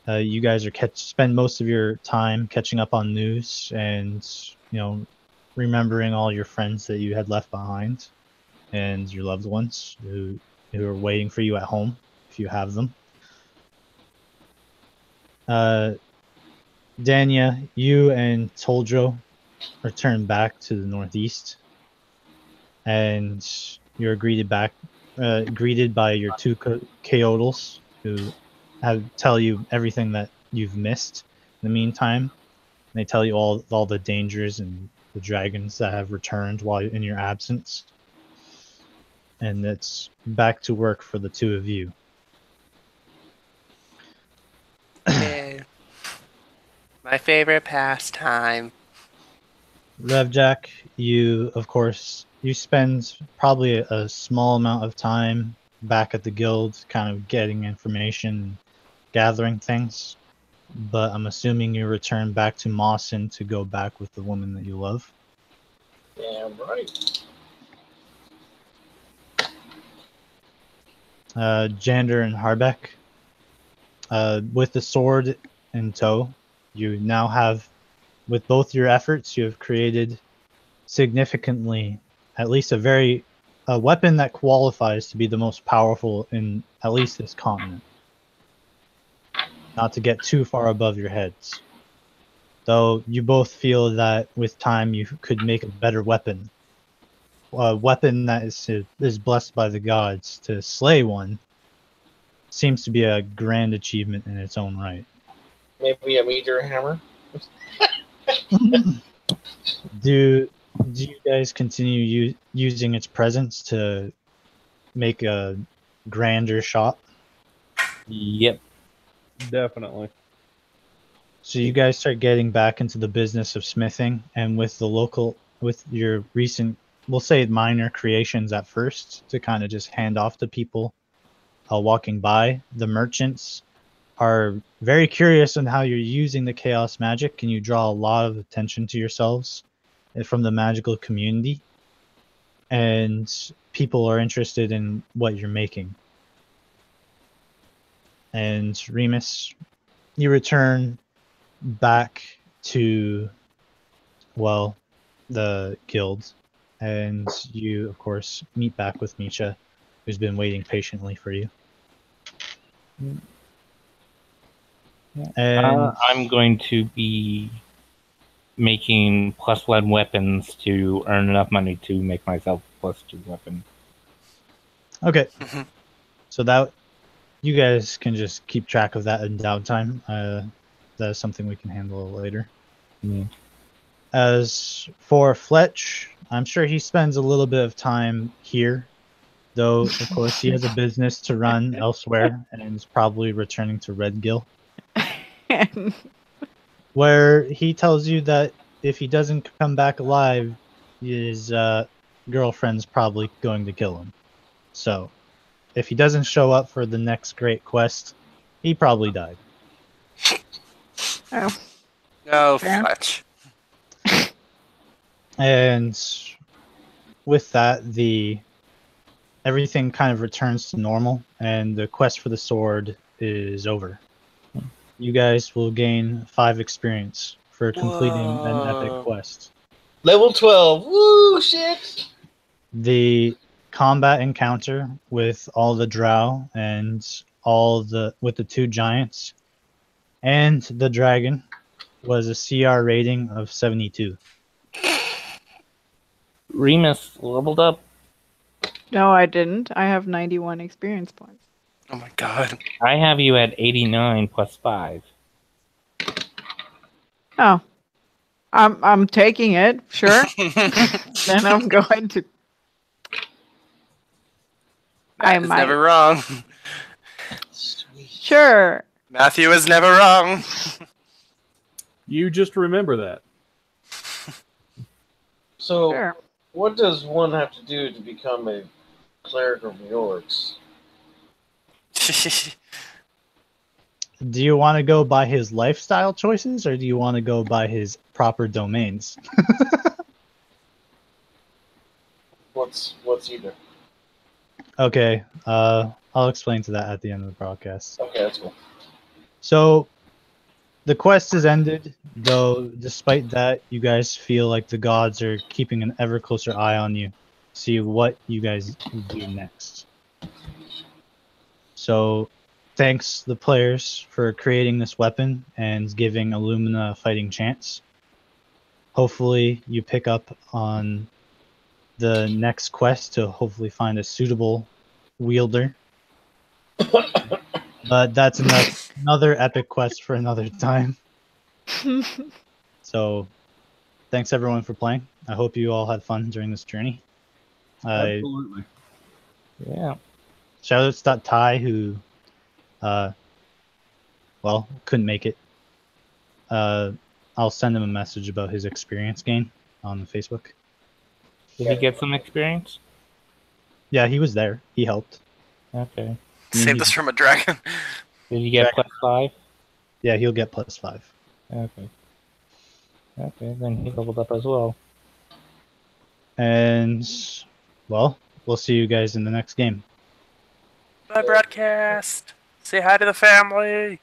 You guys are spend most of your time catching up on news and remembering all your friends that you had left behind and your loved ones who are waiting for you at home if you have them. Danya, you and Toldro return back to the northeast, and you're greeted by your two Coatls who tell you everything that you've missed in the meantime. They tell you all the dangers and the dragons that have returned while in your absence. And it's back to work for the two of you. Yeah. My favorite pastime. Revjack, you spend probably a small amount of time back at the guild, kind of getting information, gathering things. But I'm assuming you return back to Mawson to go back with the woman that you love. Yeah, right. Jander and Harbeck, with the sword in tow, you now have, with both your efforts, you have created significantly, at least a weapon that qualifies to be the most powerful in at least this continent. Not to get too far above your heads. Though you both feel that with time you could make a better weapon. A weapon that is blessed by the gods to slay one seems to be a grand achievement in its own right. Maybe a meteor hammer. Do you guys continue using its presence to make a grander shot? Yep. Definitely. So you guys start getting back into the business of smithing, and with your recent, we'll say minor creations at first to kind of just hand off to people walking by, the merchants are very curious on how you're using the chaos magic, and you draw a lot of attention to yourselves from the magical community, and people are interested in what you're making. And Remus, you return back to, well, the guild, and you, of course, meet back with Misha, who's been waiting patiently for you. And I'm going to be making +1 weapons to earn enough money to make myself +2 weapon. okay, so that you guys can just keep track of that in downtime. That is something we can handle later. Yeah. As for Fletch, I'm sure he spends a little bit of time here, though of course he has a business to run elsewhere and is probably returning to Redgill, where he tells you that if he doesn't come back alive, his girlfriend's probably going to kill him. So, if he doesn't show up for the next great quest, he probably died. Oh. No, Fair. Fletch. And with that, everything kind of returns to normal, and the quest for the sword is over. You guys will gain 5 experience for completing an epic Whoa. quest. Level 12. Woo, shit. The combat encounter with all the drow and with the 2 giants and the dragon was a CR rating of 72. Remus leveled up. No, I didn't. I have 91 experience points. Oh my god. I have you at 89 +5. Oh. I'm taking it, sure. Then I'm going to. I Matt is might. never wrong. Sure. Matthew is never wrong. You just remember that. So, Sure. what does one have to do to become a Cleric of the Orcs. Do you want to go by his lifestyle choices, or do you want to go by his proper domains? What's either? Okay, I'll explain to that at the end of the broadcast. Okay, that's cool. So, the quest is ended, though despite that, you guys feel like the gods are keeping an ever closer eye on you, see what you guys do next. So, thanks the players for creating this weapon and giving Illumina a fighting chance. Hopefully, you pick up on the next quest to hopefully find a suitable wielder. But that's another epic quest for another time. So, thanks everyone for playing. I hope you all had fun during this journey. Absolutely. Yeah. Shoutouts to Ty, who, couldn't make it. I'll send him a message about his experience gain on Facebook. Did he get some experience? Yeah, he was there. He helped. Okay. Saved us from a dragon. Did he get +5? Yeah, he'll get +5. Okay. Okay, then he leveled up as well. And, well, we'll see you guys in the next game. Bye, broadcast. Say hi to the family.